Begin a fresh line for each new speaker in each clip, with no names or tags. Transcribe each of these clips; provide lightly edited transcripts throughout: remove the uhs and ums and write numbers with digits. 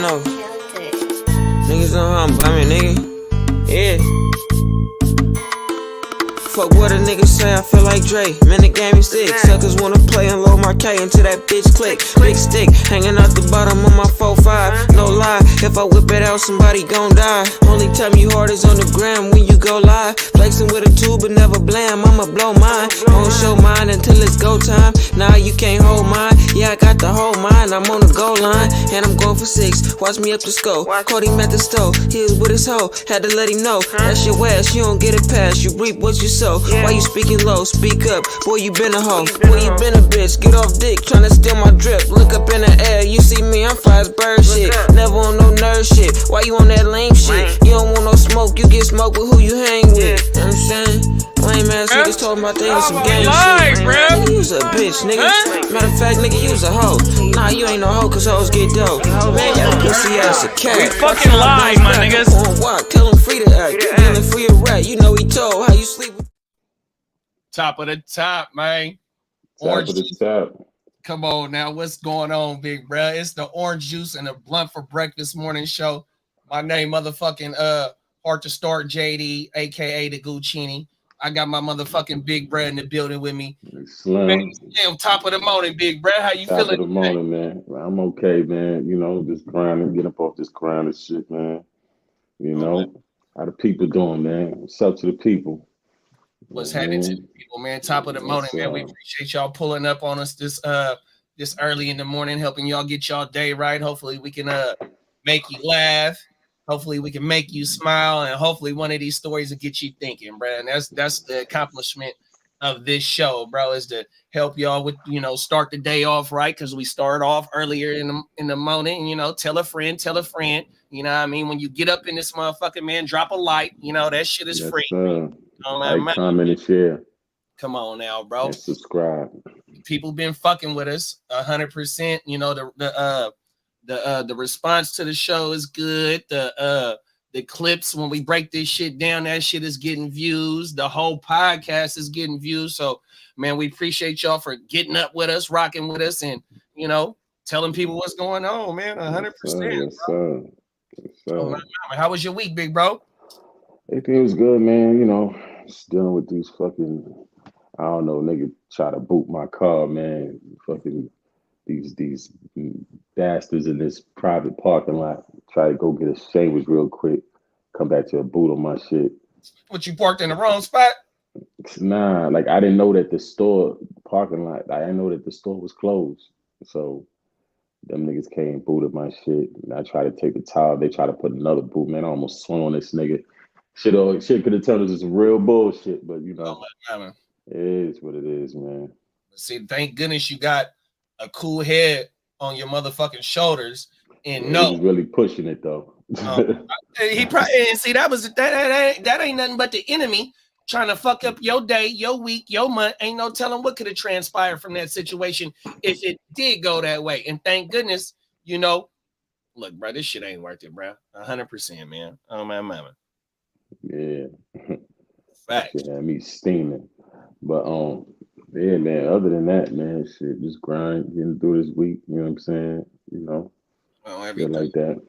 know. Niggas know how I'm bumming, nigga. Yeah. Fuck what a nigga say, I feel like Dre. Man, the game is sick. Suckers wanna play and low marquee until that bitch click. Big stick, hanging out the bottom of my 4-5. No lie, if I whip it out, somebody gon' die. Only time you hard is on the gram when you go live. Flexing with a tube but never blam, I'ma blow mine. Won't show mine until it's go time. Nah, you can't hold mine. Yeah, I got the whole mine, I'm on the goal line. And I'm going for 6, watch me up the scope. Caught him at the stove, he was with his hoe. Had to let him know, that's your ass, you don't get it past. You reap what you sow. Why you speaking low? Speak up, boy, you been a hoe. Boy, you been a bitch, get off dick, tryna steal my drip. Look up in the air, you see me, I'm fly as bird shit. Never on no nerd shit, why you on that lame shit? You don't want no smoke, you get smoked with who you hang with. You know what I'm saying? Lame ass niggas talking about they in some game shit. Nigga, you's a bitch, nigga. Matter of fact, nigga, you's a hoe. Nah, you ain't no hoe, cause hoes get dope. Man, you pussy ass a cat.
We fucking live, my niggas.
Tell him free to act. Dealing for your rat, you know he told how you sleep with.
Top of the top, man.
Top of the top.
Come on now, what's going on, big bruh? It's the Orange Juice and the Blunt for Breakfast morning show. My name, motherfucking Heart to Start JD, aka the Guccini. I got my motherfucking big bruh in the building with me.
Slim.
Damn, top of the morning, big bruh. How you
Top
feeling?
of the morning, man. I'm okay, man. You know, just grinding, get up off this grind and shit, man. You know, how the people doing, man? What's up to the people?
What's happening to the people, man? Top of the morning, man. We appreciate y'all pulling up on us this early in the morning, helping y'all get y'all day right. Hopefully we can make you laugh. Hopefully we can make you smile, and hopefully one of these stories will get you thinking, bro. And that's the accomplishment of this show, bro, is to help y'all with, you know, start the day off right, because we start off earlier in the morning. You know, tell a friend. You know what I mean? When you get up in this motherfucker, man, drop a like. You know, that shit is free.
Like, comment, and share.
Come on now, bro.
And subscribe.
People been fucking with us 100%. You know, the response to the show is good. The clips when we break this shit down, that shit is getting views. The whole podcast is getting views. So, man, we appreciate y'all for getting up with us, rocking with us, and, you know, telling people what's going on, man. 100%.
Yes, sir. Yes, sir.
How was your week, big bro?
Everything was good, man. You know, just dealing with these fucking, I don't know, nigga try to boot my car, man. Fucking these bastards in this private parking lot try to go get a sandwich real quick, come back to a boot on my shit.
What, you parked in the wrong spot?
Nah, like I didn't know that the store parking lot, I didn't know that the store was closed. So them niggas came and booted my shit. And I tried to take the towel, they tried to put another boot, man. I almost swung on this nigga. Shit could have turned into some real bullshit, but you know, it is what it is, man.
See, thank goodness you got a cool head on your motherfucking shoulders, and
He was really pushing it though.
He probably, and see, that ain't nothing but the enemy trying to fuck up your day, your week, your month. Ain't no telling what could have transpired from that situation if it did go that way. And thank goodness, you know, look, bro, this shit ain't worth it, bro. 100%, man. Oh my mama.
Yeah.
Facts.
Shit had me steaming. But yeah, man, other than that, man, shit, just grind, getting through this week, you know what I'm saying? You know, shit like that.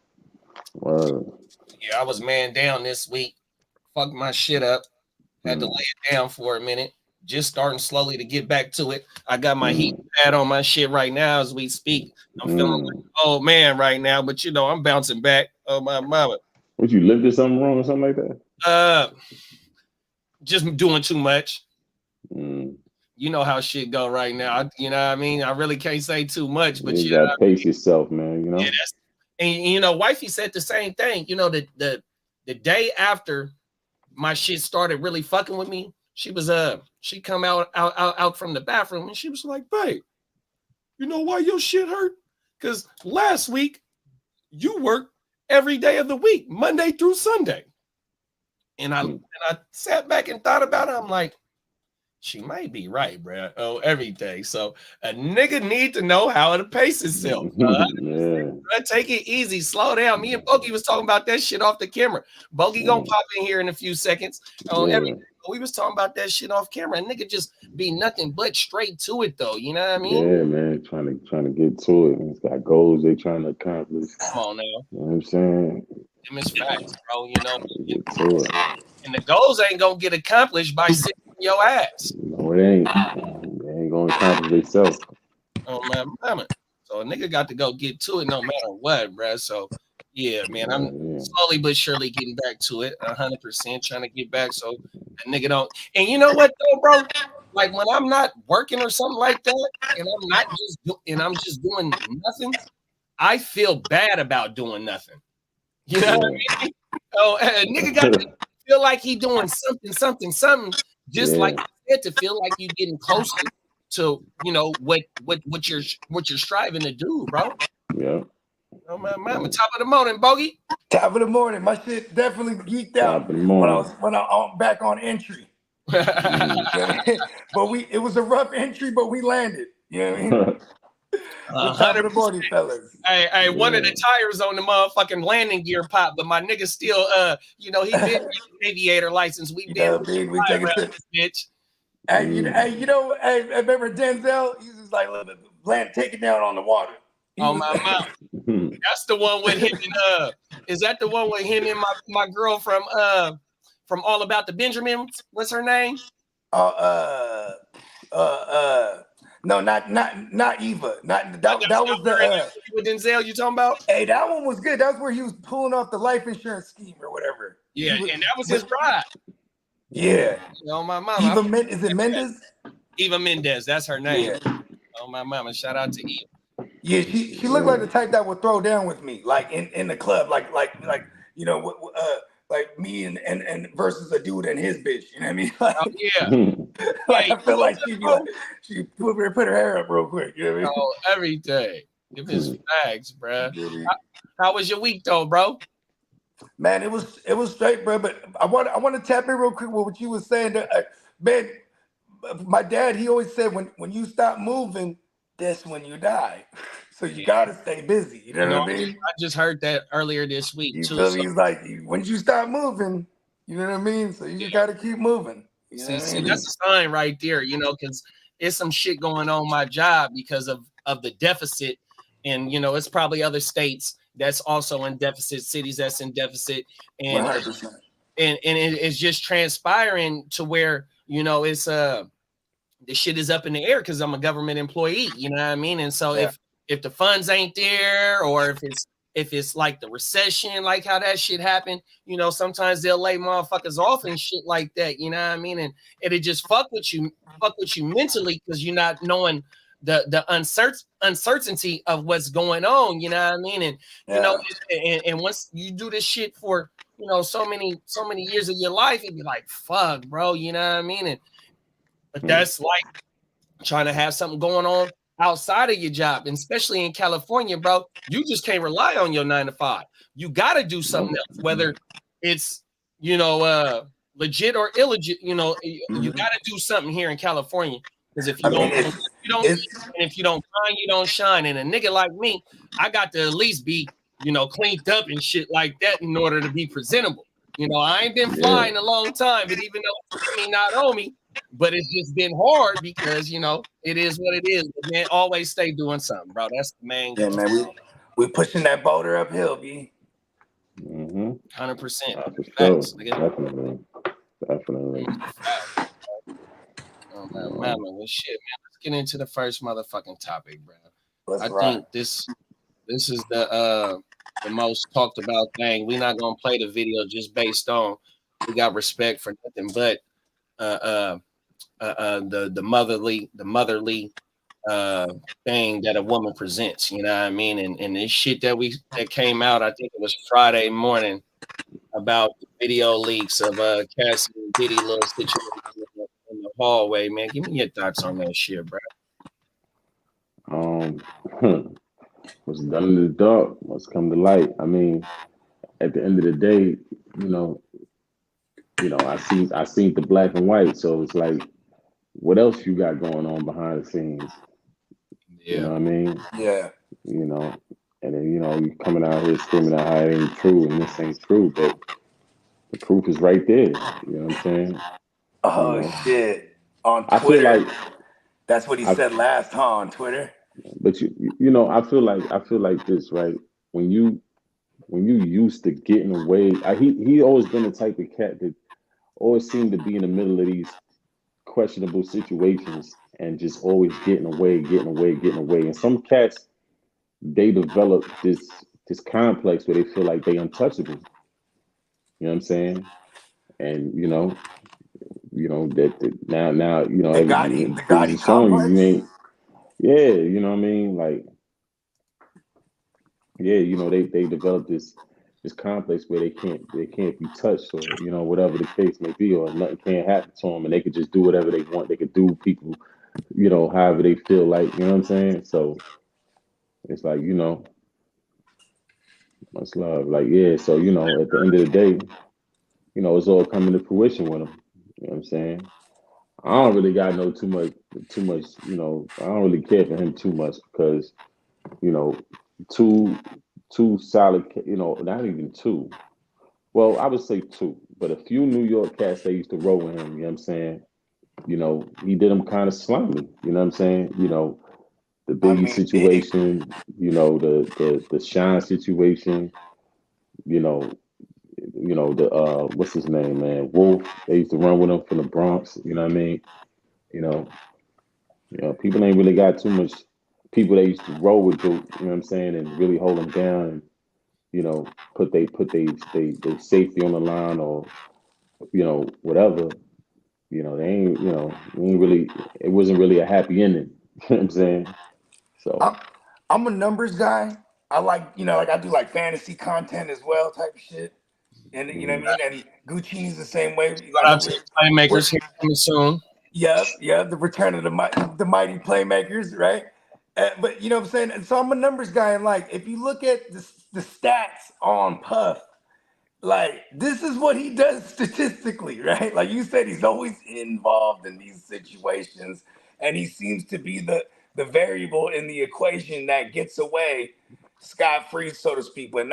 Yeah, I was man down this week. Fucked my shit up. Had to lay it down for a minute. Just starting slowly to get back to it. I got my heat pad on my shit right now as we speak. I'm feeling like an old man right now, but you know, I'm bouncing back. Oh my mama.
What, you lifted something wrong or something like that?
Just doing too much. You know how shit go right now. You know what I mean? I really can't say too much, but
you gotta pace yourself, man. You know.
Yeah, and you know, wifey said the same thing. You know, the day after my shit started really fucking with me, she was she come out from the bathroom and she was like, "Babe, you know why your shit hurt? Because last week you worked every day of the week, Monday through Sunday." And I sat back and thought about it. I'm like, she might be right, bro. Oh, everything. So a nigga need to know how to pace himself. Take it easy, slow down. Me and Bogey was talking about that shit off the camera. Bogey gonna pop in here in a few seconds. We was talking about that shit off camera. And nigga just be nothing but straight to it though. You know what I mean?
Yeah, man, trying to get to it. It's got goals they trying to accomplish.
Come on now.
You know what I'm saying?
Them is facts, bro. You know,
Get to it.
and the goals ain't gonna get accomplished by sitting on your ass.
No, it ain't. They ain't gonna accomplish themselves.
Oh my mama. So a nigga got to go get to it no matter what, bro. So yeah, man, I'm slowly but surely getting back to it, 100% trying to get back. So a nigga don't. And you know what though, bro? Like when I'm not working or something like that, and I'm just doing nothing, I feel bad about doing nothing. You know what I mean? Oh, a nigga got to feel like he doing something, just like you said, to feel like you getting closer to, you know, what you're striving to do, bro.
Yeah.
Oh my mama, top of the morning, Bogey.
Top of the morning. My shit definitely geeked out when I'm back on entry. But it was a rough entry, but we landed. You know what I mean? Top of the morning, fellas.
Hey, one of the tires on the motherfucking landing gear pop, but my nigga still, you know, he did get an aviator license. We did.
We take it to
bitch.
Hey, you know, remember Denzel? He was like, land, take it down on the water.
Oh my mouth. That's the one with him and is that the one with him and my girl from All About the Benjamins? What's her name?
No, not Eva. That was the
with Denzel you talking about?
Hey, that one was good. That's where he was pulling off the life insurance scheme or whatever.
Yeah, and that was his bride.
Yeah.
Oh my mama.
Is it Mendez?
Eva Mendez, that's her name.
Yeah.
Oh my mama, shout out to Eva.
Yeah, she looked like the type that would throw down with me, like in the club, like you know, like me and versus a dude and his bitch. You know what I mean? Like,
oh yeah.
Like, I feel like she put her hair up real quick. You know what I mean?
Oh, everything. Give his facts, bro. How was your week though, bro?
Man, it was straight, bro. But I want to tap in real quick with what you was saying. Man, my dad, he always said when you stop moving, that's when you die. So you gotta stay busy. You know what I mean?
I just heard that earlier this week too.
So he's like, when you stop moving, you know what I mean? So you just gotta keep moving.
See, that's a sign right there, you know, because it's some shit going on my job because of the deficit. And you know, it's probably other states that's also in deficit, cities that's in deficit, and
100%.
and it's just transpiring to where, you know, it's the shit is up in the air because I'm a government employee, you know what I mean? And so if the funds ain't there, or if it's like the recession, like how that shit happened, you know, sometimes they'll lay motherfuckers off and shit like that, you know what I mean? And it just fuck with you mentally because you're not knowing the uncertainty of what's going on, you know what I mean? And you know, and once you do this shit for, you know, so many years of your life, it'd be like, fuck, bro, you know what I mean? But that's like trying to have something going on outside of your job, and especially in California, bro. You just can't rely on your 9 to 5. You got to do something else, whether it's, you know, legit or illegit. You know, you got to do something here in California, because if you don't shine, you don't shine. And a nigga like me, I got to at least be, you know, cleaned up and shit like that in order to be presentable. You know, I ain't been flying a long time, but even though it may not owe me, but it's just been hard because, you know, it is what it is. But man, always stay doing something, bro. That's the main goal.
Yeah, man, we're pushing that boulder uphill, B.
100%.
Definitely.
Oh man, well, shit, man. Let's get into the first motherfucking topic, bro. Think this is the most talked about thing. We're not gonna play the video just based on we got respect for nothing but the motherly thing that a woman presents, you know what I mean? And this shit that came out, I think it was Friday morning, about the video leaks of Cassie and Diddy little situation in the hallway, man. Give me your thoughts on that shit, bro.
What's done in the dark must come to light. I mean, at the end of the day, you know, I seen the black and white, so it's like, what else you got going on behind the scenes?
Yeah.
You know what I mean?
Yeah.
You know, and then, you know, you coming out here screaming out how it ain't true and this ain't true, but the proof is right there. You know what I'm saying?
Oh
know,
shit! On
I feel
Twitter,
like
that's what he
I,
said last, huh? On Twitter.
but you know, I feel like this, right? When you used to getting away, he always been the type of cat that always seemed to be in the middle of these questionable situations and just always getting away, getting away, getting away. And some cats, they develop this complex where they feel like they untouchable. You know what I'm saying? And that now
The
niggas
Gotti
is showing you
complex.
ain't. Yeah, you know what I mean? Like, yeah, they develop this complex where they can't be touched, or whatever the case may be, or nothing can't happen to them, and they could just do whatever they want. They could do people, however they feel like. You know what I'm saying? So it's like, much love. Like, yeah. So at the end of the day, it's all coming to fruition with them. You know what I'm saying? I don't really got no too much. I don't really care for him too much because you know, two two solid, not even two. Well, I would say two, but a few New York cats that used to roll with him. You know what I'm saying? He did them kind of slimy. You know what I'm saying? The
I
Biggie
mean, did he?
situation. The Shine situation. You know, the what's his name, man? Wolf. They used to run with him from the Bronx. You know what I mean? You know, people ain't really got too much people that used to roll with Duke. You know what I'm saying? And really hold him down and put they safety on the line, or whatever. They ain't really. It wasn't really a happy ending. You know what I'm saying? So
I'm I'm a numbers guy. I like, like I do like fantasy content as well, type of shit. And you know what I
mhm.
mean. And Gucci's the same way.
Shout out to the playmakers
We're
here coming soon.
Yep, the return of the mighty playmakers, right? But you know what I'm saying. And so I'm a numbers guy, and like if you look at the stats on Puff, like this is what he does statistically, right? Like you said, he's always involved in these situations, and he seems to be the variable in the equation that gets away scot free, so to speak. But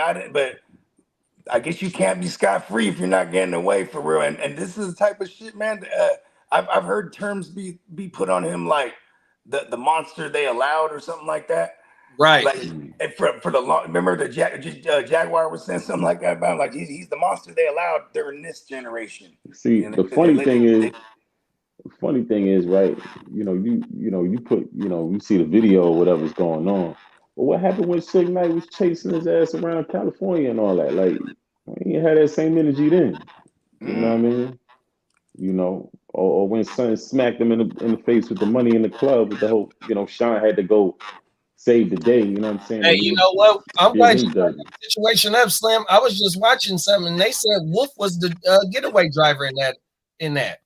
I guess you can't be scot free if you're not getting away for real. And this is the type of shit, man. I've heard terms be put on him like the monster they allowed or something like that.
Right.
Like and for the long, remember the Jaguar was saying something like that about him, like he's the monster they allowed during this generation.
See,
You know,
the
because
funny thing is, right? You put, you see the video or whatever's going on. But what happened when Suge Knight was chasing his ass around California and all that? Like, he ain't had that same energy then. You know what I mean? Or when Son smacked him in the face with the money in the club with the whole, Sean had to go save the day. You know what I'm saying?
Hey,
And
you
niggas
know what? I'm
did
glad you
him
brought
dirty.
that situation up, Slim. I was just watching something, and they said Wolf was the getaway driver in that. In that,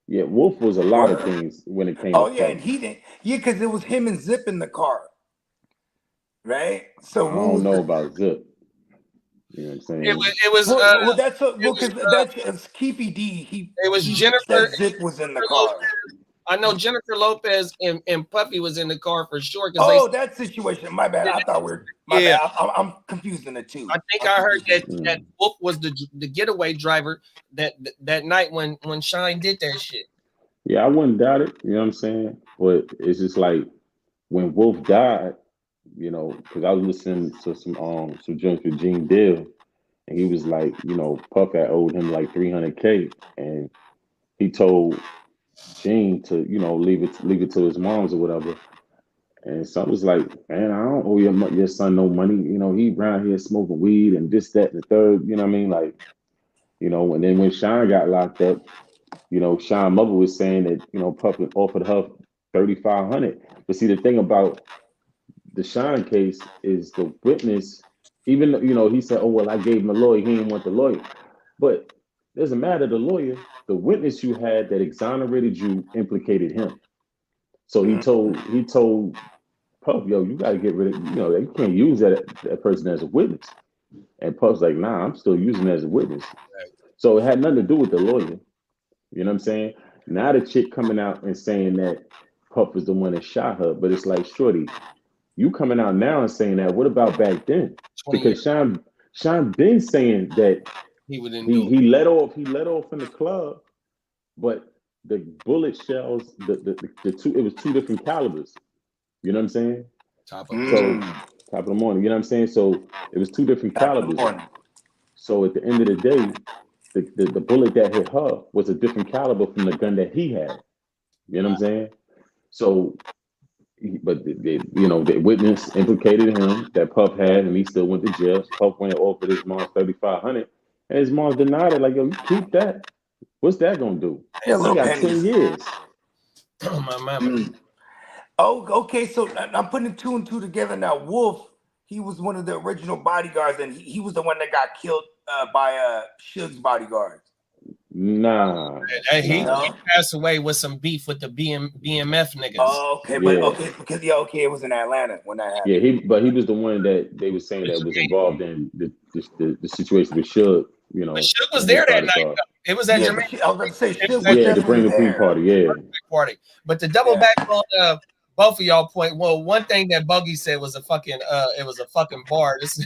Yeah, Wolf was a lot of
were.
things when it came to
Oh yeah,
Puff.
and he didn't. Yeah, because it was him and Zip in the car, right? So
I
who
don't
was
know
the?
about Zip. You know what I'm saying?
it was
Well, that's
it
well,
was
because that's Keefy D.
it was
He
Jennifer,
said Zip was in the
Lopez.
car.
I know Jennifer Lopez and Puffy was in the car for sure because they
Oh, that situation. My bad. I thought we're my
yeah.
bad. I'm confusing the two.
I think
I'm
I heard
confusing.
that Wolf was the getaway driver that night when Shine did that shit.
Yeah, I wouldn't doubt it. You know what I'm saying? But it's just like when Wolf died, because I was listening to some joints with Gene Deal, and he was like, Puff had owed him like 300K, and he told Gene to, leave it to his mom's or whatever. And son was like, man, I don't owe your son no money. He around here smoking weed and this, that, and the third. You know what I mean? Like, and then when Shine got locked up, Sean mother was saying that, Puff offered her 3,500. But see, the thing about the Shine case is the witness, even though, he said, oh, well, I gave him a lawyer. He didn't want the lawyer. But it doesn't matter the lawyer. The witness you had that exonerated you implicated him. So he told Puff, yo, you got to get rid of, you can't use that person as a witness. And Puff's like, nah, I'm still using it as a witness. So it had nothing to do with the lawyer. You know what I'm saying? Now the chick coming out and saying that Puff was the one that shot her, but it's like, shorty, you coming out now and saying that. What about back then?
20 years
Because Sean been saying that
he wouldn't
he
do it.
he let off in the club but the bullet shells, the two, it was two different calibers. You know what I'm saying?
Top of
So top of the morning. You know what I'm saying? So it was two different
Top of the
calibers.
morning.
So at the end of the day, the bullet that hit her was a different caliber from the gun that he had. You know what I'm saying? So, but the witness implicated him that Puff had, and he still went to jail. Puff went and offered his mom $3,500, and his mom denied it. Like, yo, you keep that. What's that gonna do?
Yeah,
He
little
got
pennies.
10 years.
Oh, my mama.
Oh, okay. So I'm putting two and two together now. Wolf, he was one of the original bodyguards, and he was the one that got killed by Suge's bodyguards.
Nah.
He
No?
passed away with some beef with the BMF niggas.
Oh, okay,
Yeah.
but because it was in Atlanta when that happened.
Yeah, he was the one that they were saying that was involved in the situation with Suge. You know,
But Suge was
and
there
his
that night.
bodyguard.
Though. It was at
Yeah,
Jermaine
but I was about to say Suge was
Yeah, to
definitely
bring the Queen
there.
party. Yeah.
party. But to double back on both of y'all point, well, one thing that Buggy said was a fucking bar. This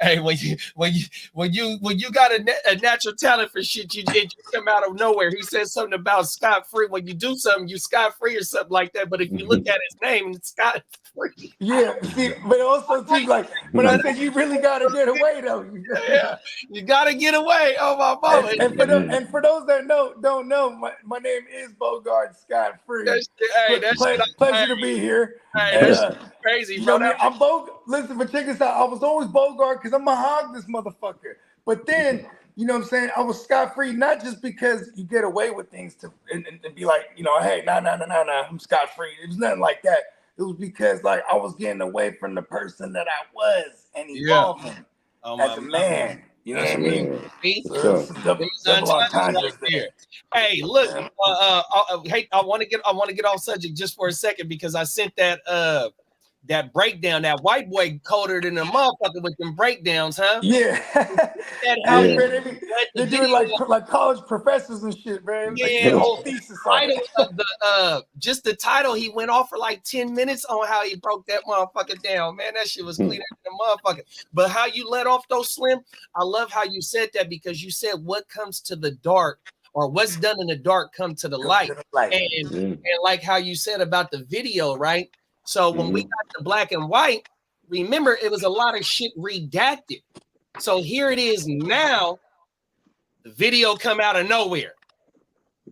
hey, when you got a natural talent for shit, you come out of nowhere. He said something about scot free. When you do something, you scot free or something like that. But if you look at his name, it's scot free.
Yeah, see, but also too, like when I said you really gotta get away though.
Yeah, you gotta get away. Oh my mama.
And for those that don't know, my name is Bogart Scott Free. Pleasure to be here.
Hey,
And,
that's crazy,
you
bro.
know what I mean? I'm Bogart. Listen, but check this out. I was always Bogart because I'm gonna hog this motherfucker. But then, you know what I'm saying? I was scot free, not just because you get away with things and be like, you know, hey, nah, I'm scot free. It was nothing like that. It was because like I was getting away from the person that I was and evolving as a man. You know what I mean?
Sure.
Double entendres there.
Hey, look, hey, I want to get off subject just for a second because I sent that breakdown. That white boy colder than a motherfucker with them breakdowns, huh?
Yeah. They're doing like college professors and shit, man.
Yeah,
the whole thesis on it.
Of the just the title, he went off for like 10 minutes on how he broke that motherfucker down. Man, that shit was cleaner than a motherfucker. But how you let off those, Slim, I love how you said that because you said what comes to the dark or what's done in the dark come to the light. And like how you said about the video, right? So when we got the black and white, remember it was a lot of shit redacted. So here it is now. The video come out of nowhere.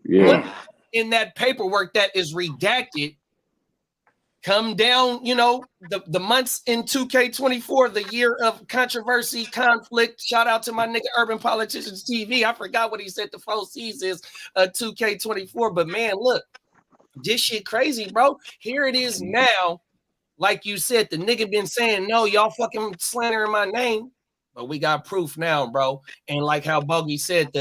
Yeah.
In that paperwork that is redacted, come down, you know, the months in 2K24, the year of controversy, conflict. Shout out to my nigga Urban Politicians TV. I forgot what he said the 4 C's is 2K24. But man, look, this shit crazy, bro. Here it is now. Like you said, the nigga been saying, no, y'all fucking slandering my name. But we got proof now, bro. And like how Bogey said,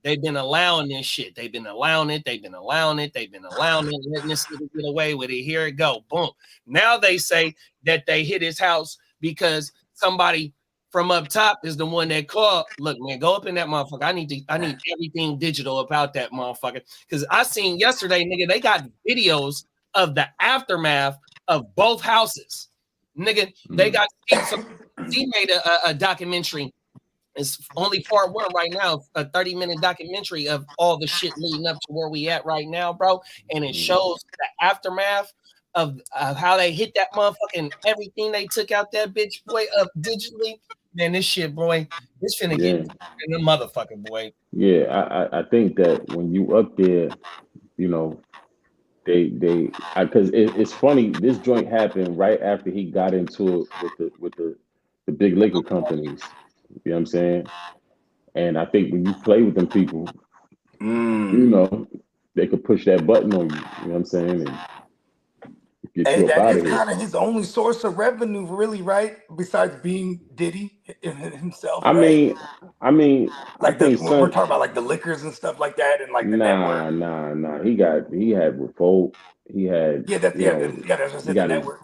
they've been allowing this shit. They've been allowing it. Letting this nigga get away with it. Here it go. Boom. Now they say that they hit his house because somebody from up top is the one that called. Look, man, go up in that motherfucker. I need everything digital about that motherfucker. Because I seen yesterday, nigga, they got videos of the aftermath of both houses. Nigga, they got he made a documentary. It's only part 1 right now, a 30-minute documentary of all the shit leading up to where we at right now, bro. And it shows the aftermath of how they hit that motherfucker and everything they took out that bitch, boy, digitally. Man, this shit, boy, this finna get in the motherfucker, boy.
Yeah, I think that when you up there, you know, because it's funny. This joint happened right after he got into it with the big liquor companies. You know what I'm saying? And I think when you play with them people, you know, they could push that button on you. You know what I'm saying? And get you up out of here.
Kind of his only source of revenue, really, right? Besides being Diddy himself.
I mean,
like
I think
we're talking about like the liquors and stuff like that, and like the network.
Nah. He had Revolt. He had
that's the network.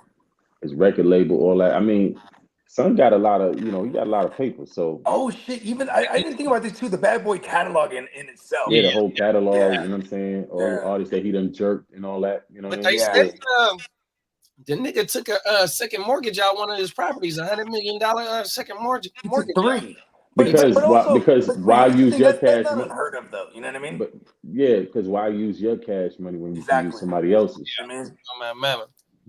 His record label, all that. I mean, son got a lot of, you know, he got a lot of paper. So
shit, even I didn't think about this too. The Bad Boy catalog in itself.
Yeah, the whole catalog. You know what I'm saying? All the artists that he done jerked and all that. You know what I mean?
But they said the nigga took a second mortgage out one of his properties, $100 million second mortgage.
3.
Because why use your cash
That's not
money?
unheard of, though. You know what I mean?
But yeah, because why use your cash money when you can use
Exactly.
somebody else's?
I mean,
Man.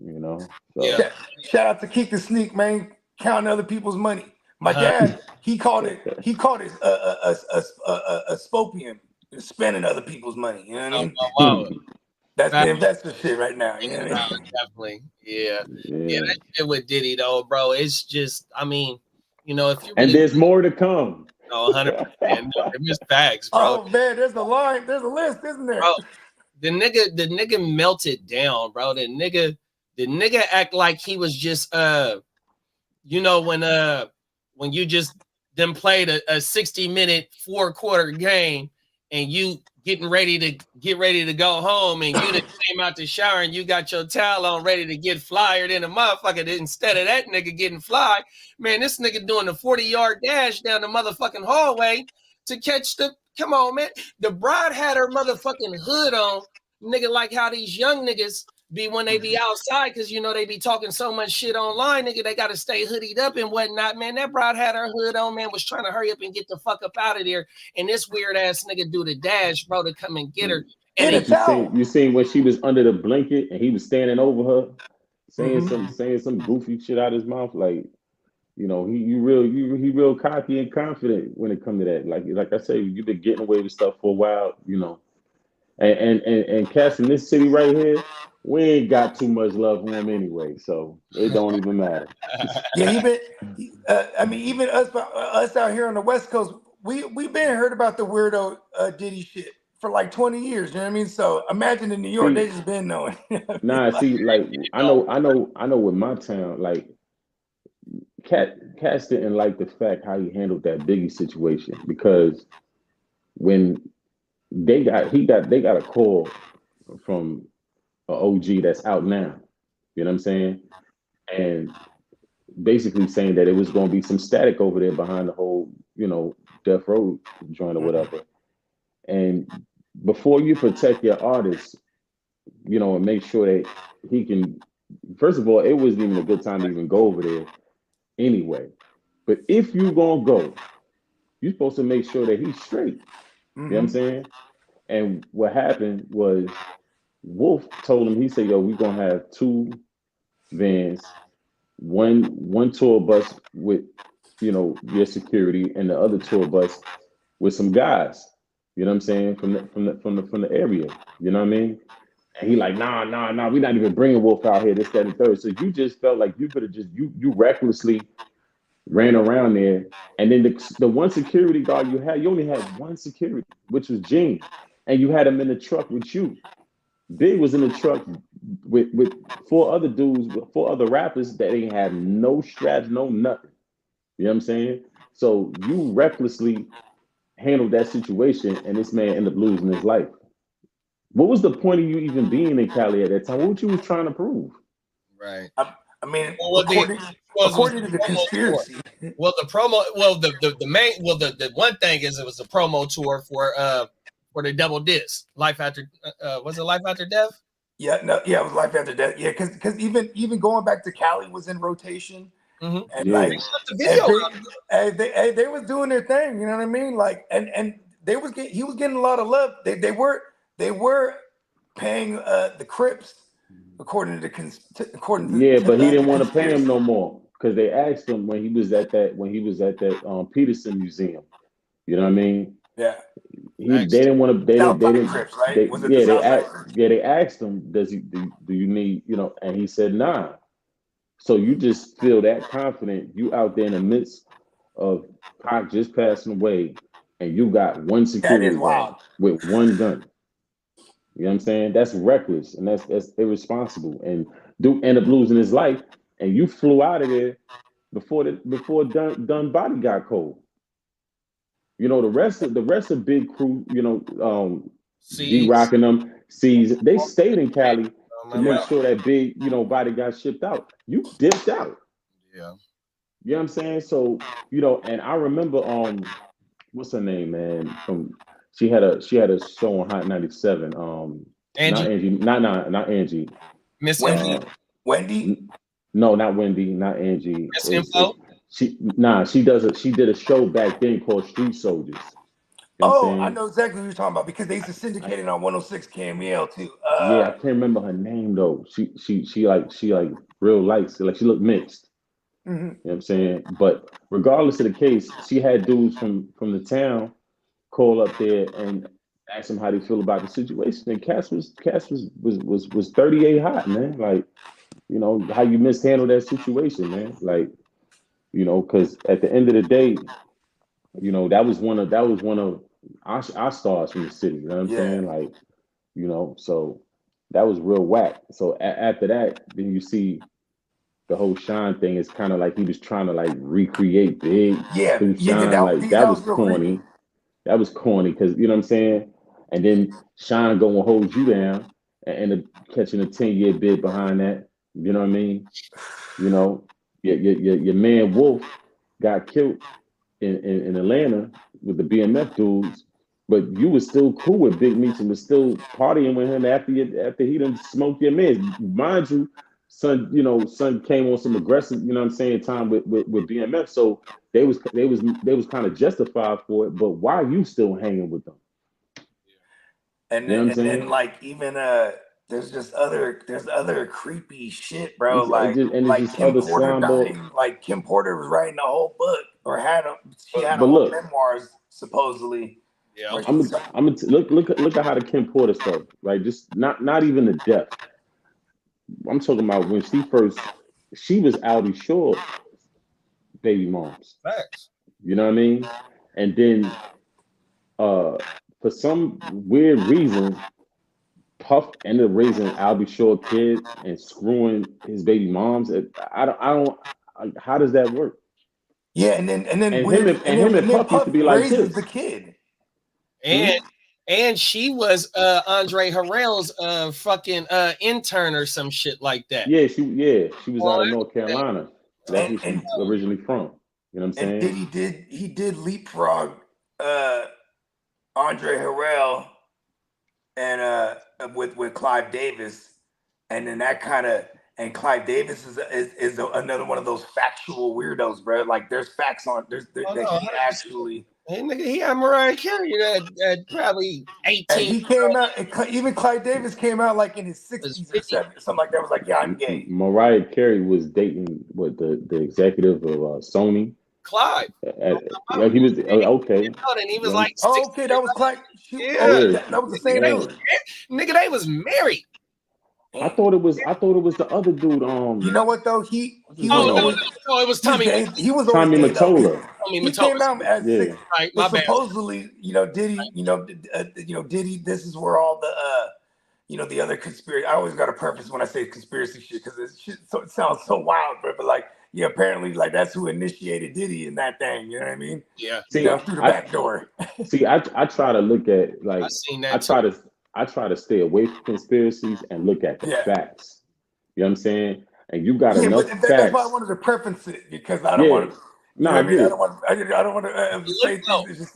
You know. So.
Yeah.
Shout out to Keek the Sneak, man, counting other people's money. My dad, he called it a spopium, spending other people's money. You know what I mean?
Wow.
That's the investor shit right now. You know what I mean?
Definitely. Yeah. That shit with Diddy though, bro. It's just, I mean, you know, if you
and there's more to come.
No, 100%. It's facts, bro.
Oh man, there's a line, there's a list, isn't there?
Bro, the nigga melted down, bro. The nigga act like he was just you know, when you just then played a 60-minute 4-quarter game and you get ready to go home and you just came out the shower and you got your towel on ready to get flyered in a motherfucker. Instead of that nigga getting fly, man, this nigga doing the 40-yard dash down the motherfucking hallway to catch the, come on, man. The bride had her motherfucking hood on, nigga, like how these young niggas be when they be outside, because you know they be talking so much shit online, nigga. They gotta stay hoodied up and whatnot, man. That bride had her hood on, man, was trying to hurry up and get the fuck up out of there. And this weird ass nigga do the dash, bro, to come and get her. And
you seen when she was under the blanket and he was standing over her, saying some goofy shit out his mouth, like, you know, he real cocky and confident when it comes to that. Like I say, you've been getting away with stuff for a while, you know. And cats in this city right here, we ain't got too much love for him anyway, so it don't even matter.
Yeah, even us out here on the West Coast, we've been heard about the weirdo Diddy shit for like 20 years. You know what I mean? So imagine in New York, they just been knowing.
I know with my town, like Cass didn't like the fact how he handled that Biggie situation, because when they got a call from an OG that's out now, you know what I'm saying, and basically saying that it was going to be some static over there behind the whole, you know, Death Row joint or whatever. And before you protect your artist, you know, and make sure that he can, first of all, it wasn't even a good time to even go over there anyway. But if you gonna go, you're supposed to make sure that he's straight. You know what I'm saying? And what happened was Wolf told him, he said, yo, we're gonna have 2 vans, one tour bus with, you know, your security, and the other tour bus with some guys, you know what I'm saying, from the area, you know what I mean? And he like, nah, we're not even bringing Wolf out here, this, that, and third. So you just felt like you could have just, you recklessly ran around there. And then the one security guard you only had one security, which was Gene. And you had him in the truck with you. Big was in the truck with 4 other dudes, with 4 other rappers that ain't had no straps, no nothing. You know what I'm saying? So you recklessly handled that situation, and this man ended up losing his life. What was the point of you even being in Cali at that time? What you was trying to prove?
Right.
I mean, according to the conspiracy.
The one thing is it was a promo tour for the double disc. Life After was it Life After Death?
Yeah, it was Life After Death. Yeah, because even going back to Cali was in rotation. And like they was doing their thing, you know what I mean? Like and he was getting a lot of love. They were paying the Crips according to
but he didn't want to pay him no more, because they asked him when he was at that Peterson Museum. You know what I mean?
Yeah.
They didn't want to. They didn't.
Crips, right?
They asked him, do you need, you know? And he said, nah. So you just feel that confident. You out there in the midst of Pac just passing away, and you got one security guard with one gun. You know what I'm saying? That's reckless, and that's irresponsible. And Duke ended up losing his life, and you flew out of there before Dunn body got cold. You know, the rest of Big Crew, you know, D-Rock and them, C's, they stayed in Cali to make sure that Big, you know, body got shipped out. You dipped out.
Yeah.
You know what I'm saying? So, you know, and I remember what's her name, man? She had a show on Hot 97.
Angie?
Not Angie.
Miss
Wendy?
No, not Wendy, not Angie.
Miss Info?
She did a show back then called Street Soldiers. You know what I'm
Oh, I
saying?
know exactly what you're talking about because they used to syndicate it on 106 KML too.
Yeah, I can't remember her name though. She like real lights, like she looked mixed.
mhm.
You know what I'm saying? But regardless of the case, she had dudes from the town call up there and ask them how they feel about the situation. And Cass was 38 hot, man. Like, you know, how you mishandle that situation, man. Like, you know, because at the end of the day, you know, that was one of our stars from the city. You know what I'm
Yeah.
saying? Like, you know, so that was real whack. So after that, then you see the whole Shine thing is kind of like he was trying to like recreate Big
Yeah,
through
yeah,
Shine. Like that was
real creepy.
corny. That was corny because you know what I'm saying. And then Shine go and hold you down and end up catching a 10-year bid behind that. You know what I mean? You know, your man Wolf got killed in Atlanta with the BMF dudes, but you was still cool with Big Meech and was still partying with him after he done smoked your man. Mind you, son came on some aggressive, you know what I'm saying, time with BMF. So they was kind of justified for it, but why you still hanging with them?
And
You know what I'm
then
saying?
like even there's other creepy shit, bro.
It's just
Kim
other
Porter
slime ball.
dying. Like Kim Porter was writing a whole book or she had a
But
whole
look,
memoirs supposedly.
Yeah.
where
I'm
she-
gonna look at how the Kim Porter stuff, right? Just not even the death. I'm talking about when she was Albie Shore baby moms.
Facts.
You know what I mean? And then for some weird reason, Puff ended up raising Albie Shore kid and screwing his baby moms. I don't how does that work?
Yeah, and then
And
weird,
him and Puff used to be like
raises
this.
the kid.
And she was Andre Harrell's fucking intern or some shit like that.
Yeah, she was out of North Carolina. That's where
And-
she's originally from. You know what I'm
And
saying?
he did leapfrog Andre Harrell and with Clive Davis, and then that kind of and Clive Davis is another one of those factual weirdos, bro. Like there's facts on that he actually.
Hey, nigga, he had Mariah Carey at probably 18.
And he came out, even Clive Davis came out like in his 60s or 70s, something like that. Was like, yeah, I'm gay.
Mariah Carey was dating the executive of Sony.
Clive.
He was okay.
And he was like,
oh, okay, that was Clive.
Yeah.
That was the same dude.
Nigga, they was married.
I thought it was the other dude.
You know what though? He was
no, it was Tommy.
He was
Tommy
always gay, though.
Mottola.
He came out as six.
Right, my bad.
Supposedly, Diddy, Diddy. This is where all the, the other conspiracy. I always got a preface when I say conspiracy shit because it sounds so wild, but like, yeah, apparently, like that's who initiated Diddy in that thing. You know what I mean?
Yeah.
See,
through the back door.
See, I try to look at like
I seen that.
I try to stay away from conspiracies and look at the facts. You know what I'm saying? And you got enough facts.
That's why I wanted to preface it because I don't want to.
No,
I don't want to say things.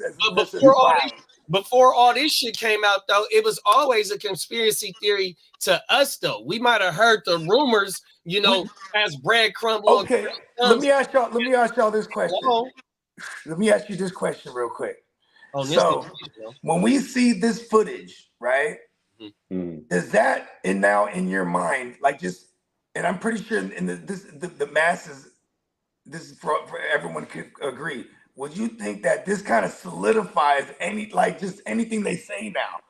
Before all this shit came out, though, it was always a conspiracy theory to us, though. We might have heard the rumors, as breadcrumbs.
Okay, let me ask y'all this question. Let me ask you this question real quick. So, when we see this footage, right? Does that now in your mind, like and I'm pretty sure in the masses, this is for everyone could agree. Would you think that this kind of solidifies anything they say now?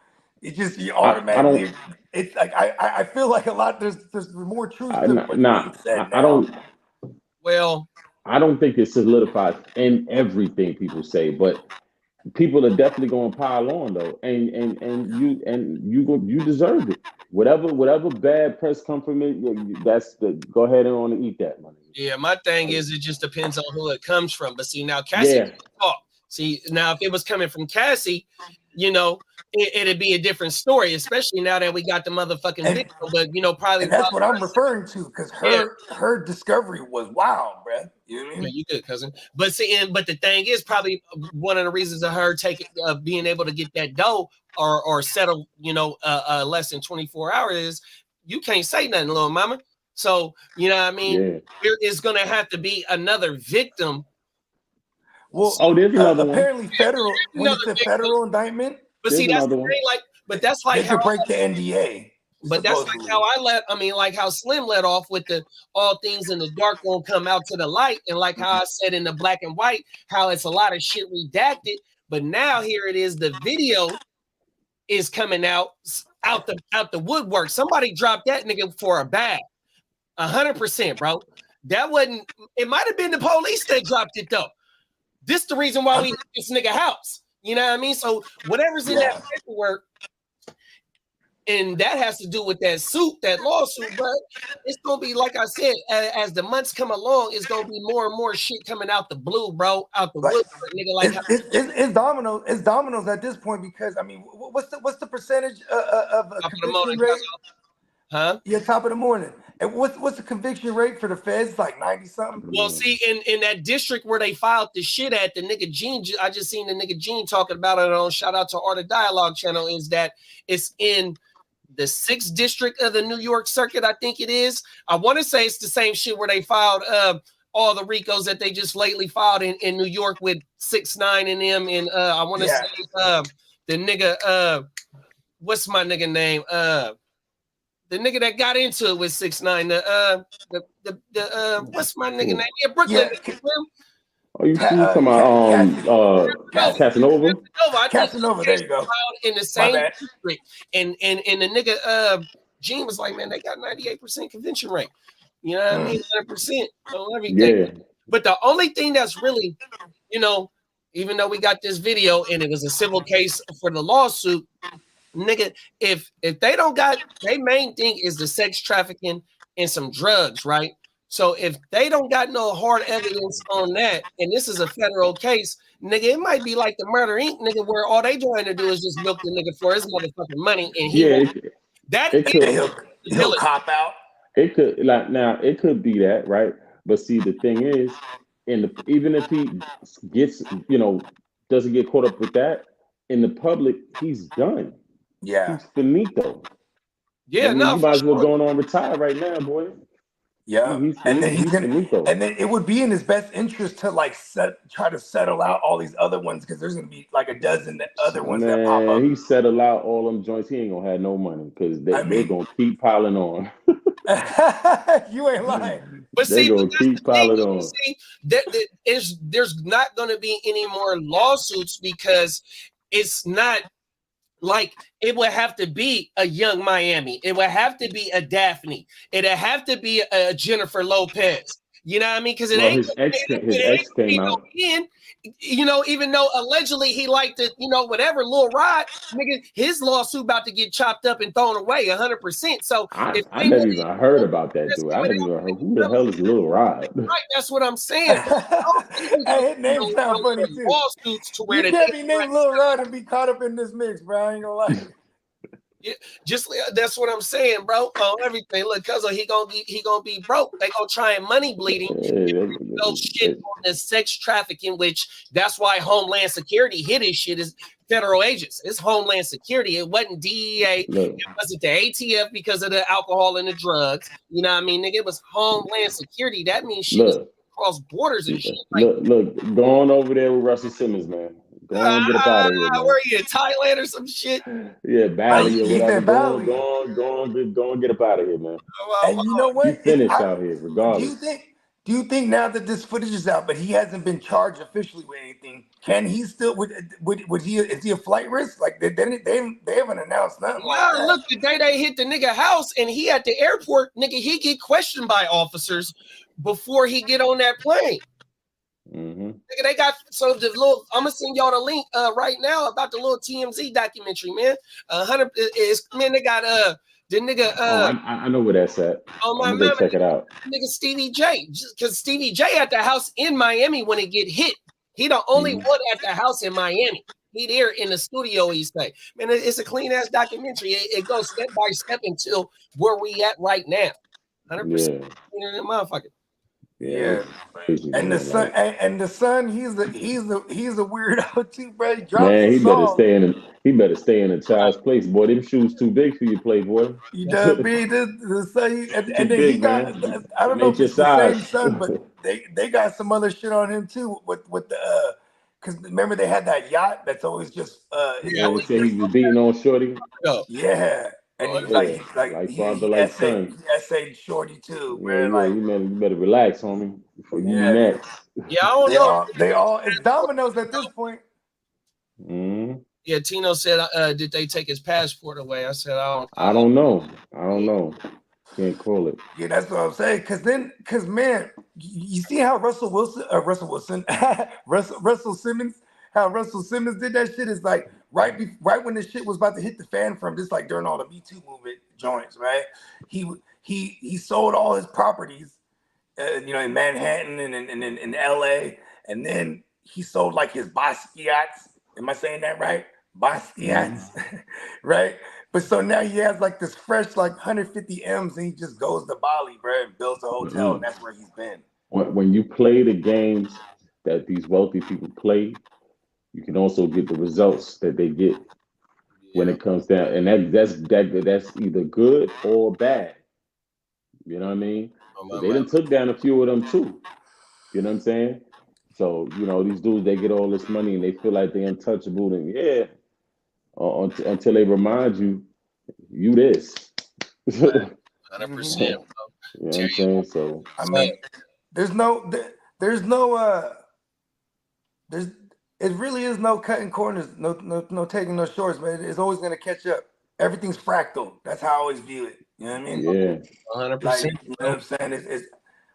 It just you automatically. It's like I feel like a lot. There's more truth to what's being said now.
I don't think it solidifies in everything people say, but people are definitely going to pile on though, and you deserve it. Whatever bad press come from it, go ahead and on and eat that money.
Yeah, my thing is it just depends on who it comes from. But see, now Cassie can talk. See, now if it was coming from Cassie, it'd be a different story, especially now that we got the motherfucking video. But probably
that's what I'm referring to because her discovery was wild, bro. You know what I mean?
Yeah, you good, cousin. But see, but the thing is, probably one of the reasons of her being able to get that dough or settle, less than 24 hours is you can't say nothing, little mama. So you know what I mean.
Yeah.
There is going to have to be another victim.
Well,
Oh, there's another one.
apparently federal. When
Another
it's a
victim.
federal indictment,
But
There's
see, that's the
another one.
thing. Like, but that's like
they
how
could break the NDA.
But that's like
supposedly.
how like how Slim let off with the all things in the dark won't come out to the light. And like how I said in the black and white, how it's a lot of shit redacted. But now here it is, the video is coming out the woodwork. Somebody dropped that nigga for a bag. 100%, bro. That wasn't, it might have been the police that dropped it though. This the reason why we hit this nigga house. You know what I mean? So whatever's in that paperwork, and that has to do with that lawsuit, but it's gonna be like I said, as the months come along, it's gonna be more and more shit coming out the blue, bro, out the wood, nigga. Like
it's dominoes. It's dominoes at this point because I mean, what's the percentage of a conviction rate?
Huh?
Yeah, top of the morning. And what's the conviction rate for the feds? Like 90 something.
Well, see, in that district where they filed the shit at, the nigga Gene, I just seen the nigga Gene talking about it on shout out to Art of Dialogue channel, is that it's in the 6th district of the New York circuit, I think it is. I want to say it's the same shit where they filed all the RICOs that they just lately filed in New York with 6ix9ine in them. And I want to say the nigga, what's my nigga name? The nigga that got into it with 6ix9ine. The what's my nigga name? Yeah, Brooklyn.
Yeah.
Oh, you talking about Casanova?
Casanova, there you go.
In the same district, and the nigga Gene was like, man, they got 98% conviction rate. You know what I mean? 100% on everything.
Yeah.
But the only thing that's really, you know, even though we got this video and it was a civil case for the lawsuit, nigga, if they don't got, their main thing is the sex trafficking and some drugs, right? So if they don't got no hard evidence on that, and this is a federal case, nigga, it might be like the Murder Inc. nigga, where all they trying to do is just milk the nigga for his motherfucking money, and
he'll cop out.
It could it could be that, right? But see, the thing is, even if he gets, doesn't get caught up with that in the public, he's done.
Yeah,
he's finito.
Yeah,
you might as well go on retire right now, boy.
Yeah, and then it would be in his best interest to try to settle out all these other ones because there's gonna be like a dozen other ones that pop up.
He settle out all them joints. He ain't gonna have no money because they're gonna keep piling on.
You ain't lying.
But
they're gonna keep piling on.
See, there's not gonna be any more lawsuits because it's not. Like it would have to be a Young Miami. It would have to be a Daphne. It'd have to be a Jennifer Lopez. You know what I mean? Because his ex came out. Even though allegedly he liked it, whatever, Lil Rod, nigga, his lawsuit about to get chopped up and thrown away 100%. So
I never even heard about that dude. I never even heard who the hell is Lil Rod.
Right, that's what I'm saying.
Hey, his name sounds funny too.
Lawsuits to where
you can't be named Lil Rod and be caught up in this mix, bro. I ain't gonna lie.
Yeah, just that's what I'm saying, bro. On everything, look, cuz he gonna be broke. They gonna try and money bleeding. No shit on the sex trafficking, which that's why Homeland Security hit his shit is federal agents. It's Homeland Security. It wasn't DEA. It wasn't the ATF because of the alcohol and the drugs. You know what I mean, nigga? It was Homeland Security. That means shit is across borders and shit.
Look, going over there with Russell Simmons, man. Go on, get up out of here, man.
Where are you, in Thailand or some shit?
Yeah, Bali or whatever. Go on, get up out of here, man.
And you know what?
You finished out here, regardless.
Do you think now that this footage is out, but he hasn't been charged officially with anything, can he still would he is he a flight risk? Like they haven't announced nothing.
Well, look, the day they hit the nigga house and he at the airport, nigga, he get questioned by officers before he get on that plane.
Mm-hmm.
They got so the little. I'm gonna send y'all the link right now about the little TMZ documentary, man. 100 is man. They got the nigga.
I know where that's at.
Oh my
man, check it out.
Nigga Stevie J, because Stevie J at the house in Miami when it get hit. He the only one at the house in Miami. He there in the studio. He say, man, it's a clean ass documentary. It goes step by step until where we at right now. 100% in the motherfucker.
Yeah.
Crazy,
And
man.
the son,
Like,
and the son, he's a weirdo too, bro. He drops
man,
the
he better
song.
stay in a child's place, boy. Them shoes too big for you, Playboy.
You know what I mean? The son,
Too
and then he
big,
got,
man.
I don't
Them
know
ain't
if
your
it's the same
size.
son, but they got some other shit on him too with the because remember they had that yacht that's always just it's
Yeah, they
always
said he
just
was beating on Shorty.
Yo,
yeah. And he's
Yeah,
like
like father, like son.
he essayed Shorty too,
Yeah,
man.
yeah.
Like
You better relax, homie, before you be
yeah,
next.
yeah, I don't know.
they all it's dominoes at this point.
Hmm.
Yeah, Tino said, did they take his passport away? I said,
I don't know. I don't know. Can't call it.
Yeah, that's what I'm saying. Cause man, you see how Russell Simmons, how Russell Simmons did that shit is like right when the shit was about to hit the fan from just like during all the Me Too movement joints, right? He sold all his properties, in Manhattan and in LA, and then he sold like his Basquiat's. Am I saying that right? Basquiat's, right? But so now he has like this fresh like 150 M's, and he just goes to Bali, bro, and builds a hotel, and that's where he's been.
When you play the games that these wealthy people play, you can also get the results that they get when it comes down, and that's either good or bad. You know what I mean? They done took down a few of them too. You know what I'm saying? So these dudes, they get all this money and they feel like they're untouchable, and until they remind you this. You know
100%.
what I'm saying? So
I mean, there's it really is no cutting corners, no taking no shorts, man. It's always gonna catch up. Everything's fractal. That's how I always view it. You know what I mean?
yeah.
100%.
Like, you know what I'm saying?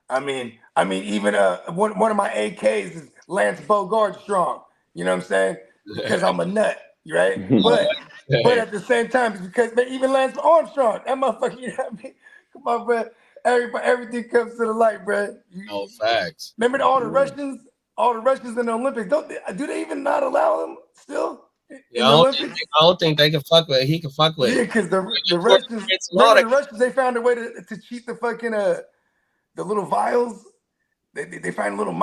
I mean, even one of my AKs is Lance Bogart strong. You know what I'm saying? Because I'm a nut, right? But at the same time, it's because even Lance Armstrong, that motherfucker, you know what I mean? Come on, bro. Everything comes to the light, bro.
Oh, facts.
Remember all the Russians in the Olympics? Do they even not allow them still in the Olympics?
I don't think they can fuck with it. He can fuck with it.
Yeah, because the Russians, remember the Russians, they found a way to cheat the fucking the little vials. They find little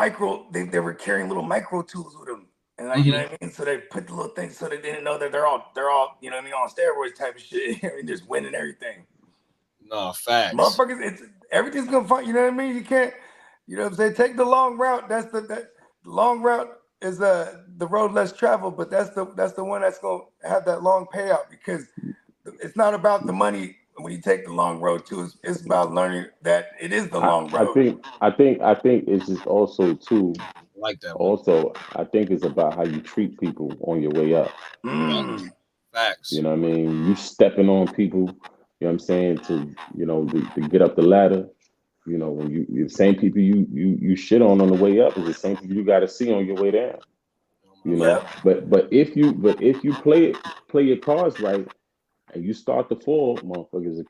they were carrying little micro tools with them. And like, you know what I mean? So they put the little things so they didn't know that they're all, you know what I mean, on steroids type of shit. I mean, just winning everything.
No, facts.
Motherfuckers, everything's gonna find, you know what I mean? You can't, you know what I'm saying? Take the long route. The long route is the road less traveled, but that's the one that's gonna have that long payout, because it's not about the money when you take the long road too. It's about learning that it is the long road.
I think it's just also too.
Like that one.
Also, I think it's about how you treat people on your way up.
Facts.
You know what I mean? You stepping on people, you know what I'm saying, to get up the ladder. You know, when the same people you shit on the way up is the same people you got to see on your way down. You know, but if you play your cards right and you start to fall, motherfuckers,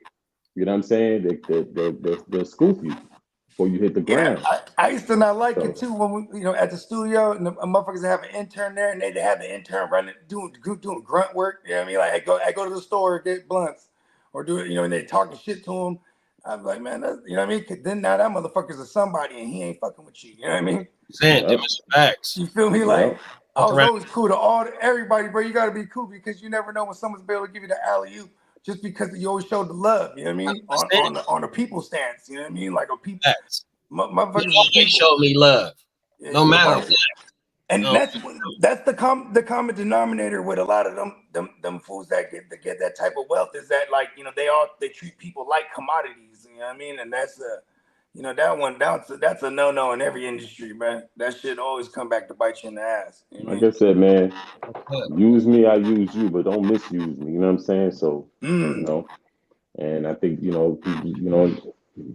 you know what I'm saying? They'll scoop you before you hit the ground.
Yeah, I used to not like it too when we, at the studio, and the motherfuckers have an intern there, and they have the intern running doing grunt work. You know what I mean? Like I go to the store, get blunts, or do it, and they talking shit to him. I'm like, man, that's, you know what I mean? 'Cause then now that motherfucker's a somebody, and he ain't fucking with you. You know what I mean?
Facts.
You feel me? Like I was always cool to everybody, bro. You got to be cool, because you never know when someone's be able to give you the alley-oop just because you always showed the love. You know what I mean? On a people stance. You know what I mean? Like a people. Motherfuckers
always show me love, no matter what.
And that's the common denominator with a lot of them fools that get that type of wealth, is that, like, they treat people like commodities. You know what I mean? And that's that's a no in every industry, man. That shit always come back to bite you in the ass. You know what I mean?
I said, man, use me, I use you, but don't misuse me. You know what I'm saying? So and I think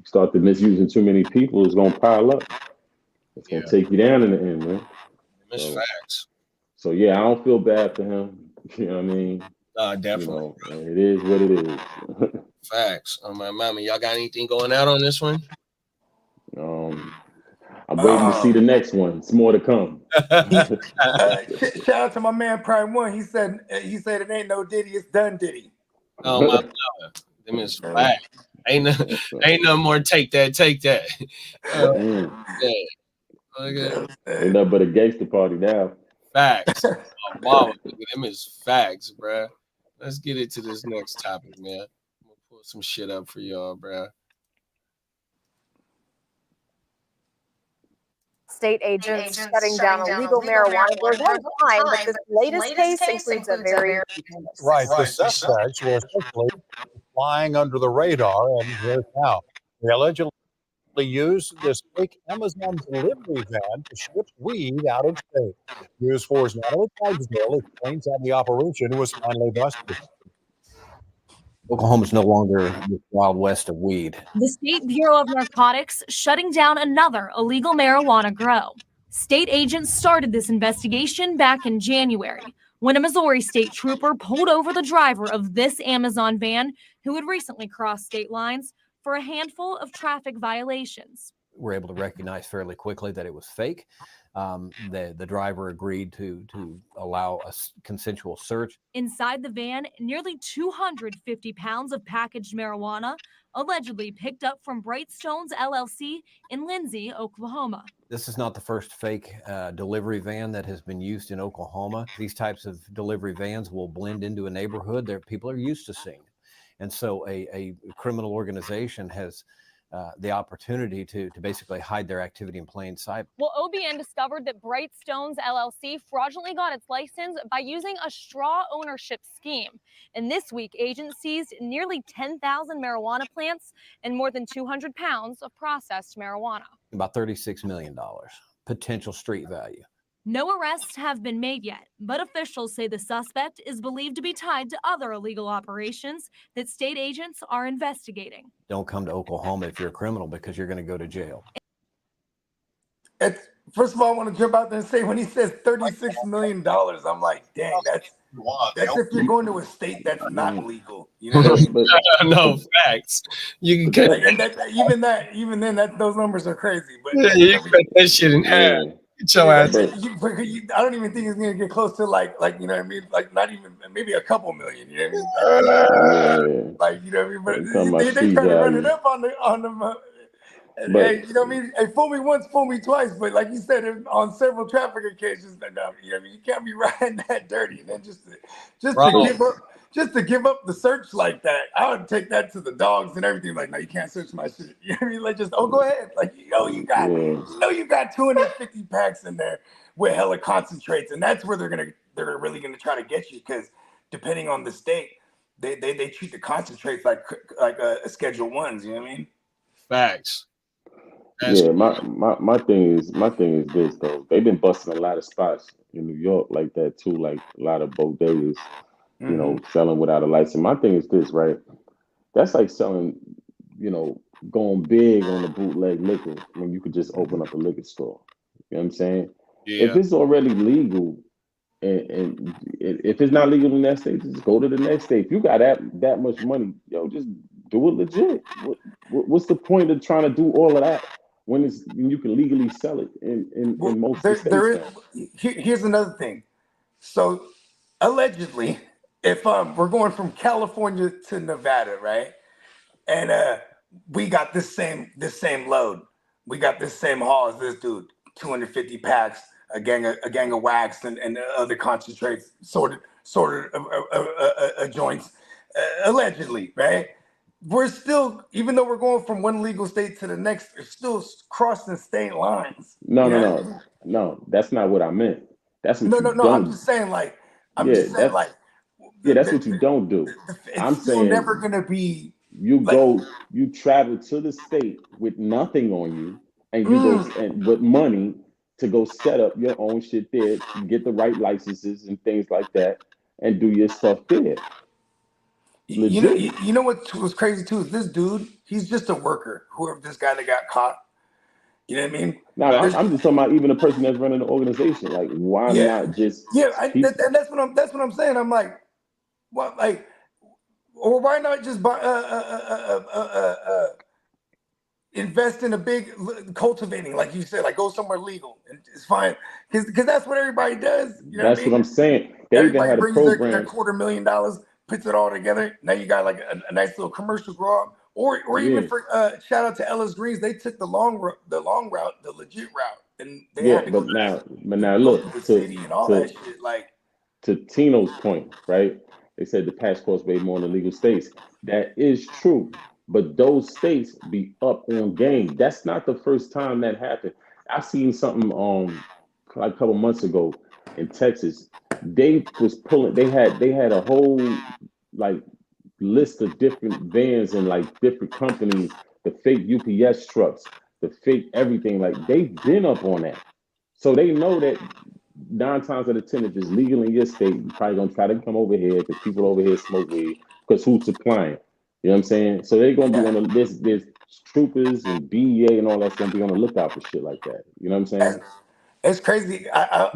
start to misusing too many people, it's gonna pile up. It's gonna take you down in the end, man.
Facts.
So yeah, I don't feel bad for him. You know what I mean?
Definitely.
It is what it is.
Facts. Oh my mama, y'all got anything going out on this one?
I'm waiting to see the next one. It's more to come.
Shout out to my man Prime One. He said it ain't no Diddy, it's done Diddy.
Oh my God. Them is facts. Ain't no, ain't no more take that. Yeah. Okay.
Ain't nothing but a gangster party now.
Facts. Oh, mama, nigga, them is facts, bruh. Let's get into this next topic, man. I'm gonna pull some shit up for y'all, bruh.
State agents shutting down illegal marijuana grows one time, but this latest case includes a very
right. The suspects were essentially flying under the radar, and here's how. They allegedly used this fake Amazon delivery van to ship weed out of state. News 4's Natalie Clydesdale explains how the operation was finally busted.
Oklahoma's no longer the Wild West of weed.
The State Bureau of Narcotics shutting down another illegal marijuana grow. State agents started this investigation back in January when a Missouri state trooper pulled over the driver of this Amazon van who had recently crossed state lines for a handful of traffic violations.
We're able to recognize fairly quickly that it was fake. The driver agreed to allow a consensual search.
Inside the van, nearly 250 pounds of packaged marijuana, allegedly picked up from Brightstones LLC in Lindsay, Oklahoma.
This is not the first fake delivery van that has been used in Oklahoma. These types of delivery vans will blend into a neighborhood that people are used to seeing. And so a criminal organization has the opportunity to basically hide their activity in plain sight.
Well, OBN discovered that Brightstones LLC fraudulently got its license by using a straw ownership scheme. And this week, agents seized nearly 10,000 marijuana plants and more than 200 pounds of processed marijuana.
About $36 million potential street value.
No arrests have been made yet, but officials say the suspect is believed to be tied to other illegal operations that state agents are investigating.
Don't come to Oklahoma if you're a criminal because you're going to go to jail.
First of all, I want to jump out there and say when he says $36 million, I'm like, dang, that's if you're going to a state that's not legal. You know what I mean?
No facts. You can cut,
even then, those numbers are crazy. But
you can cut that shit in half. Get your ass.
I don't even think it's gonna get close to like you know what I mean, like not even maybe a couple million. You know what I mean? Like you know what I mean. But they try to run it up on the. Hey, you know what I mean? Hey, fool me once, fool me twice. But like you said, on several traffic occasions, you know what I mean? You can't be riding that dirty, and then just to give up the search like that. I would take that to the dogs and everything. Like, no, you can't search my shit. You know what I mean? Like, go ahead. Like, you got 250 packs in there with hella concentrates, and that's where they're really gonna try to get you, because depending on the state, they treat the concentrates like a Schedule Ones. You know what I mean?
Facts.
Yeah, my thing is this though. They've been busting a lot of spots in New York like that too, like a lot of bodegas, you know, selling without a license. My thing is this, right? That's like selling, you know, going big on the bootleg liquor when you could just open up a liquor store. You know what I'm saying?
Yeah.
If it's already legal, and if it's not legal in that state, just go to the next state. If you got that much money, just do it legit. What's the point of trying to do all of that when you can legally sell it in most states?
Here's another thing. So allegedly, if we're going from California to Nevada, right, and we got this same load, we got this same haul as this dude, 250 packs, a gang of wax and other concentrates, sorted joints, allegedly, right? We're still, even though we're going from one legal state to the next, we're still crossing state lines.
No, that's not what I meant. That's what
I'm just saying,
that's what you don't do. I'm saying
never gonna be.
You travel to the state with nothing on you, and you go and with money to go set up your own shit there, get the right licenses and things like that, and do your stuff there.
You know what was crazy too is this dude. He's just a worker. Whoever this guy that got caught. You know what I mean?
No, I'm just talking about even a person that's running the organization. Like, why not just?
Yeah, and that's what I'm saying. I'm like, what, like, or why not just buy invest in a big cultivating, like you said, like go somewhere legal and it's fine, because that's what everybody does. You know
that's what I'm saying. They even had a program.
Their $250,000, puts it all together. Now you got like a nice little commercial grow up, Or even for shout out to Ellis Greens, they took the long route, the legit route, and they had to
but now look
through the city and all that shit. Like,
to Tino's point, right? They said the patch costs way more than legal states. That is true, but those states be up on game. That's not the first time that happened. I seen something like a couple months ago in Texas. They had a whole like list of different vans and like different companies, the fake UPS trucks, the fake everything. Like they've been up on that, so they know that 9 times out of 10, if it's legal in your state, you're probably gonna try to come over here because people over here smoke weed because who's supplying? You know what I'm saying? So they're gonna be on there's troopers and DEA and all that's gonna be on the lookout for shit like that. You know what I'm saying?
it's crazy.
I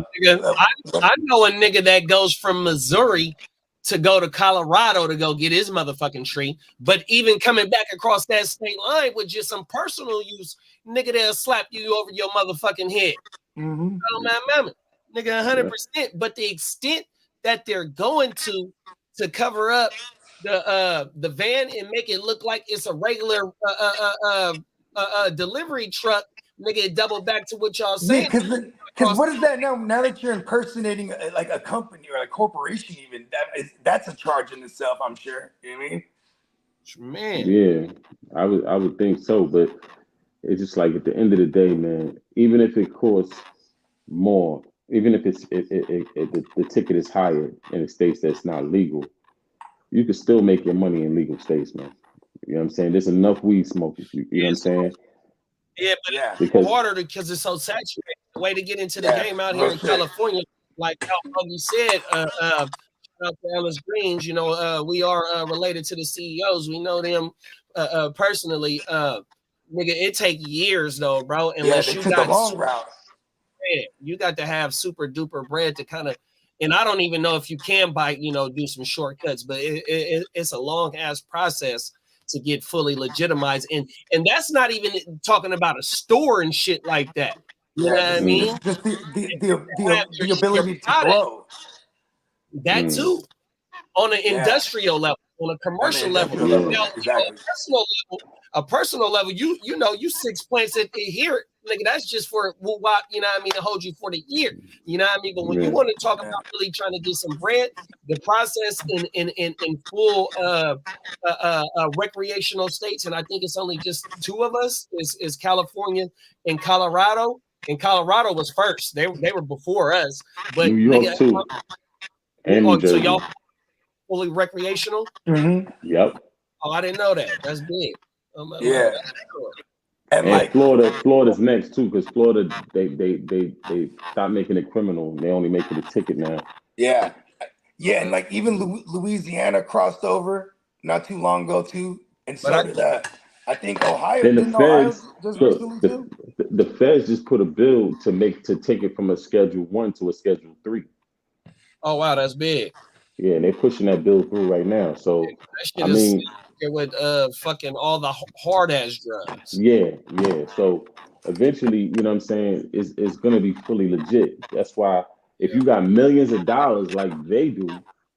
know a nigga that goes from Missouri to go to Colorado to go get his motherfucking tree, but even coming back across that state line with just some personal use, nigga, they'll slap you over your motherfucking head.
Mm-hmm.
Oh my mama, nigga, 100%. But the extent that they're going to cover up the van and make it look like it's a regular delivery truck, nigga, double back to what y'all saying.
Because what is that now? Now that you're impersonating like a company or a corporation, even that's a charge in itself, I'm sure. You know what I mean?
Man.
Yeah, I would think so, but it's just like at the end of the day, man. Even if it costs more, even if the ticket is higher in the states that's not legal, you can still make your money in legal states, man. You know what I'm saying? There's enough weed smokers. You know what I'm saying?
Yeah, but it's harder because it's so saturated. The way to get into the game out here in California, like how you said, shout out to Ellis Greens, you know, we are related to the CEOs. We know them personally. Nigga, it take years though, bro. Unless you got
the long route.
Bread. You got to have super duper bread to kind of, and I don't even know if you can do some shortcuts, but it's a long ass process to get fully legitimized, and that's not even talking about a store and shit like that. You know what I mean?
Just the ability to grow.
That too, on an industrial level, on a commercial level. Now, a personal level, you know, you 6 plants at here, nigga, that's just for woo-wop, you know what I mean, to hold you for the year. You know what I mean? But when you want to talk about really trying to get some bread, the process in full recreational states, and I think it's only just 2 of us, is California and Colorado. And Colorado was first. They were before us. But
New York too. And New Jersey.
So y'all fully recreational?
Mm-hmm.
Yep.
Oh, I didn't know that. That's big.
And Florida's next too, because Florida they stopped making it criminal. They only make it a ticket now.
Yeah, and like even Louisiana crossed over not too long ago too, and so did I think Ohio.
Then the feds just put a bill to take it from a Schedule 1 to a Schedule 3.
Oh wow, that's big.
Yeah, and they're pushing that bill through right now. So I mean,
with fucking all the hard ass drugs.
Yeah. So eventually, you know what I'm saying, it's gonna be fully legit. That's why if you got millions of dollars like they do,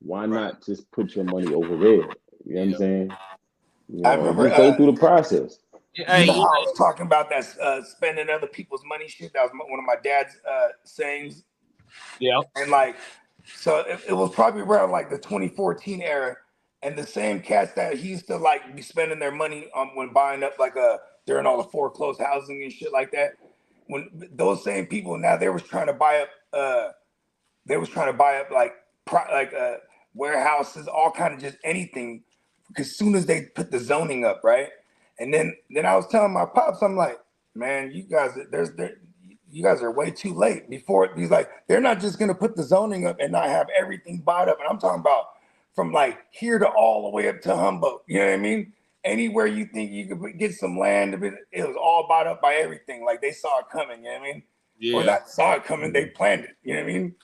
why not just put your money over there? You know what I'm saying? You know,
I remember
just go through the process.
I was talking about that spending other people's money shit. That was one of my dad's sayings.
Yeah.
And like, so it was probably around like the 2014 era. And the same cats that he used to like be spending their money on when buying up like during all the foreclosed housing and shit like that. When those same people now they was trying to buy up like warehouses, all kind of just anything. As soon as they put the zoning up, right? And then I was telling my pops, I'm like, man, you guys are way too late. Before he's like, they're not just gonna put the zoning up and not have everything bought up. And I'm talking about from like here to all the way up to Humboldt. You know what I mean? Anywhere you think you could get some land, it was all bought up by everything. Like they saw it coming. You know what I mean?
Yeah.
Or not saw it coming, they planned it. You know what I mean?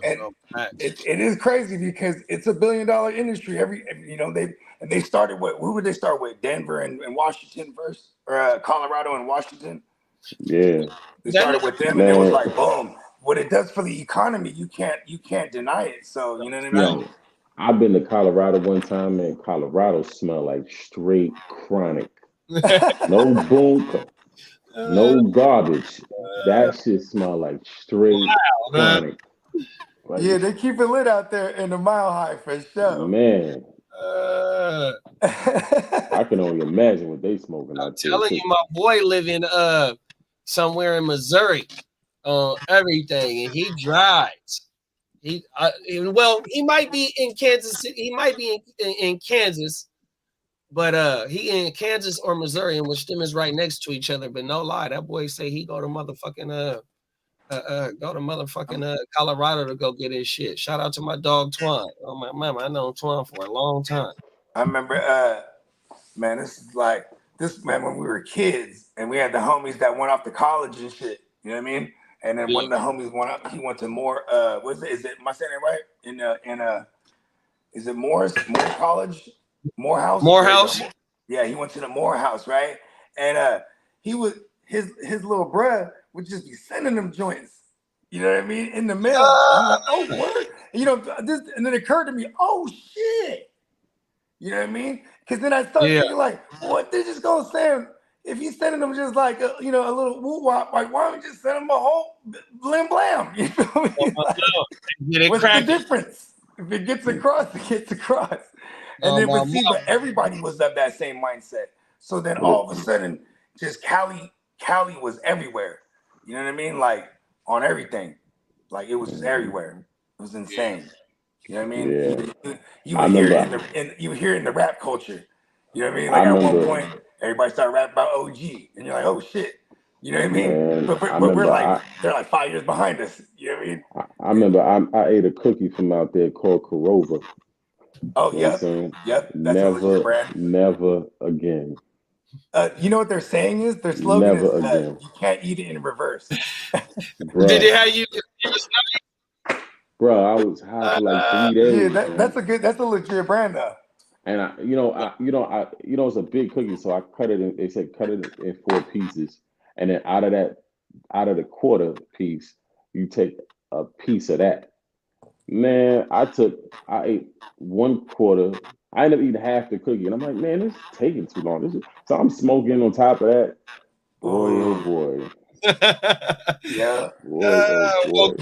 And it is crazy because it's $1 billion industry. They started with, who would they start with? Denver and Washington first, or Colorado and Washington.
Yeah,
they started with them, and it was like boom. What it does for the economy, you can't deny it. So you know what I mean?
I've been to Colorado one time, and Colorado smell like straight chronic. No boom, no garbage. That shit smell like straight chronic. Like,
Yeah, they keep it lit out there in the Mile High for sure.
man, I can only imagine what they smoking
I'm
out there.
telling you, my boy live in somewhere in Missouri on everything, and he drives. He might be in Kansas City. He might be in Kansas, but he in Kansas or Missouri, in which them is right next to each other. But no lie, that boy say he go to motherfucking Colorado to go get his shit. Shout out to my dog Twan. Oh my mama, I know Twan for a long time.
I remember, man, when we were kids and we had the homies that went off to college and shit. You know what I mean? And then one of the homies he went to Moore. Is it? Am I saying it right? Is it Moore College? Morehouse?
Morehouse?
Yeah, he went to the Morehouse, right? And he was his little bruh would just be sending them joints. You know what I mean? In the mail. I'm like, oh, what? You know, and then it occurred to me, oh shit. You know what I mean? Because then I started thinking like, what they're just gonna send. If he's sending them just like a little woo wop, like why don't we just send them a whole blam blam? You know what I mean? What's the difference? If it gets across, it gets across. And then but everybody was of that same mindset. So then all of a sudden, just Cali was everywhere. You know what I mean? Like on everything. Like it was just everywhere. It was insane. You know what I mean?
Yeah.
You would hear it in the rap culture. You know what I mean? Like at one point, everybody started rapping about OG, and you're like, oh shit. You know what I mean?
Man,
but we're like, they're like 5 years behind us. You know what I mean?
I remember I ate a cookie from out there called Corova.
Oh,
you know
yep. That's a legit brand.
Never again.
You know what they're saying is? Their slogan
never
is
again.
You can't eat it in reverse.
Did it have you?
Bro, I was high for like 3 days.
Yeah, that's a legit brand though.
And it's a big cookie, so I cut it in. They said cut it in 4 pieces, and then out of the quarter piece, you take a piece of that. Man, I ate 1/4. I ended up eating half the cookie, and I'm like, man, this is taking too long. So I'm smoking on top of that. Boy, oh boy.
Yeah.
Boy, oh boy.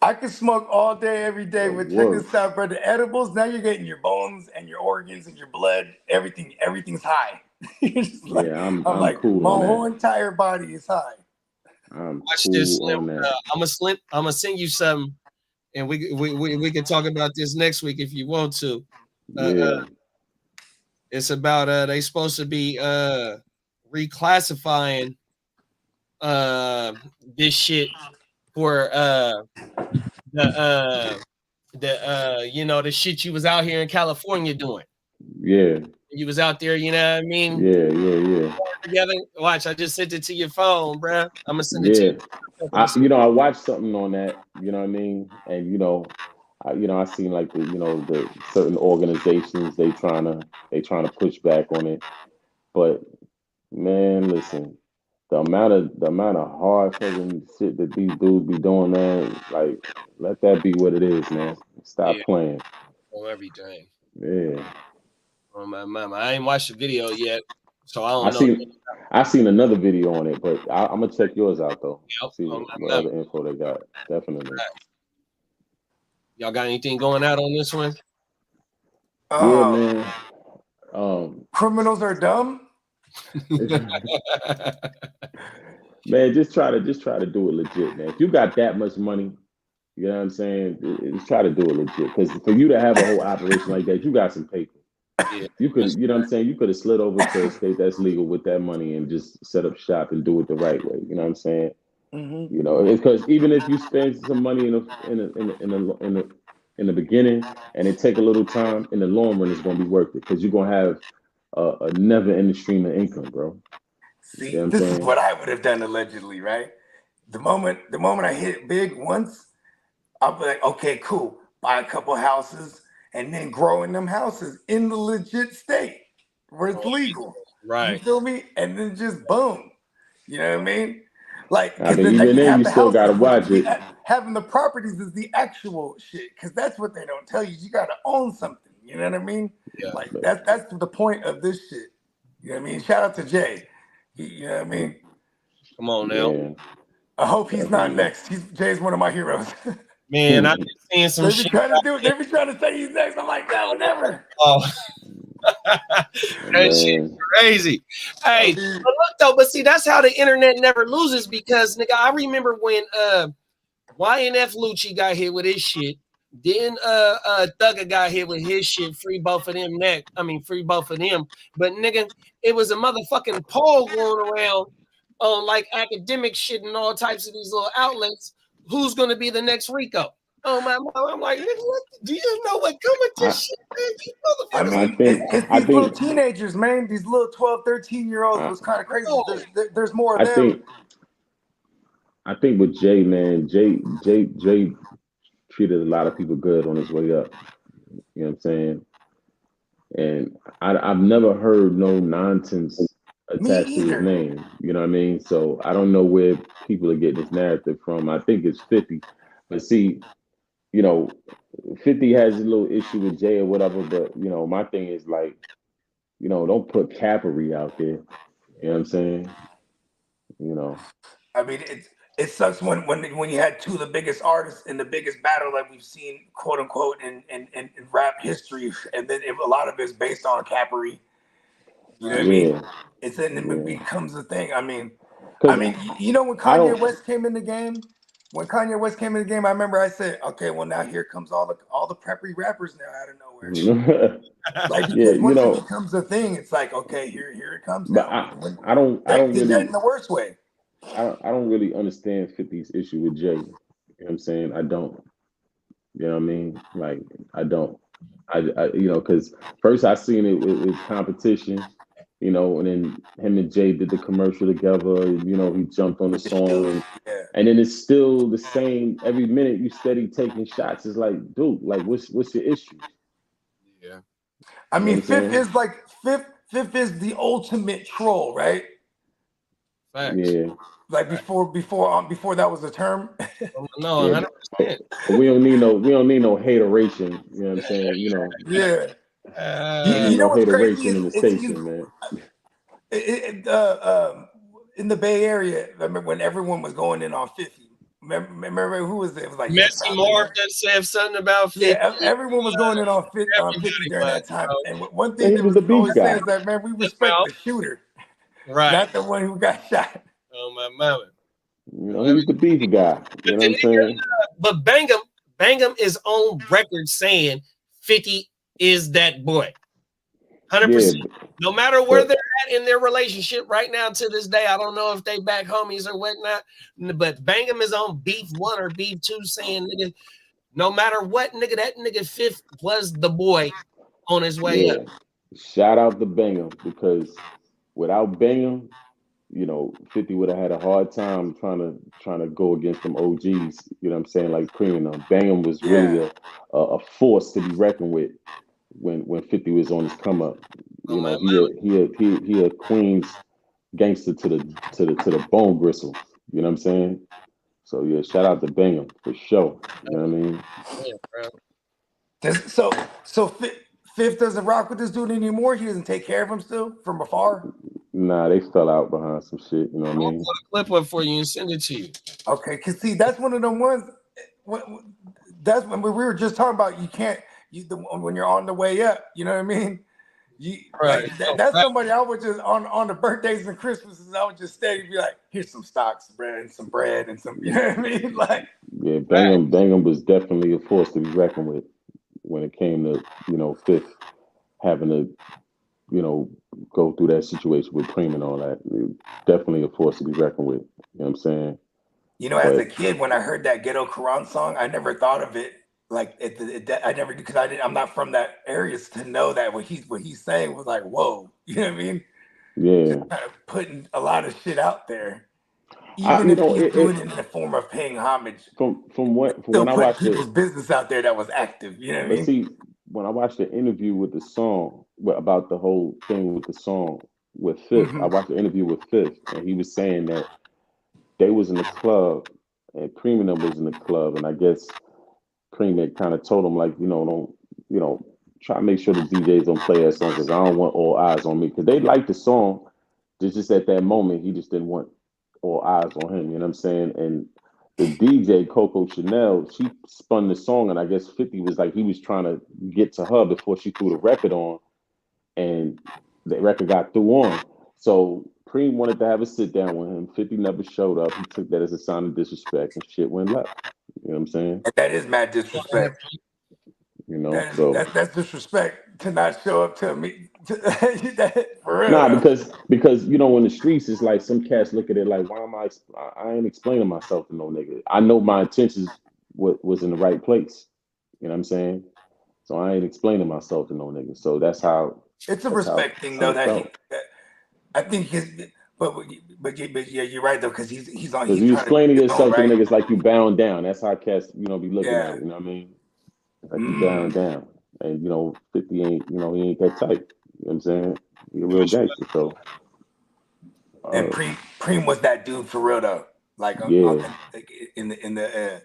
I could smoke all day, every day, but check this out, bro. The edibles, now you're getting your bones and your organs and your blood. Everything's high. Like,
yeah, I'm
like,
cool.
My whole entire body is high.
Watch this, Slim. I'm gonna send you something, and we can talk about this next week if you want to. It's about they supposed to be reclassifying this shit for the shit you was out here in California doing.
Yeah.
You was out there, you know what I mean?
Yeah.
Together. Watch, I just sent it to your phone, bro. I'm gonna send it to you.
I watched something on that, you know what I mean? And I seen like the certain organizations they trying to push back on it. But man, listen, the amount of hard fucking shit that these dudes be doing, man, like let that be what it is, man. Stop playing.
Oh, everything.
Yeah.
Oh my mama, I ain't watched the video yet, so I don't know.
I seen another video on it, but I'm gonna check yours out though.
Yep.
See what other info they got. Definitely.
Y'all got anything going out on this one?
Yeah, man.
Criminals are dumb.
Man, just try to do it legit, man. If you got that much money, you know what I'm saying? Just try to do it legit. Because for you to have a whole operation like that, you got some paper.
Yeah.
You could, you know what I'm saying? You could have slid over to a state that's legal with that money and just set up shop and do it the right way. You know what I'm saying?
Mm-hmm.
You know, because even if you spend some money in the beginning and it take a little time, in the long run, it's gonna be worth it because you're gonna have a never-ending stream of income, bro.
See, you know this is what I would have done allegedly, right? The moment I hit big once, I'll be like, okay, cool, buy a couple houses and then grow in them houses in the legit state where it's legal.
Right.
You feel me? And then just boom. You know what I mean? Like,
I
because
mean,
then
even
you
then,
have
you
the
still gotta
houses, which
watch
is the,
it.
having the properties is the actual shit. Because that's what they don't tell you. You got to own something. You know what I mean?
Yeah.
Like that's the point of this shit. You know what I mean? Shout out to Jay. You know what I mean?
Come on now.
Yeah,
I hope he's not
definitely.
next. Jay's one of my heroes.
Man, I've been seeing some
They be
shit.
trying to do it. They be trying to say he's next. I'm like, no, never.
Oh, that shit
Man.
crazy.
I
Hey,
mean,
but look though, but see, that's how the internet never loses because nigga, I remember when YNF Lucci got hit with his shit. Then Thugger got hit with his shit, free both of them free both of them. But nigga, it was a motherfucking poll going around on like academic shit and all types of these little outlets. Who's gonna be the next Rico? Oh my mom, I'm like, nigga, do you know what come with this shit, man? You
I
motherfuckers.
mean,
think-
it's
I
these little
think-
teenagers, man. These little 12, 13-year-olds was kind of crazy. There's more of
I
them.
think with Jay, man, Jay treated a lot of people good on his way up. You know what I'm saying? And I've never heard no nonsense attached to his
either.
name. You know what I mean? So I don't know where people are getting this narrative from. I think it's 50. But see, you know, 50 has a little issue with Jay or whatever, but you know, my thing is like, you know, don't put Capery out there. You know what I'm saying? You know.
I mean, it sucks when you had two of the biggest artists in the biggest battle that we've seen, quote unquote, in rap history, and then a lot of it's based on Capery. You know what I mean? It becomes a thing. I mean, you know, when Kanye West came in the game, I remember I said, okay, well now here comes all the preppy rappers now out of nowhere. Like, because once it becomes a thing, it's like, okay, here it comes.
But
now.
I don't
did
really
that in the worst way.
I don't really understand 50's issue with Jay. You know what I'm saying? I don't. You know what I mean? Like, I don't. I you know, because first I seen it with competition, you know, and then him and Jay did the commercial together. You know, he jumped on the song, and then it's still the same. Every minute you steady taking shots. It's like, dude, like, what's your issue?
Yeah.
I mean, Fifth is the ultimate troll, right?
Facts.
Yeah.
Like before that was a term.
No, 100%.
We don't need no hateration. You know what I'm saying? You know.
Yeah. You know what's crazy
in the station, man.
In the Bay Area, remember when everyone was going in on 50? Remember who was it? It was like
Messy Marv that said something about 50.
Yeah, everyone was going in on 50 during that time. And one thing
he
that
was
was
the beef
always
guy.
said is that, man, we respect the shooter,
right?
Not the one who got shot.
Oh my mama.
You know, he was the beef guy. You know what I'm saying?
But Bangam is on record saying 50 is that boy. 100%. No matter where they're at in their relationship right now to this day, I don't know if they back homies or whatnot, but Bangam is on beef 1 or beef 2 saying, nigga, no matter what, nigga, that nigga Fifth was the boy on his way up.
Shout out to Bangam, because without Bangam, you know, 50 would have had a hard time trying to go against them OGs. You know what I'm saying? Like Cream and them. Bangam was really a force to be reckoned with when 50 was on his come up. You know, he a Queens gangster to the bone gristle. You know what I'm saying? So yeah, shout out to Bangam for sure. You know what I mean?
Yeah,
bro. So Fifth doesn't rock with this dude anymore. He doesn't take care of him still from afar.
Nah, they fell out behind some shit. You know what I mean?
I'll put a clip up for you and send it to you.
Okay, cause see, that's one of them ones. That's when we were just talking about. You can't when you're on the way up. You know what I mean? That's somebody I would just on the birthdays and Christmases. I would just steady be like, here's some stocks, some bread, and some. You know what I mean? Like,
yeah, Bangam was definitely a force to be reckoned with when it came to, you know, Fifth having to, you know, go through that situation with Cream and all that. Definitely a force to be reckoned with. You know what I'm saying?
You know, as a kid, when I heard that Ghetto Quran song, I never thought of it like I never, because I'm not from that area, to know that what he's saying was like, whoa, you know what I mean?
Yeah.
Just kind of putting a lot of shit out there, even if he's doing it in the form of paying homage.
From when I watched
people's business out there that was active, you know what I mean?
See, when I watched the interview with the song about the whole thing with the song with Fifth, I watched the interview with Fifth, and he was saying that they was in the club, and Cream and them was in the club, and I guess Cream had kind of told him like, don't, try to make sure the DJs don't play that song because I don't want all eyes on me, because they liked the song. Just at that moment, he just didn't want all eyes on him. You know what I'm saying? And the DJ Coco Chanel, she spun the song, and I guess 50 was like he was trying to get to her before she threw the record on, and the record got through on. So Cream wanted to have a sit down with him. 50 never showed up. He took that as a sign of disrespect, and shit went left. You know what I'm saying?
That is mad disrespect. That's disrespect to not show up to me. For real.
Nah, because in the streets, it's like some cats look at it like, why am I ain't explaining myself to no nigga. I know my intentions was in the right place. You know what I'm saying? So I ain't explaining myself to no nigga. So that's how
it's a respect thing, though. I think but yeah, you're right though, because he's on.
Because you explaining yourself to niggas like you bound down. That's how cats be looking at it. You know what I mean? Like you bound down, and 50 ain't he ain't that tight. You know what I'm saying? He's a real gangster. So
and Preem was that dude for real though. Like in the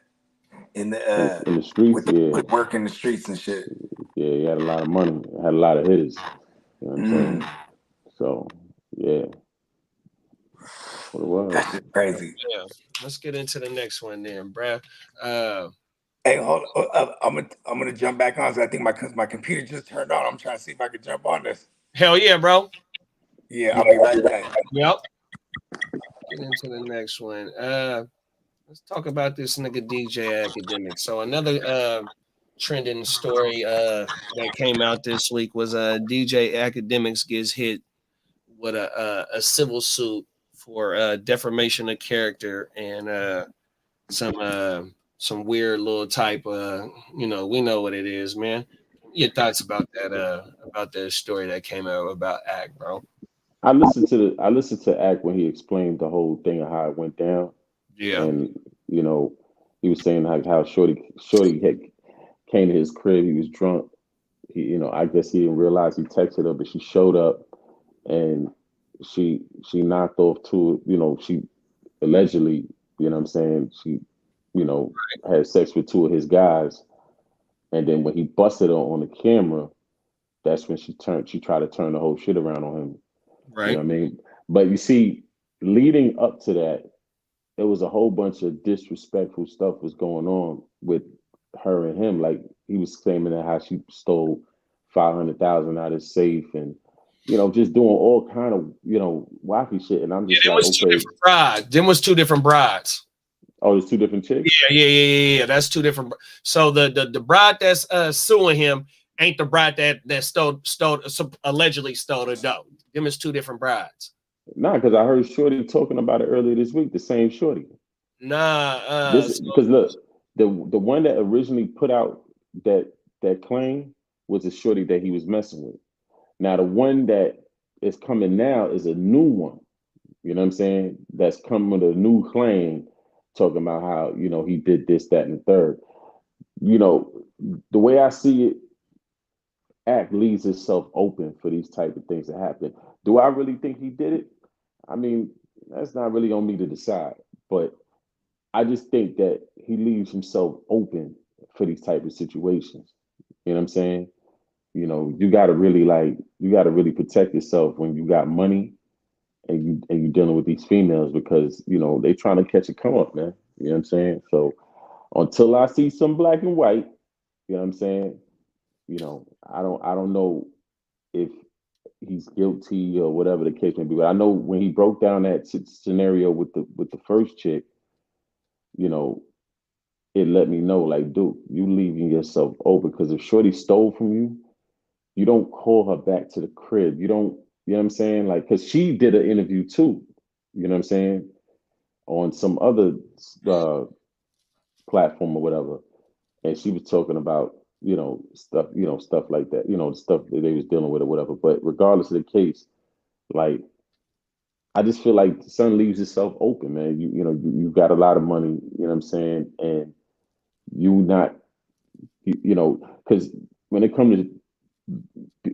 streets, with work in the streets and shit.
Yeah, he had a lot of money, had a lot of hitters. You know what I'm saying? So yeah. What it was.
That's crazy.
Yeah. Let's get into the next one then, bruh.
Hey, hold on. I'm gonna jump back on. So I think my computer just turned on. I'm trying to see if I can jump on this.
Hell yeah, bro.
Yeah, I'll be right back.
Yep. Get into the next one. Let's talk about this nigga DJ Academic. So another trending story that came out this week was DJ Academics gets hit with a civil suit for defamation of character and some weird little type we know what it is, man. Your thoughts about that story that came out about Act, bro?
I listened to Act when he explained the whole thing of how it went down.
Yeah.
And he was saying like how Shorty had came to his crib, he was drunk. He, I guess he didn't realize he texted her, but she showed up and she knocked off she allegedly, you know what I'm saying, she had sex with two of his guys, and then when he busted her on the camera, that's when she tried to turn the whole shit around on him.
Right.
You know what I mean? But you see, leading up to that, there was a whole bunch of disrespectful stuff was going on with her and him. Like he was claiming that how she stole $500,000 out of his safe and just doing all kind of wacky shit. And I'm just
like, okay. Two different brides. Them was two different brides.
Oh, there's two different chicks?
Yeah. That's two different. So the bride that's suing him ain't the bride that stole allegedly stole the dough. Them is two different brides.
Nah, because I heard Shorty talking about it earlier this week. The same Shorty.
Nah,
because look, the one that originally put out that claim was a Shorty that he was messing with. Now the one that is coming now is a new one. You know what I'm saying? That's coming with a new claim, talking about how he did this, that, and the third. The way I see it, Act leaves itself open for these type of things to happen. Do I really think he did it? I mean, that's not really on me to decide, but I just think that he leaves himself open for these type of situations. You know what I'm saying? You got to really protect yourself when you got money and you dealing with these females, because they trying to catch a come up, man. You know what I'm saying? So until I see some black and white, you know what I'm saying? I don't know if he's guilty or whatever the case may be. But I know when he broke down that scenario with the first chick, it let me know, like, dude, you leaving yourself open, because if Shorty stole from you, you don't call her back to the crib. You don't, you know what I'm saying? Like, because she did an interview too, you know what I'm saying, on some other platform or whatever. And she was talking about, stuff like that, the stuff that they was dealing with or whatever. But regardless of the case, like, I just feel like the son leaves himself open, man. You got a lot of money, you know what I'm saying? And because when it comes to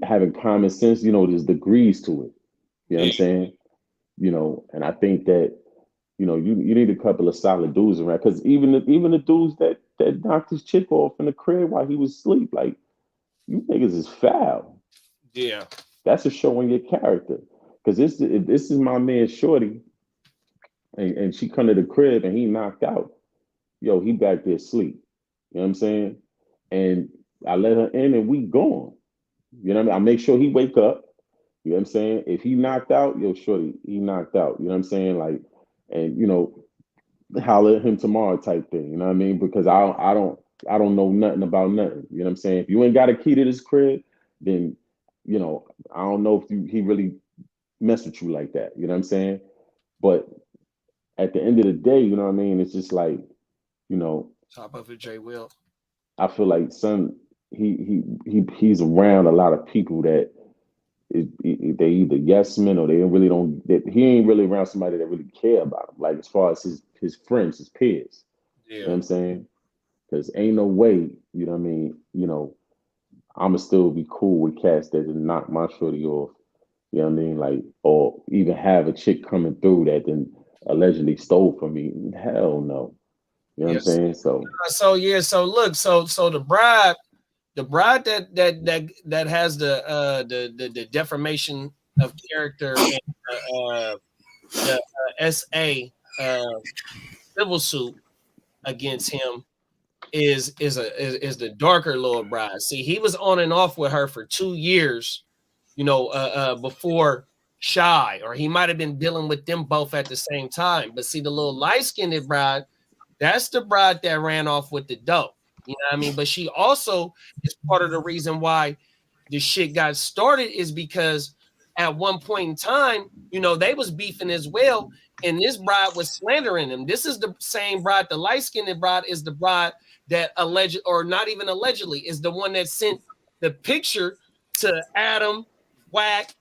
having common sense, there's degrees to it. You know what I'm saying? And I think that, you know, you need a couple of solid dudes around. Because even the dudes that knocked his chick off in the crib while he was asleep, like, you niggas is foul.
Yeah.
That's a show on your character. Because this is my man Shorty, and she come to the crib and he knocked out. Yo, he back there asleep. You know what I'm saying? And I let her in and we gone. You know what I mean? I make sure he wake up. You know what I'm saying? If he knocked out, yo, Shorty, he knocked out. You know what I'm saying? Like, and you know, holler at him tomorrow type thing. You know what I mean? Because I don't know nothing about nothing. You know what I'm saying? If you ain't got a key to this crib, then you know, I don't know if he really mess with you like that. You know what I'm saying? But at the end of the day, you know what I mean? It's just like, you know,
Top of it, Jay Will.
I feel like son, he's around a lot of people that they either yes men or they really don't. That he ain't really around somebody that really care about him. Like as far as his friends, his peers.
Yeah.
You know what I'm saying? Because ain't no way, you know what I mean? You know, I'ma still be cool with cats that did knock my shorty off. You know what I mean? Like, or even have a chick coming through that then allegedly stole from me. Hell no. You know what I'm saying? So
look, so the bride that has the defamation of character and the SA civil suit against him is the darker little bride. See, he was on and off with her for 2 years, you know, before Shy, or he might have been dealing with them both at the same time. But see, the little light-skinned bride, that's the bride that ran off with the dope. You know what I mean? But she also is part of the reason why the shit got started is because at one point in time, you know, they was beefing as well. And this bride was slandering him. This is the same bride, the light-skinned bride is the bride that not even allegedly, is the one that sent the picture to Adam, Wack,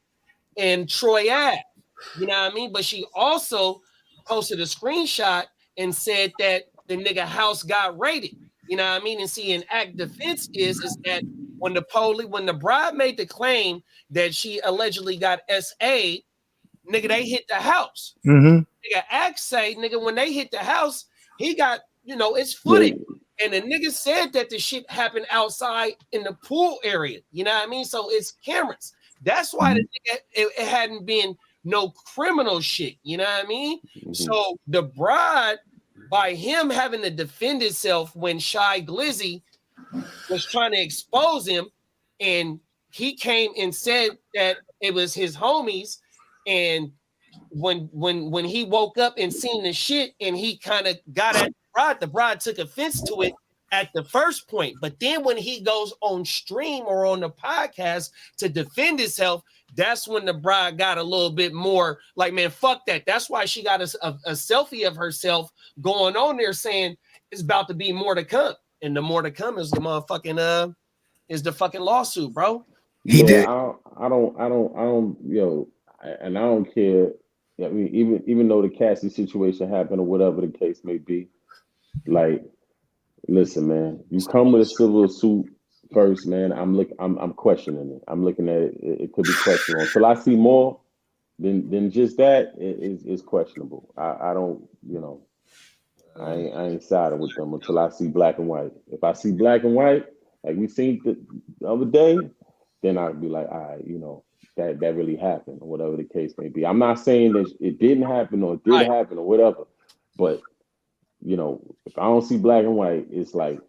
and Troy Ave. You know what I mean? But she also posted a screenshot and said that the nigga house got raided. You know what I mean? And see, an act defense is that when the bride made the claim that she allegedly got SA, nigga, they hit the house.
Mm-hmm.
Nigga, act say, nigga, when they hit the house, he got, you know, it's footage. And the nigga said that the shit happened outside in the pool area. You know what I mean? So it's cameras. That's why the nigga, it hadn't been no criminal shit. You know what I mean? Mm-hmm. So the bride, by him having to defend himself when Shy Glizzy was trying to expose him, and he came and said that it was his homies, and when he woke up and seen the shit, and he kind of got at the bride took offense to it at the first point. But then when he goes on stream or on the podcast to defend himself, that's when the bride got a little bit more like, man, fuck that. That's why she got a selfie of herself going on there saying it's about to be more to come. And the more to come is the motherfucking is the fucking lawsuit, bro.
He did. I don't, yo, and I don't care. I mean, even though the Cassie situation happened or whatever the case may be, like, listen, man, you come with a civil suit first, man. I'm questioning it. I'm looking at it. It could be questionable. Until I see more than just that, it's questionable. I don't, you know, I ain't siding with them until I see black and white. If I see black and white, like we seen the other day, then I'd be like, all right, you know, that really happened or whatever the case may be. I'm not saying that it didn't happen or it did happen or whatever, but you know, if I don't see black and white, it's like,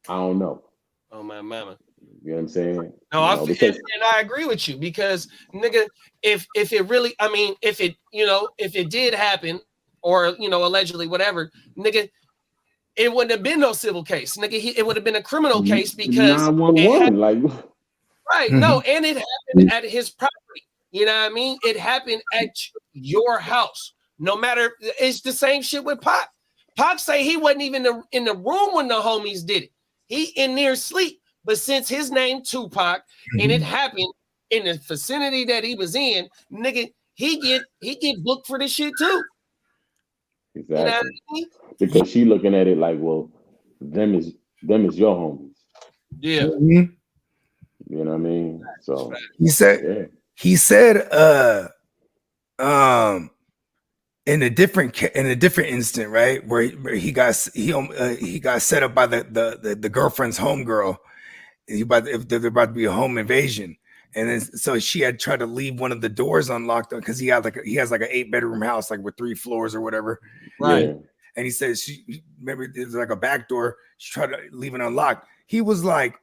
I don't know.
Oh, my mama.
You know what I'm saying?
No, and I agree with you because, nigga, if it really, I mean, if it did happen or, you know, allegedly whatever, nigga, it wouldn't have been no civil case. Nigga, it would have been a criminal case because
911, like.
Right, no, and it happened at his property. You know what I mean? It happened at your house. No matter, it's the same shit with Pac. Pac say he wasn't even in the room when the homies did it. He in there sleep. But since his name Tupac and it happened in the vicinity that he was in, nigga, he get booked for this shit too.
Exactly.
You know what I mean?
Because she looking at it like, well, them is your homies.
Yeah.
Mm-hmm.
You know what I mean? So
he said in a different instant, right, where he got set up by the girlfriend's homegirl. They're about to be a home invasion, and then so she had tried to leave one of the doors unlocked because he has like an 8-bedroom house like with 3 floors or whatever,
Right.
Yeah.
and he said she remember there's like a back door. She tried to leave it unlocked. He was like,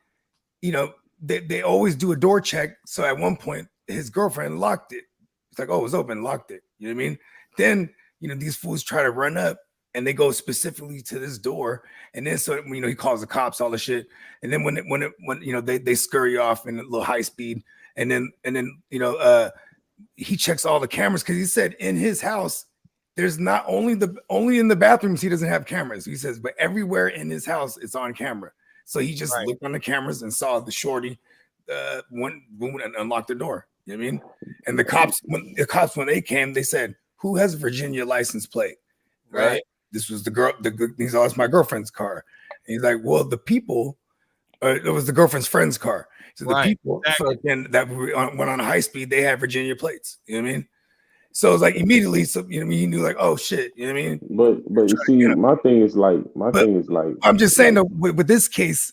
they always do a door check. So at one point, his girlfriend locked it. It's like, oh, it was open, locked it. You know what I mean? Then, these fools try to run up and they go specifically to this door. And then, so, he calls the cops, all the shit. And then when they scurry off in a little high speed. And then, he checks all the cameras because he said in his house, there's not only in the bathrooms, he doesn't have cameras. He says, but everywhere in his house, it's on camera. So he just looked on the cameras and saw the shorty went and unlocked the door. You know what I mean? And the cops, when they came, they said, "Who has a Virginia license plate?" Right? This was the girl. He's always my girlfriend's car. And he's like, "Well, the people, it was the girlfriend's friend's car." So the people, so then that went on high speed. They had Virginia plates. You know what I mean? So it's like immediately, so he knew like, oh shit, you know what I mean?
But you see, my thing is like,
I'm just saying that with this case,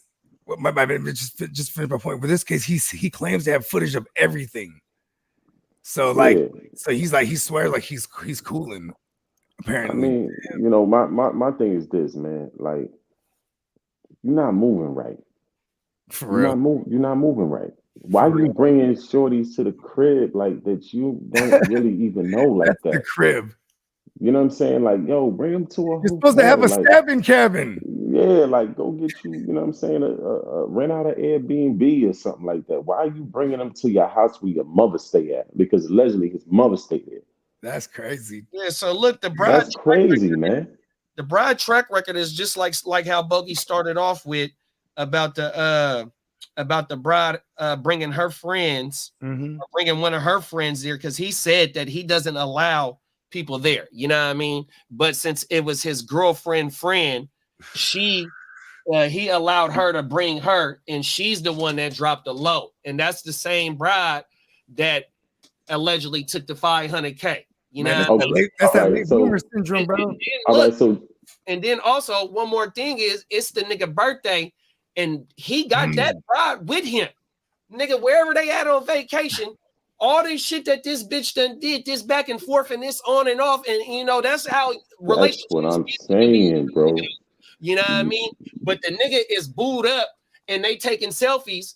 just finish my point. With this case, he claims to have footage of everything. So so he's like, he swears like he's cooling. Apparently,
I mean, my thing is this, man. Like, you're not moving right.
For real,
you're not moving right. Why are you bringing shorties to the crib like that? You don't really even know like that.
The crib.
You know what I'm saying? Like, yo, bring them to a
You're supposed to have a stabbing cabin.
Yeah, like go get you. You know what I'm saying? Rent out an Airbnb or something like that. Why are you bringing them to your house where your mother stay at? Because allegedly his mother stayed there.
That's crazy.
Yeah. So look, the bride.
That's crazy, man.
The bride track record is just like how Bogey started off with about the bride bringing her friends, bringing one of her friends there because he said that he doesn't allow people there. You know what I mean? But since it was his girlfriend friend, he allowed her to bring her, and she's the one that dropped the low. And that's the same bride that allegedly took the $500K. You know, what I mean?
That's that late bloomer syndrome, bro.
And then also one more thing is it's the nigga birthday. And he got that bride with him. Nigga, wherever they at on vacation, all this shit that this bitch done did, this back and forth and this on and off. And, that's how relationships.
That's what I'm saying, bro.
You know what I mean? But the nigga is booed up and they taking selfies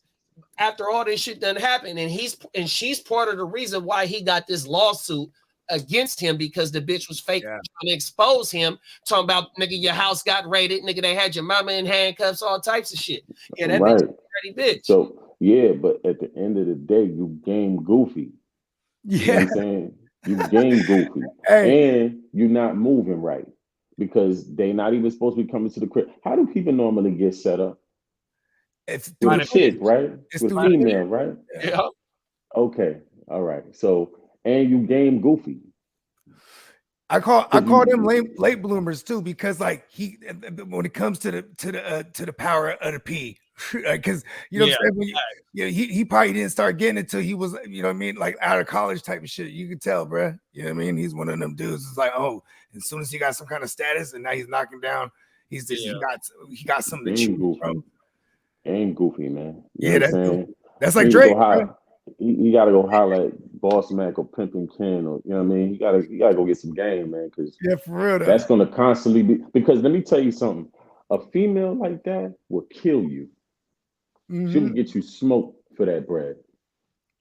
after all this shit done happened. And she's part of the reason why he got this lawsuit against him because the bitch was fake trying to expose him, talking about nigga, your house got raided, nigga, they had your mama in handcuffs, all types of shit. Yeah, that bitch is a pretty bitch.
So yeah, but at the end of the day, you game goofy. You know what I'm saying? You game goofy. And you're not moving right because they not even supposed to be coming to the crib. How do people normally get set up?
It's
through the chick, right? It's with female, right?
Yeah.
Okay. All right. So and you game goofy.
I call them late bloomers too because like when it comes to the power of the P, because what I'm saying? He probably didn't start getting it until he was what I mean, like out of college type of shit. You can tell, bro. You know what I mean? He's one of them dudes. It's like, oh, as soon as he got some kind of status and now he's knocking down, he got something to chew, bro.
Game goofy, man.
That's like Drake.
He got to go holler at Boss Mac or Pimpin' Ken, or you know what I mean. He got to go get some game, man. Because
for real,
that's gonna constantly be. Because let me tell you something: a female like that will kill you. She will get you smoked for that bread.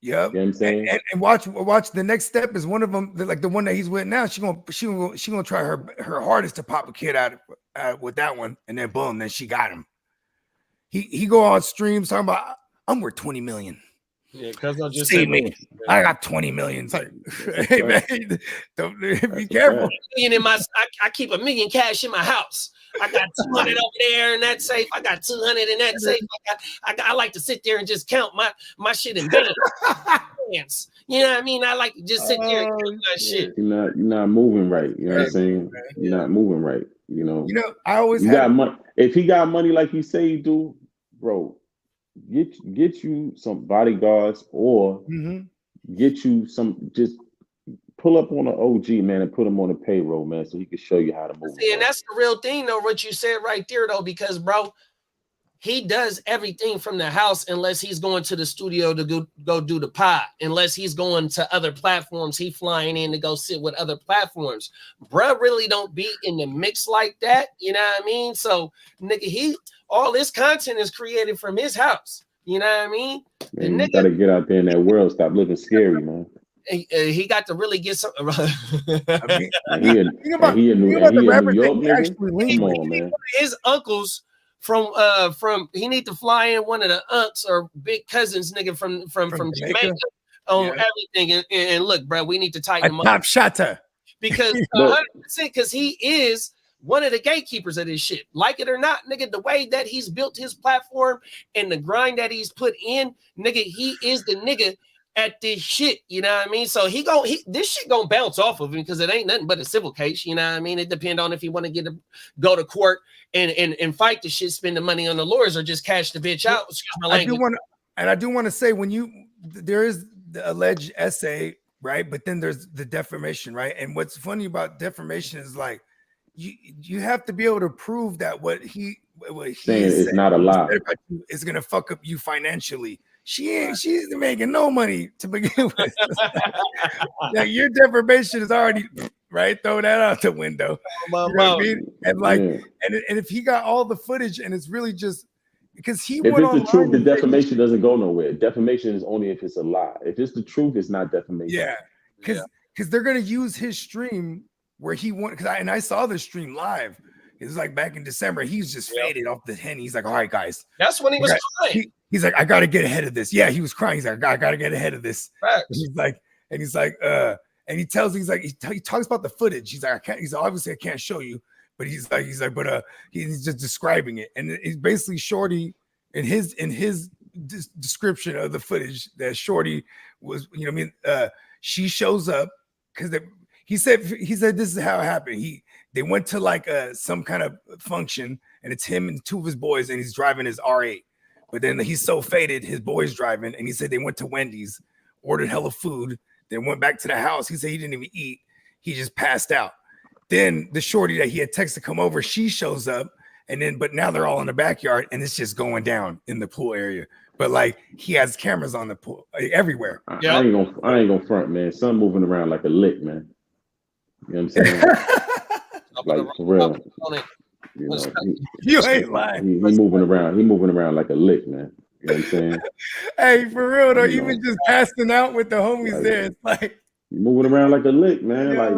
Yeah,
you know what I'm saying.
And watch. The next step is one of them, like the one that he's with now. She gonna try her hardest to pop a kid out with that one, and then boom, then she got him. He go on streams talking about I'm worth 20 million.
Yeah, because I'll just
see me. I got 20 million. It's like, hey man, don't be careful.
I keep $1 million cash in my house. I got 200 over there in that safe. I got 200 in that safe. I like to sit there and just count my shit in bands. You know what I mean? I like to just sit there and count my shit.
You're not moving right. You know what I'm saying? You're not moving right.
I always
got money. If he got money like you say he do, bro. Get you some bodyguards or get you some, just pull up on an OG, man, and put him on the payroll, man, so he can show you how to move.
See, and that's the real thing, though, what you said right there, though, because, bro, he does everything from the house unless he's going to the studio to go do the pod. Unless he's going to other platforms, he flying in to go sit with other platforms. Bruh really don't be in the mix like that. You know what I mean? So, nigga, all this content is created from his house. You know what I mean?
Man, you gotta get out there in that world. Stop living scary, man.
He got to really get some.
he in New York, nigga. Come on, man.
His uncles from he need to fly in one of the aunts or big cousins, nigga, from Jamaica on everything. And look, bro, we need to tighten him up.
Top shotter.
Because 100%, because he is one of the gatekeepers of this shit. Like it or not, nigga, the way that he's built his platform and the grind that he's put in, nigga, he is the nigga at this shit, you know what I mean? So this shit gonna bounce off of him because it ain't nothing but a civil case, you know what I mean? It depends on if he want to go to court and fight the shit, spend the money on the lawyers, or just cash the bitch out.
I do want to say, there is the alleged essay, right? But then there's the defamation, right? And what's funny about defamation is like you have to be able to prove that what he
saying is not a lie.
Is gonna fuck up you financially. She's making no money to begin with. Like, your defamation is already right. Throw that out the window. You know what I mean? And like, and if he got all the footage and it's really just because he
if it's the truth, the defamation doesn't go nowhere. Defamation is only if it's a lie. If it's the truth, it's not defamation.
Yeah, because they're gonna use his stream where he went. And I saw the stream live. It was like back in December. He's just faded off the hen. He's like, all right, guys.
That's when he was crying.
He's like, I gotta get ahead of this. Yeah, he was crying. He's like, I gotta get ahead of this. He's like, and he tells, he talks about the footage. He's like, obviously I can't show you, but he's just describing it. And it's basically Shorty in his description of the footage that Shorty was, you know what I mean? She shows up because he said this is how it happened. They went to like some kind of function, and it's him and two of his boys, and he's driving his R8. But then he's so faded, his boy's driving, and he said they went to Wendy's, ordered hella food, then went back to the house. He said he didn't even eat. He just passed out. Then the Shorty that he had texted to come over, she shows up, but now they're all in the backyard, and it's just going down in the pool area. But like, he has cameras on the pool everywhere.
I ain't gonna front, man. Son moving around like a lick, man. You know what I'm saying? Like, for real. You know,
you ain't lying.
He moving around. He moving around like a lick, man. You know what I'm saying?
Hey, for real though, even just passing out with the homies there, it's like
moving around like a lick, man. Like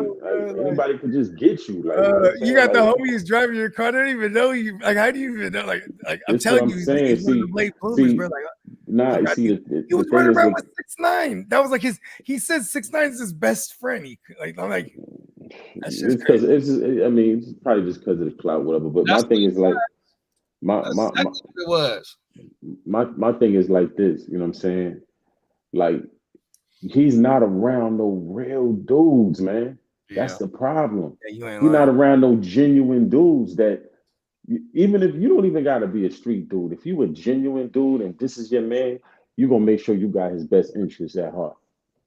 anybody could just get you. Like
you got the homies driving your car. They don't even know you. Like, how do you even know? Like I'm telling you, he's one of the late bloomers, bro. Like,
he
was running around with 6ix9ine. That was like he said 6ix9ine is his best friend. I'm like,
it's because it's probably just because of the clout, whatever. But my thing is like my thing is like this, you know what I'm saying? Like, he's not around no real dudes, man. That's the problem. You're not around no genuine dudes that, even if you don't even gotta be a street dude, if you a genuine dude and this is your man, you're gonna make sure you got his best interests at heart.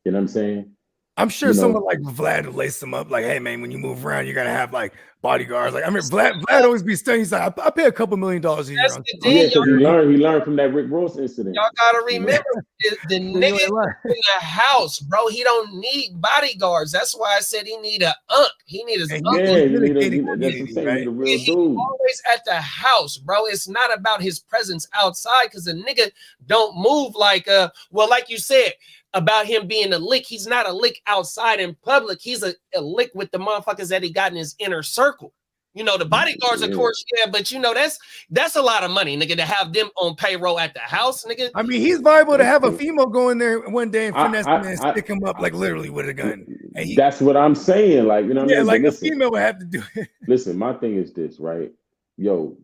You know what I'm saying?
I'm sure someone like Vlad will lace him up, like, hey man, when you move around, you gotta have like bodyguards. Like, I mean, Vlad always be studying. He's like, I pay a couple $1 million a year.
Yeah, because he learned from that Rick Ross incident.
Y'all gotta remember the nigga in the house, bro. He don't need bodyguards. That's why I said he need an unk. He need his uncle.
Yeah, he's
always at the house, bro. It's not about his presence outside, because the nigga don't move like like you said about him being a lick. He's not a lick outside in public. He's a lick with the motherfuckers that he got in his inner circle. You know, the bodyguards, of course, but you know, that's a lot of money, nigga, to have them on payroll at the house, nigga.
I mean, he's viable to have a female go in there one day and finesse him and stick him up like literally with a gun. And
that's what I'm saying. Like, you know what I mean?
Like a female would have to do it.
Listen, my thing is this, right? Yo,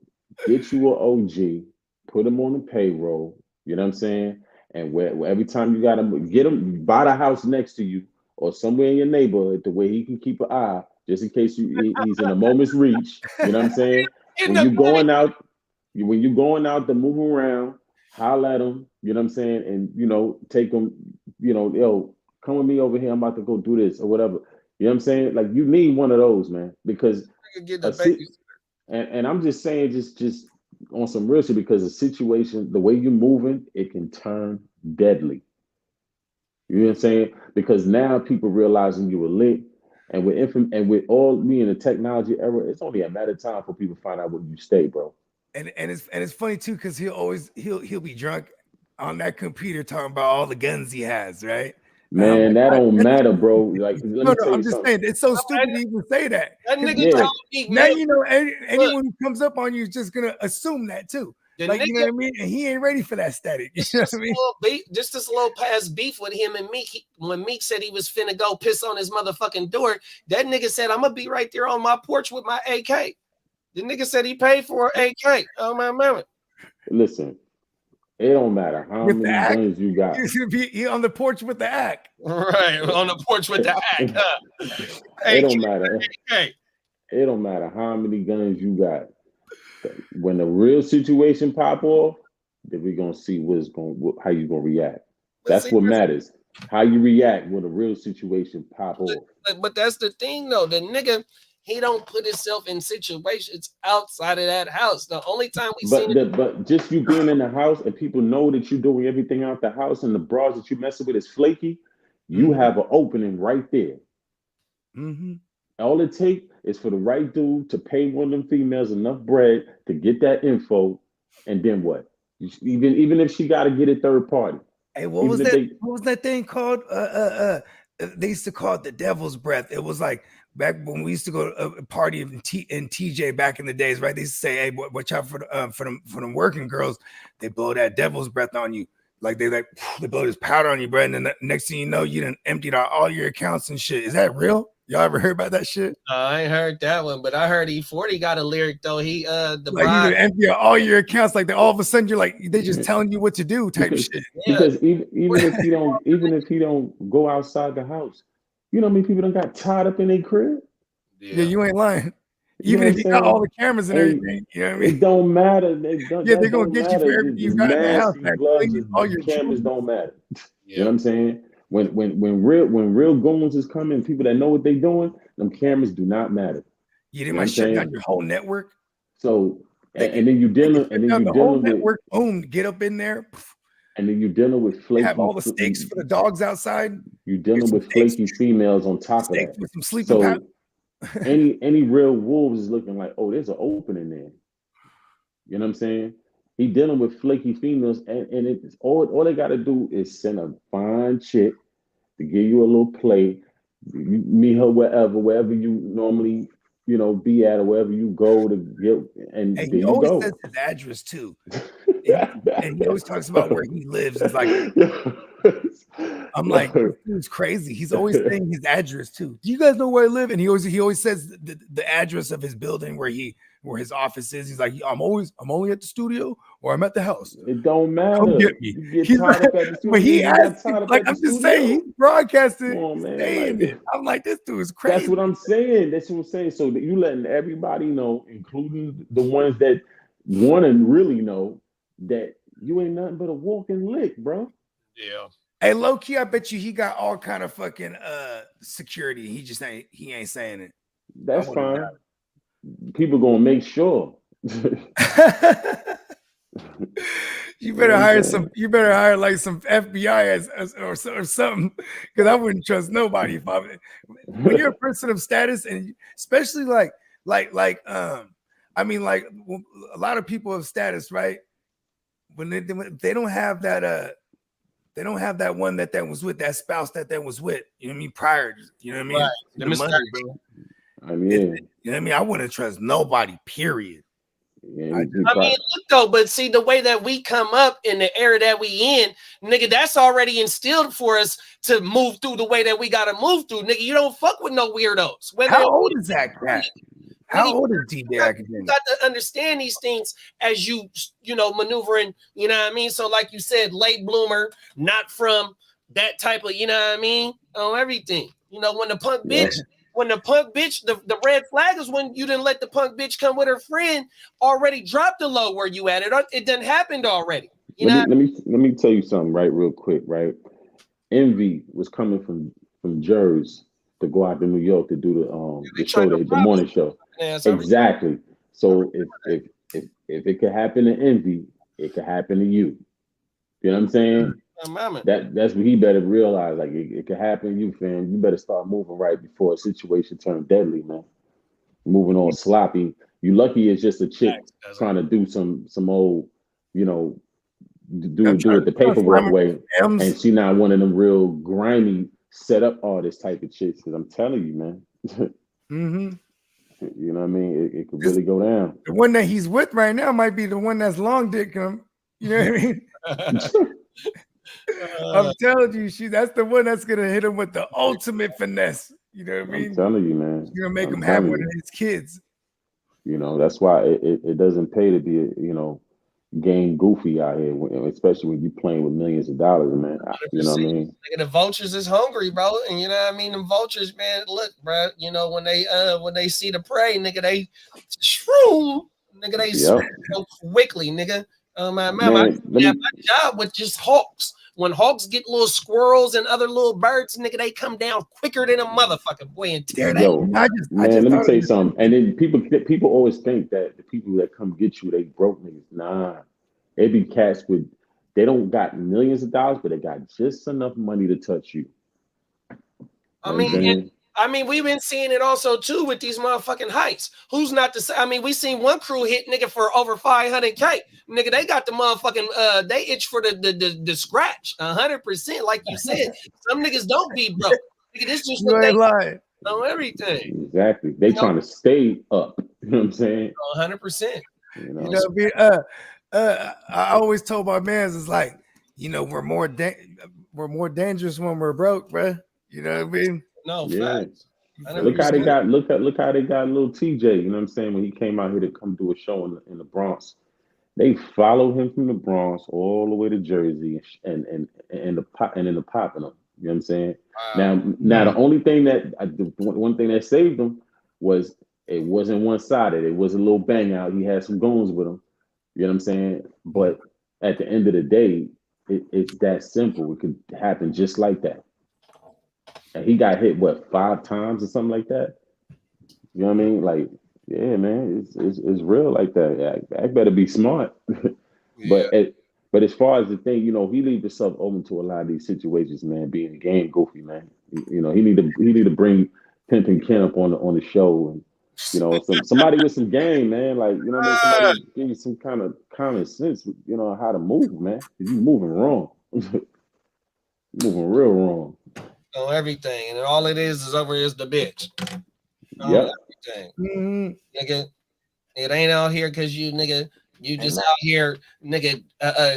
get you an OG, put him on the payroll, you know what I'm saying? And where every time you got him, get him, buy the house next to you or somewhere in your neighborhood, the way he can keep an eye, just in case he's in a moment's reach. You know what I'm saying? When you're going out to move around, holler at him, you know what I'm saying? And, you know, take him, you know, Come with me over here. I'm about to go do this or whatever. You know what I'm saying? Like you need one of those, man, because
Get the baby.
and I'm just saying, just on some real shit, because the situation, the way you're moving, it can turn deadly. You know what I'm saying? Because now people realizing you were lit, and with all me in the technology era, it's only a matter of time for people to find out where you stay, bro.
And it's funny too, because he'll be drunk on that computer talking about all the guns he has, right?
Man, that don't matter, bro. Like, let me tell you
I'm just
something.
saying, it's so stupid to even say that.
That nigga
Yeah.
told me,
Now
man,
you know anyone who comes up on you is just gonna assume that too.
the
Like,
nigga,
you know what I mean? And he ain't ready for that static. You know what I mean?
just this little past beef with him and Meek. When Meek said he was finna go piss on his motherfucking door, that nigga said, I'm gonna be right there on my porch with my AK. The nigga said he paid for an AK. Oh my man.
Listen, it don't matter how
With the
many
act.
guns you got.
He's gonna be on the porch with the act.
Right, on the porch with the act.
It don't matter.
Hey.
It don't matter how many guns you got. When the real situation pop off, then we're gonna see how you gonna react. That's what matters. How you react when a real situation pop off.
But that's the thing, though. The nigga, he don't put himself in situations outside of that house. The only time we seen it.
But just you being in the house and people know that you're doing everything out the house and the bras that you messing with is flaky, you have an opening right there.
Mm-hmm.
All it takes is for the right dude to pay one of them females enough bread to get that info, and then what? Even if she got to get a third party.
Hey, what was that thing called? They used to call it the devil's breath. It was like back when we used to go to a party in TJ back in the days, right? They used to say, "Hey, watch out for them working girls. They blow that devil's breath on you. Like they blow this powder on you, bro. And then the next thing you know, you done emptied out all your accounts and shit. Is that real? Y'all ever heard about that shit?
I ain't heard that one, but I heard E40 got a lyric though. He the
like
bride,
you empty out all your accounts, like all of a sudden you're like they just telling you what to do type of shit.
Because even if he don't go outside the house, you know how many people done got tied up in their crib?
Yeah, you ain't lying. Even if you got all the cameras and everything, you know what I mean?
It don't matter.
They're gonna get you for everything you got in the house.
All your cameras don't matter. You know what I'm saying? When real goons is coming, people that know what they're doing, them cameras do not matter.
You didn't shut down your whole network.
So and then you dealing with
network. Boom, get up in there.
And then you're dealing with flaky.
Have all the steaks for the dogs outside.
You're dealing with flaky females on top of that.
With some sleeping powder.
any real wolves is looking like, oh, there's an opening there. You know what I'm saying? He dealing with flaky females, and it's all they got to do is send a fine chick to give you a little play. You meet her wherever you normally, be at, or wherever you go to get, and there
he
you
always
go.
says his address too, and he always talks about where he lives. It's like, I'm like, it's crazy. He's always saying his address too. Do you guys know where I live? And he always says the address of his building where his office is. He's like, I'm only at the studio or I'm at the house.
It don't matter.
Come get me.
He's like,
but he asked, like, I'm just saying, he broadcasted.
Come on, man.
Saying it. I'm like, this dude is crazy.
That's what I'm saying. So that you letting everybody know, including the ones that want to really know, that you ain't nothing but a walking lick, bro.
Yeah.
Hey, low key, I bet you he got all kind of fucking security. He ain't saying it.
That's fine. People gonna make sure.
You better hire like some FBI or something, because I wouldn't trust nobody when you're a person of status, and especially like a lot of people of status, right? When they don't have that they don't have that one that was with, that spouse that was with, you know what I mean, prior, you know what I mean?
Right.
The money, bro.
I mean,
you know what I mean? I wouldn't trust nobody, period.
Yeah,
look though, but see the way that we come up in the era that we in, nigga, that's already instilled for us to move through the way that we gotta move through, nigga. You don't fuck with no weirdos.
How old is that guy? How old is DJ Academic?
You got to understand these things as you maneuvering, you know what I mean? So like you said, late bloomer, not from that type of, you know what I mean? Everything. When the punk bitch, the red flag is when you didn't let the punk bitch come with her friend, already dropped the low where you at. It done happened already.
Let me tell you something, right, real quick, right? Envy was coming from Jersey to go out to New York to do the show, the morning show. Exactly. So if it could happen to Envy, it could happen to you. You know what I'm saying? That's what he better realize. Like it could happen to you, fam. You better start moving right before a situation turns deadly, man. Moving all sloppy. You lucky it's just a chick trying to do some old, you know, do it the paperwork way, and she not one of them real grimy set up artist type of chicks. Because I'm telling you, man. You know what I mean? It could really go down.
The one that he's with right now might be the one that's long dick him. You know what I mean? I'm telling you, that's the one that's gonna hit him with the ultimate finesse. You know what I mean?
I'm telling you, man.
She's gonna make him have one of his kids.
You know, that's why it doesn't pay to be, you know, game goofy out here, especially when you playing with millions of dollars, man. You know what I mean?
Nigga, the vultures is hungry, bro, and you know what I mean. The vultures, man. Look, bro. You know when they see the prey, nigga, they shroom, nigga, they so quickly, nigga. My job with just hawks. When hawks get little squirrels and other little birds, nigga, they come down quicker than a motherfucker, boy. And tear
let me tell you something. And then people always think that the people that come get you, they broke niggas. Nah, they be cats with, they don't got millions of dollars, but they got just enough money to touch you.
I mean, we've been seeing it also too with these motherfucking heights. Who's not to say? I mean, we seen one crew hit nigga for over 500K. Nigga, they got the motherfucking they itch for the scratch 100%. Like you said, some niggas don't be broke. Nigga, this just what they know everything.
Exactly. They trying to stay up. You know what I'm saying?
100%.
You know, I always told my mans, it's like, you know, we're more dangerous when we're broke, bro. You know what I mean?
No,
facts. Look how they got little TJ, you know what I'm saying, when he came out here to come do a show in the Bronx. They followed him from the Bronx all the way to Jersey and in the popping them. You know what I'm saying? Wow. Now the only thing one thing that saved him was it wasn't one-sided. It was a little bang out. He had some goons with him. You know what I'm saying? But at the end of the day, it's that simple. It could happen just like that. And he got hit 5 times or something like that. You know what I mean? Like, yeah, man, it's real like that. I better be smart. But as far as the thing, you know, he leaves himself open to a lot of these situations, man. Being game goofy, man. You know, he need to bring Pimpin' Ken up on the show, and you know, somebody with some game, man. Like, you know what I mean? Somebody give you some kind of common sense, you know, how to move, man. You moving wrong. Moving real wrong.
On everything, and all it is over is the bitch.
Yeah.
Everything. Nigga, it ain't out here because you just out here, nigga,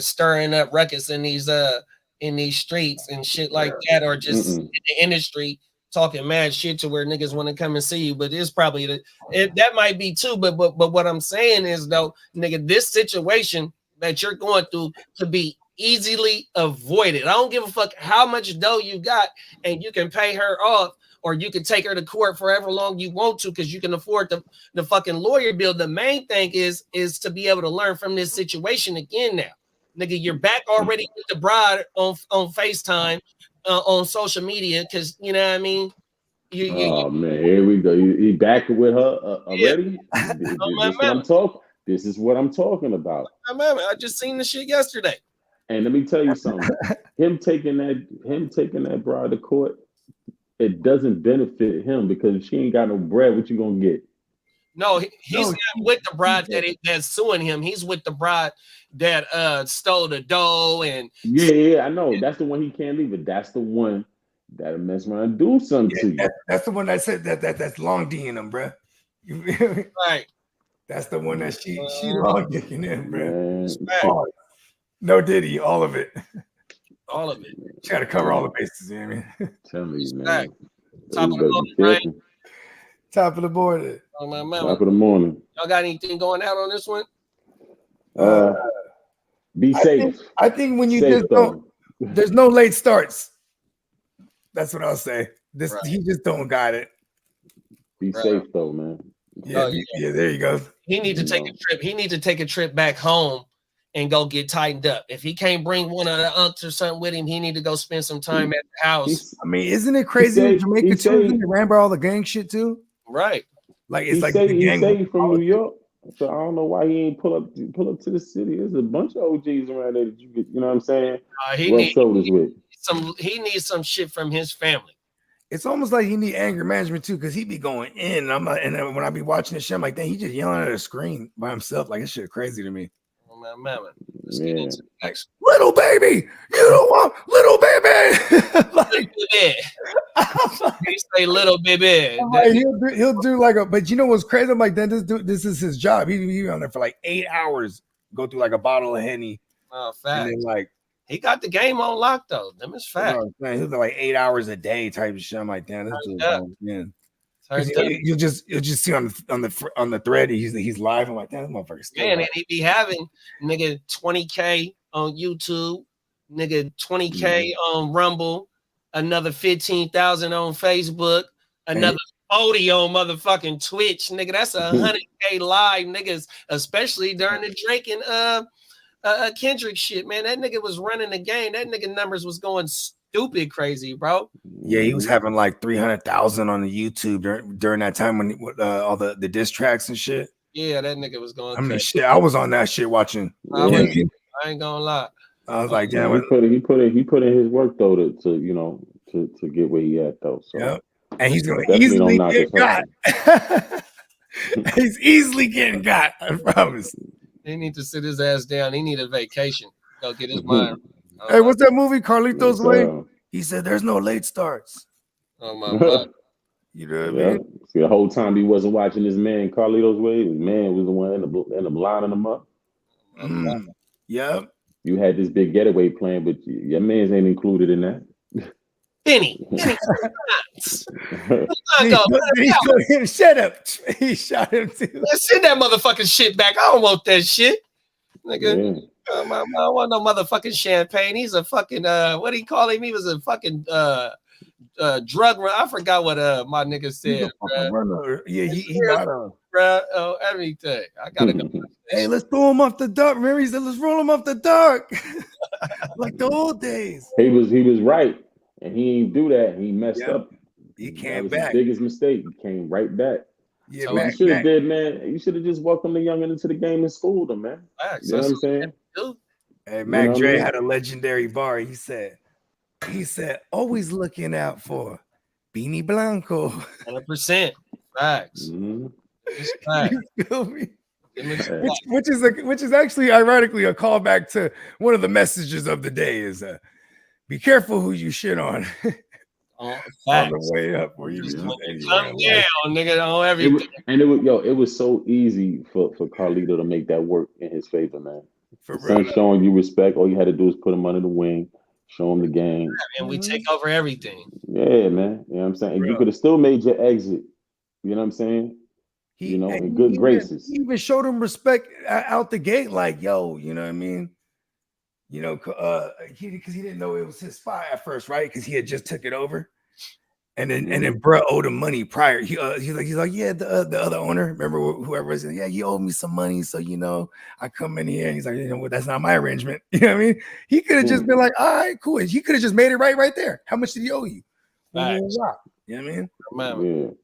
stirring up ruckus in these streets and shit like that, or just in the industry talking mad shit to where niggas want to come and see you. But it's probably that might be too. But what I'm saying is though, nigga, this situation that you're going through could be easily avoided. I don't give a fuck how much dough you got, and you can pay her off, or you can take her to court forever long you want to, because you can afford the fucking lawyer bill. The main thing is to be able to learn from this situation again. Now, nigga, you're back already with the bride on FaceTime, on social media, because you know what I mean.
Oh man, here we go. You back with her already? This is what I'm talking about.
I just seen the shit yesterday.
And let me tell you something. him taking that bride to court, it doesn't benefit him, because if she ain't got no bread, what you gonna get?
No, he's not with the bride that's suing him. He's with the bride that stole the dough and
yeah, I know. That's the one he can't leave it. That's the one that'll mess around and do something to you.
That's the one that said that's long D'ing him, bro.
Right.
That's the one that she long dicking him, bro. No Diddy, all of it.
All of it.
You got to cover all the bases, you know what I mean?
Tell me, man.
Top of the morning, right?
Top of the board.
Top of the morning.
Y'all got anything going out on this one?
Be safe.
I think when you just don't, there's no late starts. That's what I'll say. He just don't got it.
Be safe though, man.
Yeah, there you go.
He need to take a trip. He need to take a trip back home and go get tightened up. If he can't bring one of the unks or something with him, he need to go spend some time at the house.
I mean, isn't it crazy in Jamaica too? Isn't it ran by all the gang shit too?
Right.
Like it's like
he say he from New York, so I don't know why he ain't pull up to the city. There's a bunch of OGs around there that you get, you know what I'm saying?
He needs some shit from his family.
It's almost like he need anger management too, because he be going in. And I'm like, and then when I be watching this shit, I'm like, dang, he just yelling at a screen by himself. Like, this shit crazy to me.
Oh, man. Let's get into the next.
Little baby, you don't want little baby. Like,
he say little baby.
Like, he'll do like a, but you know what's crazy? I'm like, then this is his job. He be on there for like 8 hours, go through like a bottle of Henny.
Oh, fact.
And then like,
he got the game on lock though. Them is fact.
He'll do like 8 hours a day type of shit. I'm like, damn, this dude, man. You'll just see on the thread he's live. I'm like, damn, this motherfucker's still
man, and he be having nigga 20K on YouTube, nigga 20K on Rumble, another 15,000 on Facebook, another 40 on motherfucking Twitch, nigga. That's 100K live, niggas, especially during the Drake and Kendrick shit, man. That nigga was running the game. That nigga numbers was going stupid crazy, bro.
Yeah, he was having like 300,000 on the YouTube during that time when all the diss tracks and shit.
Yeah, that nigga was going.
I mean, shit, I was on that shit watching.
I ain't gonna lie.
I was like, damn.
He put in his work though to get where he at though. So
yeah, and he's gonna easily get got. He's easily getting got. I promise.
He need to sit his ass down. He need a vacation. Go get his mind.
Hey, what's that movie, Carlitos Way? He said there's no late starts.
Oh my God.
You know what I mean?
See, the whole time he wasn't watching his man Carlitos Way, his man was the one in the lining him up.
Yeah.
You had this big getaway plan, but your man's ain't included in that.
Benny.
Shut up. He shot him too.
Let's send that motherfucking shit back. I don't want that shit. Nigga. Yeah. I don't want no motherfucking champagne. He's a fucking what do you call him? He was a fucking drug run. I forgot what my nigga said.
Yeah, he got him.
Everything. I gotta go.
Hey, let's throw him off the dark. Remember, he said, let's roll him off the dark. Like the old days.
He was right. And he didn't do that. He messed up.
He came back.
His biggest mistake. He came right back.
Yeah,
so you should have did, man. You should have just welcomed the youngin into the game and schooled him, man. You know what I'm saying?
Hey, Mac Dre had a legendary bar. He said, always looking out for Beanie Blanco.
100%. Facts.
Facts. You feel me? Which is actually ironically a callback to one of the messages of the day is be careful who you shit on. On the way up, where you just come down,
nigga, on everything.
It was so easy for Carlito to make that work in his favor, man. For real. Showing you respect, all you had to do is put him under the wing, show him the game,
and we take over everything.
Yeah, man. You know what I'm saying? You could have still made your exit. You know what I'm saying? In good graces.
He even showed him respect out the gate, like, yo, you know what I mean? You know, because he didn't know it was his spot at first, right? Because he had just took it over, and then bruh owed him money prior. He's like, yeah, the other owner, remember whoever was, yeah, you owed me some money, so I come in here. And he's like, you know what? That's not my arrangement. You know what I mean? He could have just been like, all right, cool. He could have just made it right there. How much did he owe you? You know what I mean?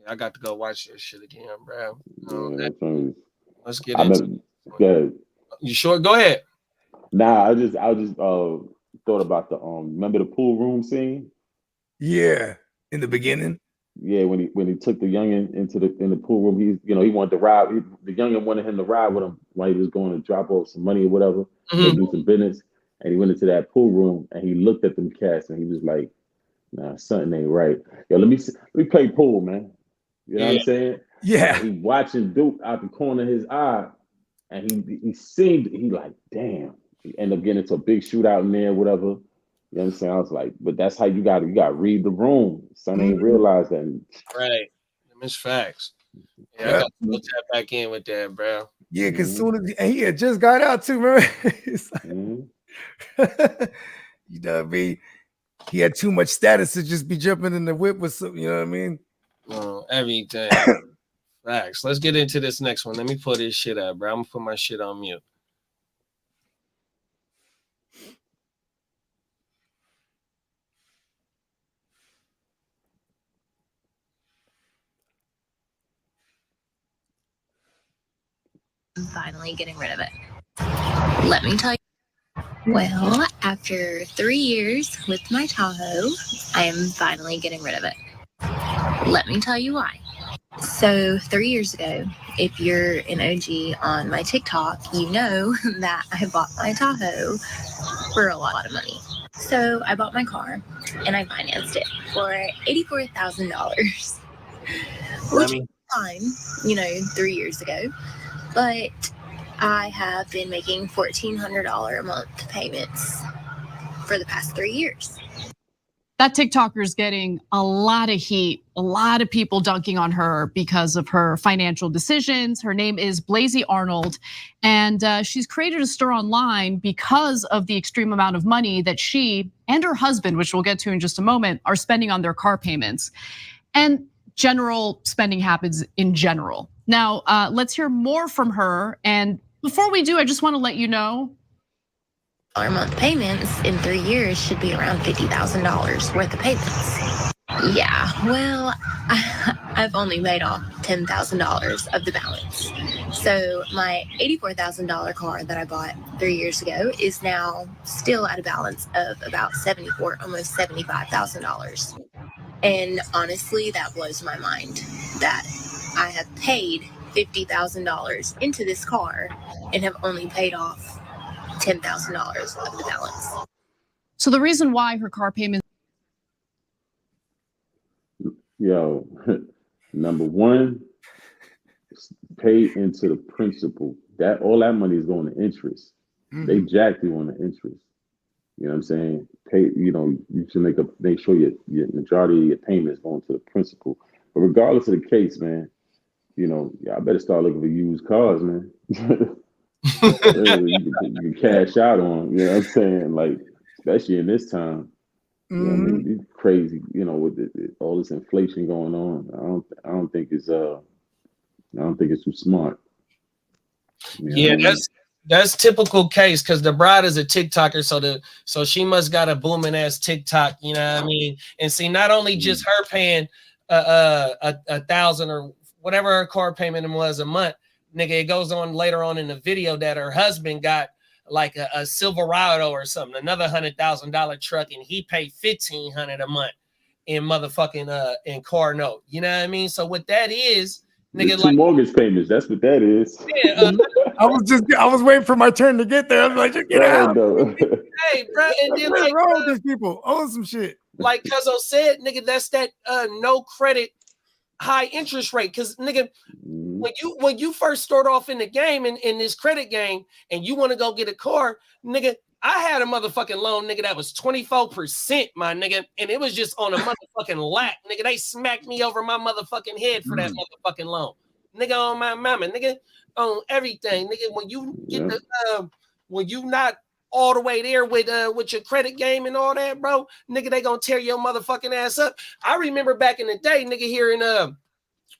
I got to go watch this shit again, bro. Let's get
into it.
You sure? Go ahead.
Nah, I just thought about the remember the pool room scene?
Yeah, in the beginning.
Yeah, when he took the youngin in the pool room, he wanted to ride. The youngin wanted him to ride with him while he was going to drop off some money or whatever, do some business. And he went into that pool room and he looked at them cats and he was like, "Nah, something ain't right. Yo, let me play pool, man." You know what I'm saying?
Yeah.
And he watching Duke out the corner of his eye, and he like, damn. He ended up getting into a big shootout in there, whatever. You know what I'm saying? I was like, but that's how you got to read the room. Son ain't realized that.
Right. It's facts. Yeah, I got to tap back in with that, bro.
Yeah, because soon as he had just got out too, remember? Like, you know what I mean? He had too much status to just be jumping in the whip with some, you know what I mean?
Everything. Facts. Let's get into this next one. Let me put this shit up, bro. I'm gonna put my shit on mute.
I'm finally getting rid of it. Let me tell you. Well, after 3 years with my Tahoe, I am finally getting rid of it. Let me tell you why. So 3 years ago, if you're an OG on my TikTok, you know that I bought my Tahoe for a lot of money. So I bought my car and I financed it for $84,000, which is fine, 3 years ago. But I have been making $1,400 a month payments for the past 3 years.
That TikToker is getting a lot of heat, a lot of people dunking on her because of her financial decisions. Her name is Blasey Arnold, and she's created a stir online because of the extreme amount of money that she and her husband, which we'll get to in just a moment, are spending on their car payments. And general spending habits in general. Now, let's hear more from her. And before we do, I just want to let you know
Our month payments in 3 years should be around $50,000 worth of payments. Yeah, well, I've only paid off $10,000 of the balance. So my $84,000 car that I bought 3 years ago is now still at a balance of about almost $75,000. And honestly, that blows my mind that I have paid $50,000 into this car and have only paid off $10,000 of the balance.
So the reason why her car payment.
Yo, number one, pay into the principal. That all that money is going to interest. They jack you on the interest. You know what I'm saying? Pay. You should make sure your majority of your payment is going to the principal. But regardless of the case, man, I better start looking for used cars, man. You can cash out on. You know what I'm saying? Like, especially in this time. You know what I mean? It's crazy, with all this inflation going on. I don't think it's too smart.
That's typical case because the bride is a TikToker, so she must got a booming ass TikTok, you know what I mean? And see, not only just her paying $1,000 or whatever her car payment was a month, nigga, it goes on later on in the video that her husband got like a Silverado or something, another $100,000 truck, and he paid $1,500 a month in motherfucking in car note. You know what I mean? So what that is, nigga,
two mortgage payments. That's what that is.
Yeah,
I was waiting for my turn to get there. I was like, just get out.
Hey, bro, and then
What's wrong with these people? Own some shit.
Like Cuzzo said, nigga, that's that no credit, high interest rate. Cause nigga, when you first start off in the game in this credit game and you want to go get a car, nigga, I had a motherfucking loan, nigga, that was 24%, my nigga, and it was just on a motherfucking lap, nigga. They smacked me over my motherfucking head for that motherfucking loan, nigga, on my mama, nigga, on everything, nigga. When you get when you not all the way there with your credit game and all that, bro, nigga, they gonna tear your motherfucking ass up. I remember back in the day, nigga, here in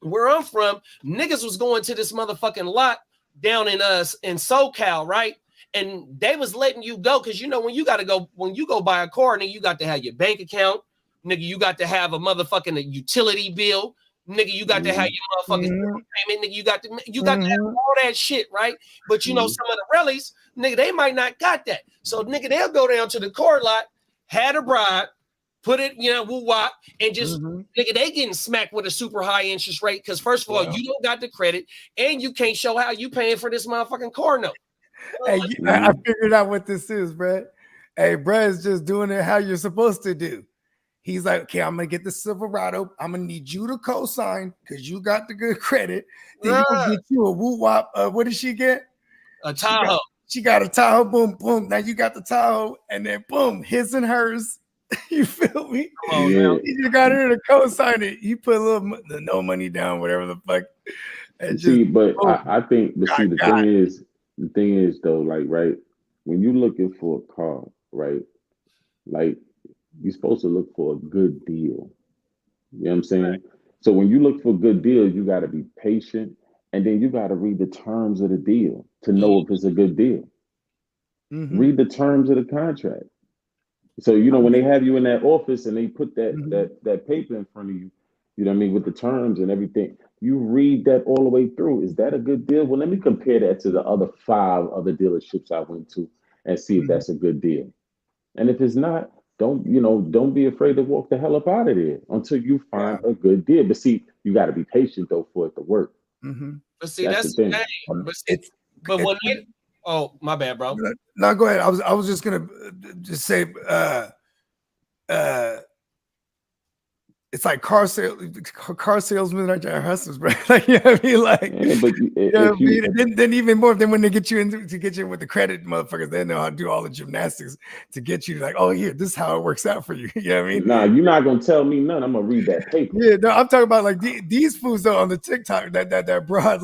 where I'm from, niggas was going to this motherfucking lot down in SoCal, right? And they was letting you go because when you go buy a car, nigga, you got to have your bank account, nigga, you got to have a motherfucking utility bill, nigga, you got to have your motherfucking payment, nigga, you got to have all that shit, right? But some of the rallies, nigga, they might not got that. So nigga, they'll go down to the car lot, had a bride, put it, woo-wop, and just, nigga, they getting smacked with a super high interest rate because first of all, you don't got the credit and you can't show how you paying for this motherfucking car note.
Hey, I figured out what this is, Brad. Hey, Brad is just doing it how you're supposed to do. He's like, okay, I'm going to get the Silverado. I'm going to need you to co-sign because you got the good credit. Then you can get you a woo-wop. What did she get?
A Tahoe.
She got a Tahoe, boom, boom. Now you got the Tahoe, and then boom, his and hers. You feel me?
Come on, now.
You just got her to co-sign it. You put a little no money down, whatever the fuck.
I think, the thing is though, like, right, when you're looking for a car, right, like, you're supposed to look for a good deal. You know what I'm saying? Right. So when you look for a good deal, you got to be patient, and then you got to read the terms of the deal to know if it's a good deal. Read the terms of the contract. So when they have you in that office and they put that paper in front of you, You know what I mean? With the terms and everything. You read that all the way through. Is that a good deal? Well, let me compare that to the other 5 other dealerships I went to and see if that's a good deal. And if it's not, don't be afraid to walk the hell up out of there until you find a good deal. But see, you got to be patient though for it to work.
But see, that's the thing. But when oh, my bad, bro.
No, go ahead. I was just gonna just say it's like car salesmen are giant hustlers, bro. Like, you know what I mean? Like, then even more, then when they get you in with the credit, motherfuckers, they know how to do all the gymnastics to get you like, oh, here, this is how it works out for you. You know what I mean?
Nah, you're not gonna tell me none. I'm gonna read that paper.
Yeah, no, I'm talking about like these fools though on the TikTok that broad,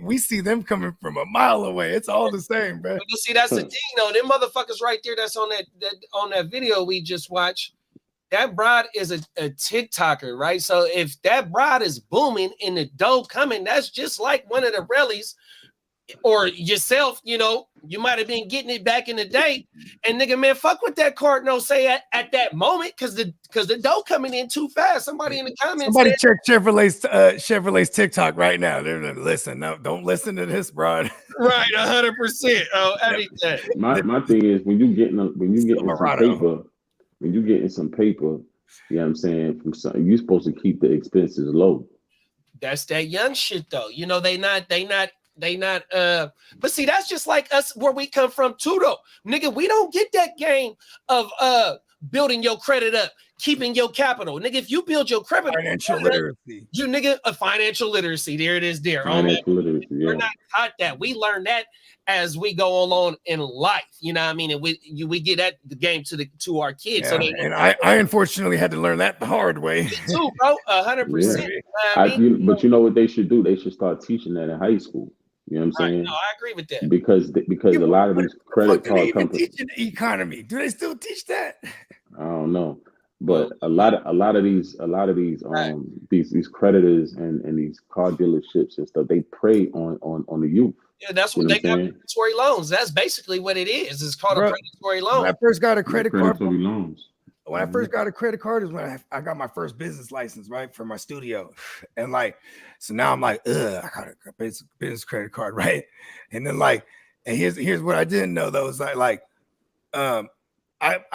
we see them coming from a mile away. It's all the same, bro.
But see, that's the thing, though. Them motherfuckers right there that's on that video we just watched. That broad is a TikToker, right? So if that broad is booming and the dough coming, that's just like one of the rallies or yourself, you might have been getting it back in the day. And nigga, man, fuck what that Cardinal say at that moment, because the dough coming in too fast. Somebody in the comments.
Somebody check Chevrolet's TikTok right now. They're like, listen, no, don't listen to this, broad.
Right, 100%. Oh, everything.
My thing is when you getting some paper, you know what I'm saying, from something, you're supposed to keep the expenses low.
That's that young shit though. They not but see, that's just like us where we come from too though. Nigga, we don't get that game of building your credit up, keeping your capital. Nigga, if you build your credit,
financial literacy.
You nigga, a financial literacy. There it is there.
Financial literacy, yeah.
We're not taught that. We learn that as we go along in life. You know what I mean? And we get at the game to our kids.
Yeah,
so
I unfortunately had to learn that the hard way.
Me too, bro. 100%.
But you know what they should do? They should start teaching that in high school. You know what I'm saying?
No, I agree with that.
Because a lot of these credit card companies
teaching the economy. Do they still teach that?
I don't know. But a lot of these these creditors and these car dealerships and stuff, they prey on the youth.
Yeah, that's what they got. Predatory loans. That's basically what it is. It's called a predatory loan.
When I first got a credit card,
loans.
When I first got a credit card is when I got my first business license, right, for my studio, and so now I'm like, I got a business credit card, right, and then and here's what I didn't know though is I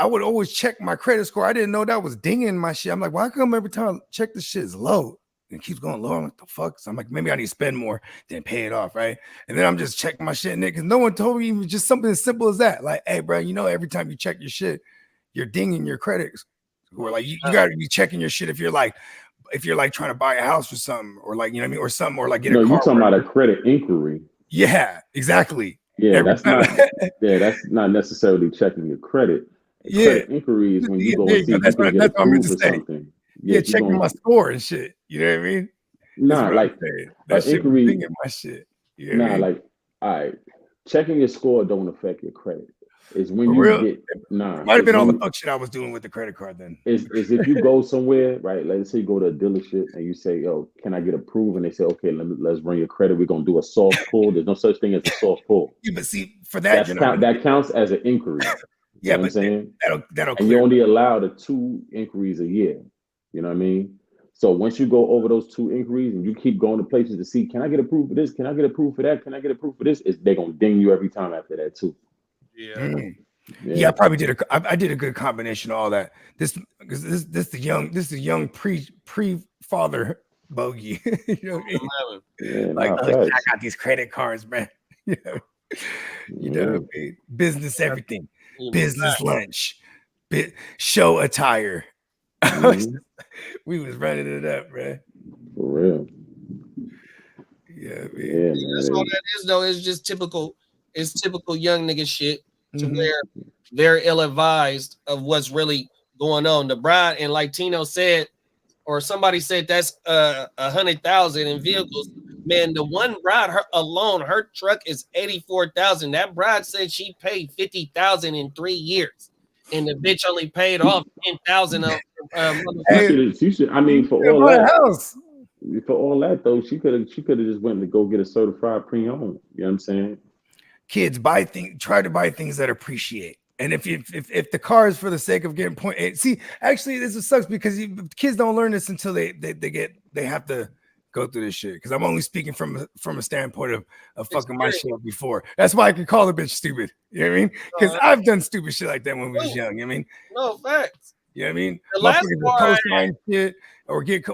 would always check my credit score. I didn't know that was dinging my shit. I'm like, why come every time I check the shit is low? And it keeps going lower. I'm like, the fuck? So I'm like, maybe I need to spend more than pay it off, right? And then I'm just checking my shit, because no one told me even just something as simple as that. Like, hey, bro, every time you check your shit, you're dinging your credit score. Like, you gotta be checking your shit if you're trying to buy a house or something, or you know what I mean, or something, or get a car.
You're talking about a credit inquiry.
Yeah, exactly.
Yeah, that's not necessarily checking your credit. Credit inquiry is when you go and see
that's what I'm going to say.
Something.
Yeah, checking my score and shit. You know what I mean?
Nah,
that shit
inquiry.
Was my shit. You know what I mean?
All right, checking your score don't affect your credit. It's when you
might have been all the fuck shit I was doing with the credit card then.
Is if you go somewhere, right? Let's say you go to a dealership and you say, yo, can I get approved? And they say, okay, let's run your credit. We're gonna do a soft pull. There's no such thing as a soft pull.
Yeah, but see, for that,
that counts as an inquiry.
Yeah,
but I'm saying?
that'll
and you're only allowed 2 inquiries a year. You know what I mean? So once you go over those 2 inquiries and you keep going to places to see, can I get approved for this? Can I get approved for that? Can I get approved for this? They're gonna ding you every time after that too.
Yeah.
Yeah, I probably did I did a good combination of all that. This the young pre-father bogey. You know what I mean? I got these credit cards, man. You know what I mean? Business everything. Business lunch. Show attire. We was running it up, man.
For real.
Yeah, man.
Yeah,
that's all that is though. It's just typical young nigga shit. To where they're ill-advised of what's really going on. The bride, and like Tino said, or somebody said, that's 100,000 in vehicles. Man, the one bride alone, her truck is 84,000. That bride said she paid 50,000 in 3 years, and the bitch only paid off 10,000 of.
She should. I mean, for all that though, she could have just went to go get a certified pre-owned. You know what I'm saying?
Kids try to buy things that appreciate. And if the car is for the sake of getting point, see, actually, this sucks because kids don't learn this until they have to go through this shit. Because I'm only speaking from a standpoint of fucking my shit up before. That's why I can call a bitch stupid. You know what I mean? Because I've done stupid shit like that when we was young. You know what I mean?
No facts.
You know what I mean?
The last
co-sign shit or get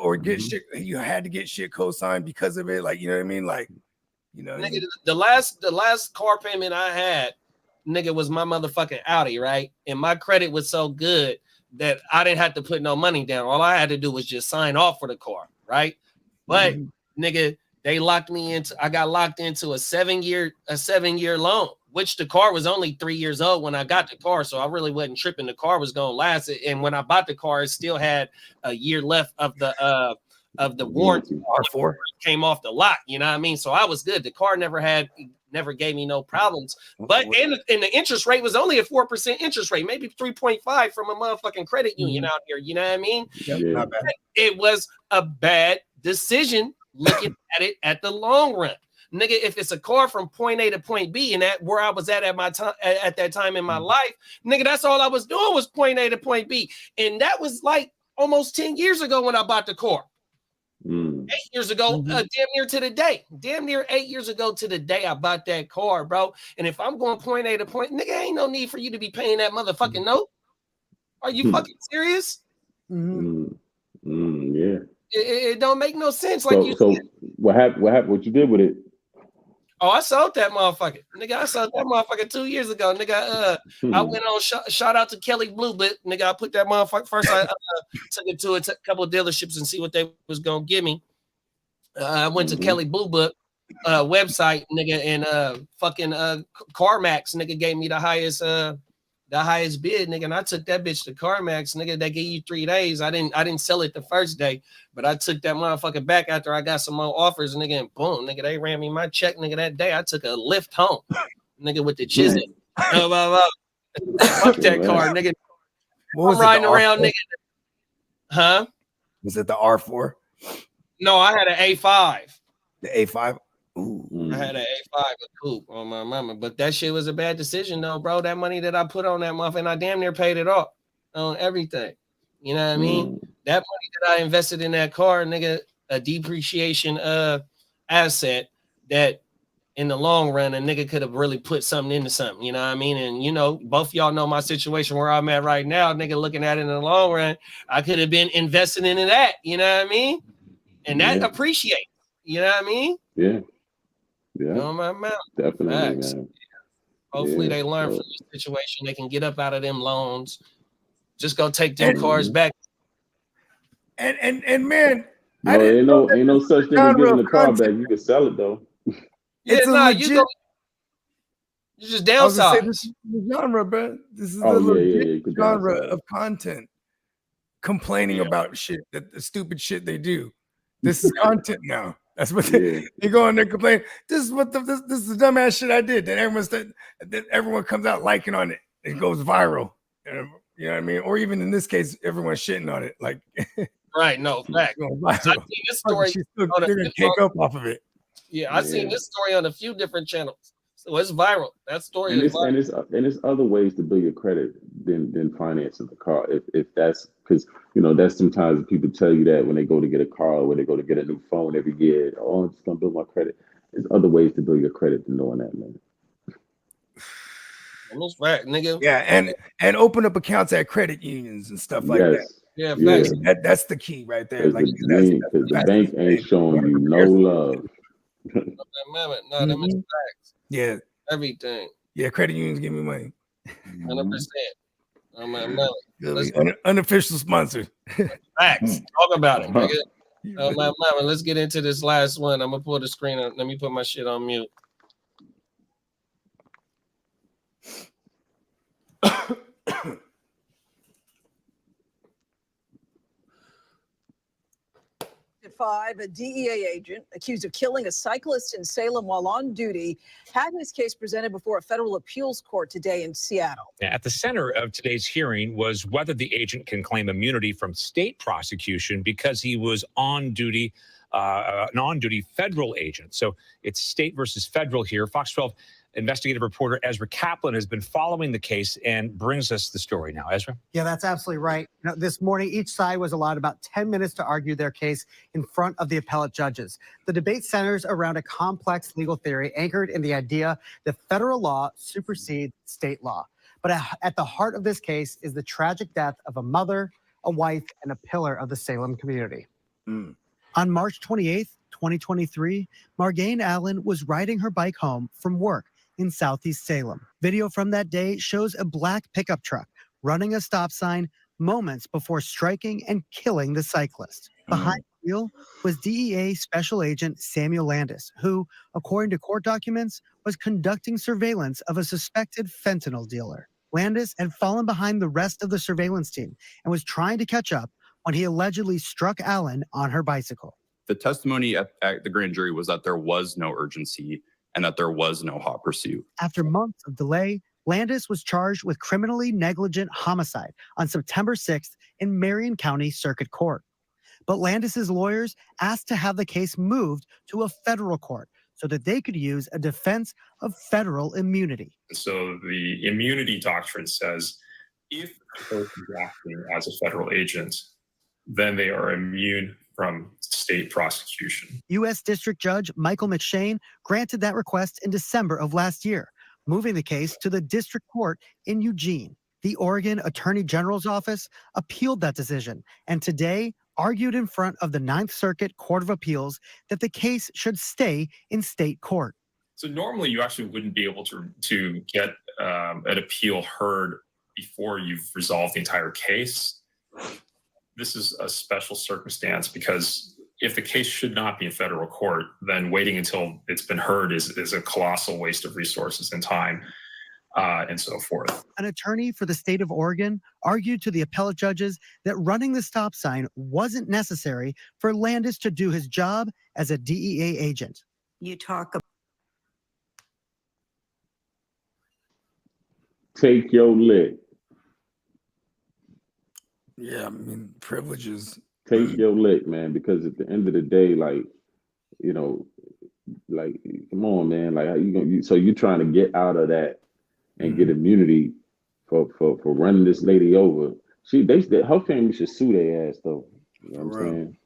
shit. You had to get shit co-signed because of it. Like, you know what I mean? Like, you know,
nigga, the last car payment I had, nigga, was my motherfucking Audi, right? And my credit was so good that I didn't have to put no money down. All I had to do was just sign off for the car, right? But nigga, they locked me into. I got locked into a 7-year loan, which the car was only 3 years old when I got the car, so I really wasn't tripping. The car was gonna last, and when I bought the car, it still had a year left of the warranty.
R4
came off the lot, you know what I mean? So I was good. The car never gave me no problems. But and the interest rate was only a 4% interest rate, maybe 3.5 from a motherfucking credit union out here. You know what I mean?
Not bad.
It was a bad decision looking at it at the long run. Nigga, if it's a car from point A to point B, and that where I was at my time at that time in my life, nigga, that's all I was doing was point A to point B. And that was like almost 10 years ago when I bought the car. 8 years ago, damn near to the day. Damn near 8 years ago to the day I bought that car, bro. And if I'm going point A to point, nigga, ain't no need for you to be paying that motherfucking note. Are you fucking serious?
Yeah.
It don't make no sense.
So what happened? What you did with it?
Oh, I sold that motherfucker. Nigga, I sold that motherfucker 2 years ago. Nigga, I went on, shout out to Kelly Blue Book. Nigga, I put that motherfucker first. I took it to a couple of dealerships and see what they was going to give me. I went to Kelly Blue Book website, nigga, and fucking CarMax, nigga, gave me the highest bid, nigga, and I took that bitch to CarMax, nigga. They gave you 3 days. I didn't sell it the first day, but I took that motherfucker back after I got some more offers, nigga, and boom, nigga, they ran me my check, nigga. That day I took a lift home, nigga, with the chisel. Fuck that car, nigga. I'm riding around, nigga. Huh?
Was it the R4?
No, I had an A5.
The A5.
Ooh. I had an A5 coupe on my mama, but that shit was a bad decision, though, bro. That money that I put on that motherfucker, I damn near paid it off on everything. You know what I mean? That money that I invested in that car, nigga, a depreciation asset that in the long run, a nigga could have really put something into something. You know what I mean? And you know, both y'all know my situation where I'm at right now. Nigga, looking at it in the long run, I could have been investing into that. You know what I mean? And that appreciates. You know what I mean?
Yeah. Yeah,
on my mouth.
Definitely, man.
Hopefully they learn from this situation. They can get up out of them loans. Just go take them cars back.
And man,
no, ain't no such thing as getting the car back. You can sell it though.
It's
you just downsize.
This is the genre, bro. This is the legit genre of content. Complaining about shit, the stupid shit they do. This is content now. That's what they go in there complaining. This is what this is the dumbass shit I did. Then everyone comes out liking on it. It goes viral. You know what I mean? Or even in this case, everyone's shitting on it. Like,
right? No, fact. I've seen this story.
They're gonna take up off of it.
Yeah, I've seen this story on a few different channels. So it's viral. That story
and
is viral.
And it's other ways to build your credit than financing the car. If that's because you know that's sometimes people tell you that when they go to get a car or when they go to get a new phone every year. Oh, I'm just gonna build my credit. There's other ways to build your credit than knowing that, man.
Almost fact, nigga.
Yeah, and open up accounts at credit unions and stuff like that.
Yeah,
that's the key right there. Like
the bank ain't showing you no love.
No, that makes facts.
Yeah,
everything.
Yeah, credit unions give me money.
100%. On my money.
Unofficial sponsor.
Facts. Talk about it, nigga. My mama. Let's get into this last one. I'm gonna pull the screen up. Let me put my shit on mute.
5, a DEA agent accused of killing a cyclist in Salem while on duty, had his case presented before a federal appeals court today in Seattle.
At the center of today's hearing was whether the agent can claim immunity from state prosecution because he was on duty, an on-duty federal agent. So it's state versus federal here. Fox 12 investigative reporter Ezra Kaplan has been following the case and brings us the story now. Ezra?
Yeah, that's absolutely right. This morning, each side was allowed about 10 minutes to argue their case in front of the appellate judges. The debate centers around a complex legal theory anchored in the idea that federal law supersedes state law. But at the heart of this case is the tragic death of a mother, a wife, and a pillar of the Salem community. On March 28th, 2023, Margane Allen was riding her bike home from work in Southeast Salem. Video from that day shows a black pickup truck running a stop sign moments before striking and killing the cyclist. Behind the wheel was DEA Special Agent Samuel Landis, who, according to court documents, was conducting surveillance of a suspected fentanyl dealer. Landis had fallen behind the rest of the surveillance team and was trying to catch up when he allegedly struck Allen on her bicycle.
The testimony at the grand jury was that there was no urgency and that there was no hot pursuit.
After months of delay, Landis was charged with criminally negligent homicide on September 6th in Marion County Circuit Court. But Landis's lawyers asked to have the case moved to a federal court so that they could use a defense of federal immunity.
So the immunity doctrine says if the person is acting as a federal agent, then they are immune from state prosecution.
U.S. District Judge Michael McShane granted that request in December of last year, moving the case to the district court in Eugene. The Oregon Attorney General's office appealed that decision and today argued in front of the Ninth Circuit Court of Appeals that the case should stay in state court.
So normally you actually wouldn't be able to get an appeal heard before you've resolved the entire case. This is a special circumstance because if the case should not be in federal court, then waiting until it's been heard is a colossal waste of resources and time and so forth.
An attorney for the state of Oregon argued to the appellate judges that running the stop sign wasn't necessary for Landis to do his job as a DEA agent.
You talk about
Take your lick.
Yeah, I mean, privileges.
Take your lick, man, because at the end of the day, like, you know, like, come on, man. Like, how you gonna, so you're trying to get out of that and get immunity for running this lady over. Her family should sue their ass, though. You know what I'm saying?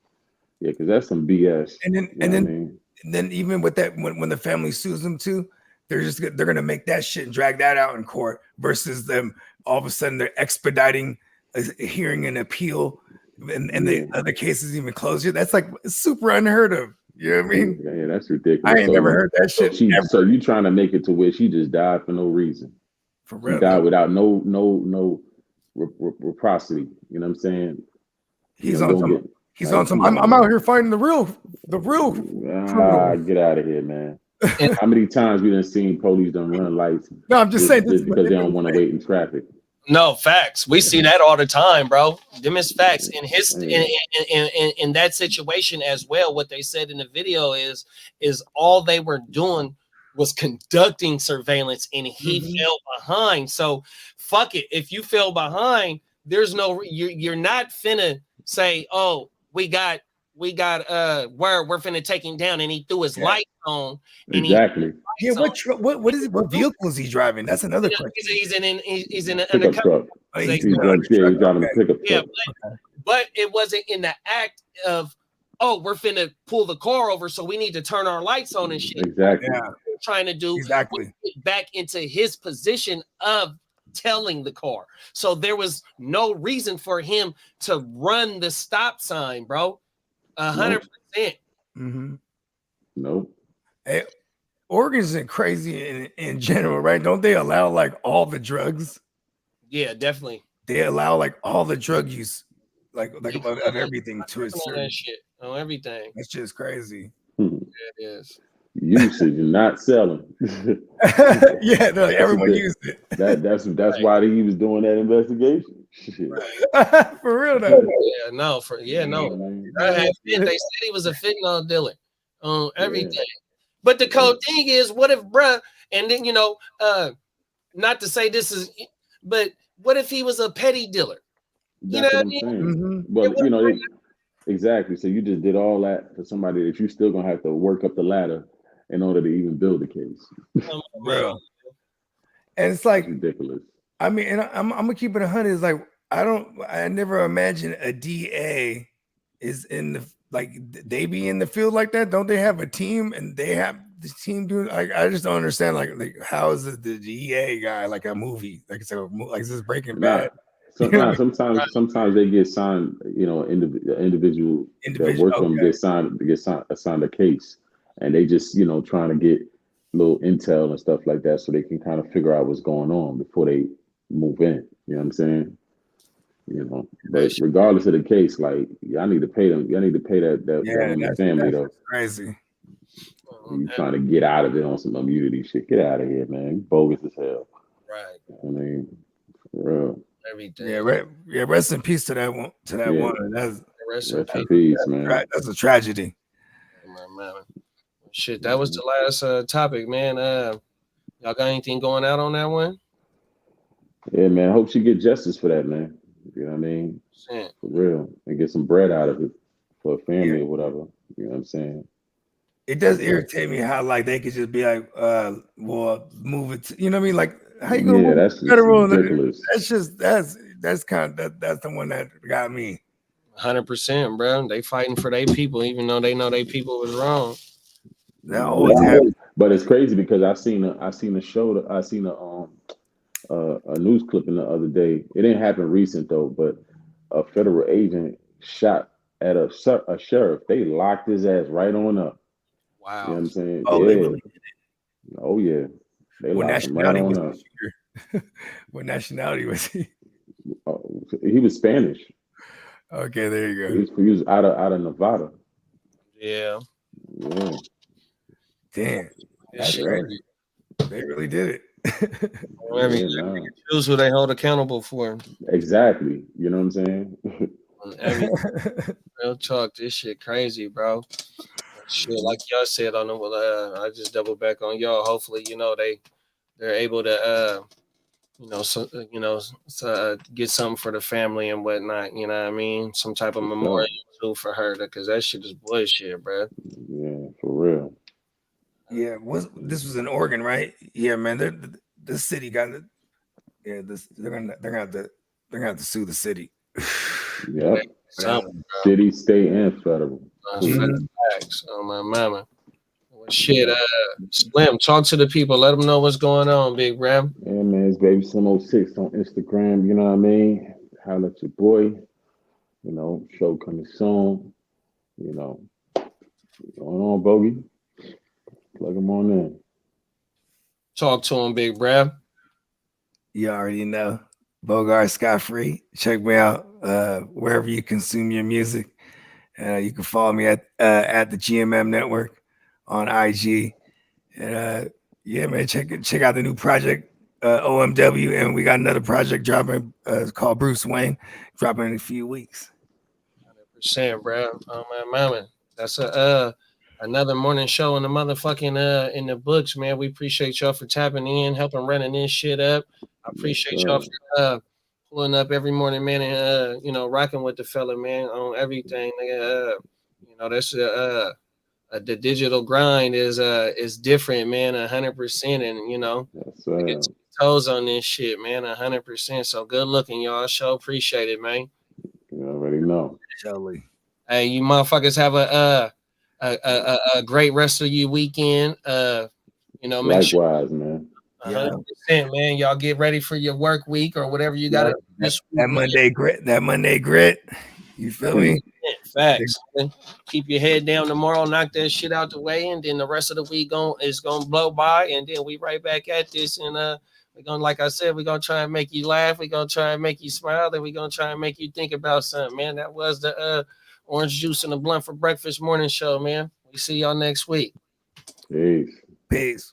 Yeah, because that's some BS.
And then even with that, when the family sues them too, they're gonna make that shit and drag that out in court versus them all of a sudden they're expediting a hearing an appeal and the other cases even closer. That's like super unheard of. You know what I mean?
Yeah, that's ridiculous.
I ain't never heard that shit.
So you trying to make it to where she just died for no reason?
For real?
She died without no reciprocity. You know what I'm saying?
He's on some. He's on some. I'm out here fighting the real.
Get out of here, man. How many times we done seen police done run lights?
No, I'm just saying
this because they don't want to wait in traffic.
No, facts. We see that all the time, bro. Them is facts. In his in that situation as well, what they said in the video is all they were doing was conducting surveillance and he fell behind. So fuck it. If you fell behind, there's no you're not finna say, oh, we got we're finna take him down, and he threw his light on. And
exactly.
What is it? What vehicle is he driving? That's another question.
He's in an
pickup truck. He's driving a pickup truck.
But it wasn't in the act of, oh, we're finna pull the car over, so we need to turn our lights on and shit.
Exactly.
Yeah. Trying to do back into his position of telling the car. So there was no reason for him to run the stop sign, bro. 100%.
Nope.
Hey, Oregon's crazy in general, right? Don't they allow like all the drugs?
Yeah, definitely.
They allow like all the drug use, like of everything to it.
That shit on everything.
That's just crazy.
Yeah, it is.
Usage and not selling.
Yeah, no, everyone used it.
That's why he was doing that investigation.
For real though.
They said he was a fentanyl dealer on everything. But the cold thing is, what if, bruh, and then not to say this is, but what if he was a petty dealer? You know what I mean?
But exactly. So you just did all that for somebody that you still gonna have to work up the ladder in order to even build a case.
Bro. And it's like
ridiculous.
I mean, and I'm gonna keep it 100. It's like I never imagine a DA is in the like they be in the field like that. Don't they have a team and they have the team doing like I just don't understand like how is the DA guy like a movie like it's like this is Breaking Bad.
Sometimes they get signed, you know, individual that work for them get assigned a case, and they just, you know, trying to get little intel and stuff like that so they can kind of figure out what's going on before they move in. You know what I'm saying? You know, but regardless of the case, like y'all need to pay them. Y'all need to pay that family though.
Crazy.
You trying to get out of it on some immunity shit? Get out of here, man. You bogus as hell.
Right.
I mean, for real.
Everything.
Yeah, rest in peace to that one. To that one. That's
rest
in peace, man.
That's a tragedy.
Man. Shit, that was the last topic, man. Y'all got anything going out on that one?
Yeah, man. I hope she get justice for that, man. You know what I mean? For real. And get some bread out of it for a family or whatever. You know what I'm saying?
It does irritate me how like they could just be like, well, move it. You know what I mean? Like, how you gonna move
that's
federal?
ridiculous.
That's kind of that's the one that got me.
100%, bro. They fighting for their people, even though they know their people was wrong.
That always happens.
But it's crazy because I seen a news clipping the other day. It didn't happen recent though, but a federal agent shot at a sheriff. They locked his ass right on up.
Wow.
You know what I'm saying?
Oh,
yeah. Oh yeah. They locked him right on up.
What nationality was he?
He was Spanish.
Okay, there you
go. He was out of Nevada.
Yeah.
Yeah.
Damn. That's crazy. They really did it.
Choose who they hold accountable for.
Exactly. You know what I'm saying?
Real talk. This shit crazy, bro. Shit, like y'all said on the I just double back on y'all. Hopefully, you know, they're able to get something for the family and whatnot. You know what I mean? Some type of memorial too for her, because that shit is bullshit, bro.
Yeah, for real.
Yeah, this was in Oregon, right? Yeah, man. This city got it. Yeah, they're gonna have to sue the city.
Yep. City, state, and federal.
Facts. Oh my mama. Well, shit, Slim, talk to the people. Let them know what's going on, Big Ram.
Yeah, man, it's Baby Slim 06 on Instagram. You know what I mean? Holla at your boy. You know, show coming soon. You know, what's going on, Bogey? Plug him on in.
Talk to him, Big Ram.
You already know. Bogart Scott Free. Check me out wherever you consume your music. You can follow me at the GMM Network on IG. And yeah, man, check out the new project, OMW, and we got another project dropping called Bruce Wayne, dropping in a few weeks.
100%, bro. Oh my mama. That's another morning show in the motherfucking in the books, man. We appreciate y'all for tapping in, helping running this shit up. I appreciate y'all for pulling up every morning, man, and rocking with the fella, man, on everything. That's the digital grind is different, man, 100%, and get toes on this shit, man, 100%. So good looking, y'all. Sure appreciate it, man.
You already know.
Surely.
Hey, you motherfuckers have a great rest of your weekend. Make
Likewise,
sure,
man.
100%, man. Y'all get ready for your work week or whatever you got to do.
That Monday grit. You feel me?
Facts. Keep your head down tomorrow, knock that shit out the way, and then the rest of the week is gonna blow by, and then we right back at this. And we're gonna, like I said, we're gonna try and make you laugh, we're gonna try and make you smile, and we're gonna try and make you think about something, man. That was the Orange Juice and the Blunt for Breakfast morning show, man. We see y'all next week.
Peace.
Peace.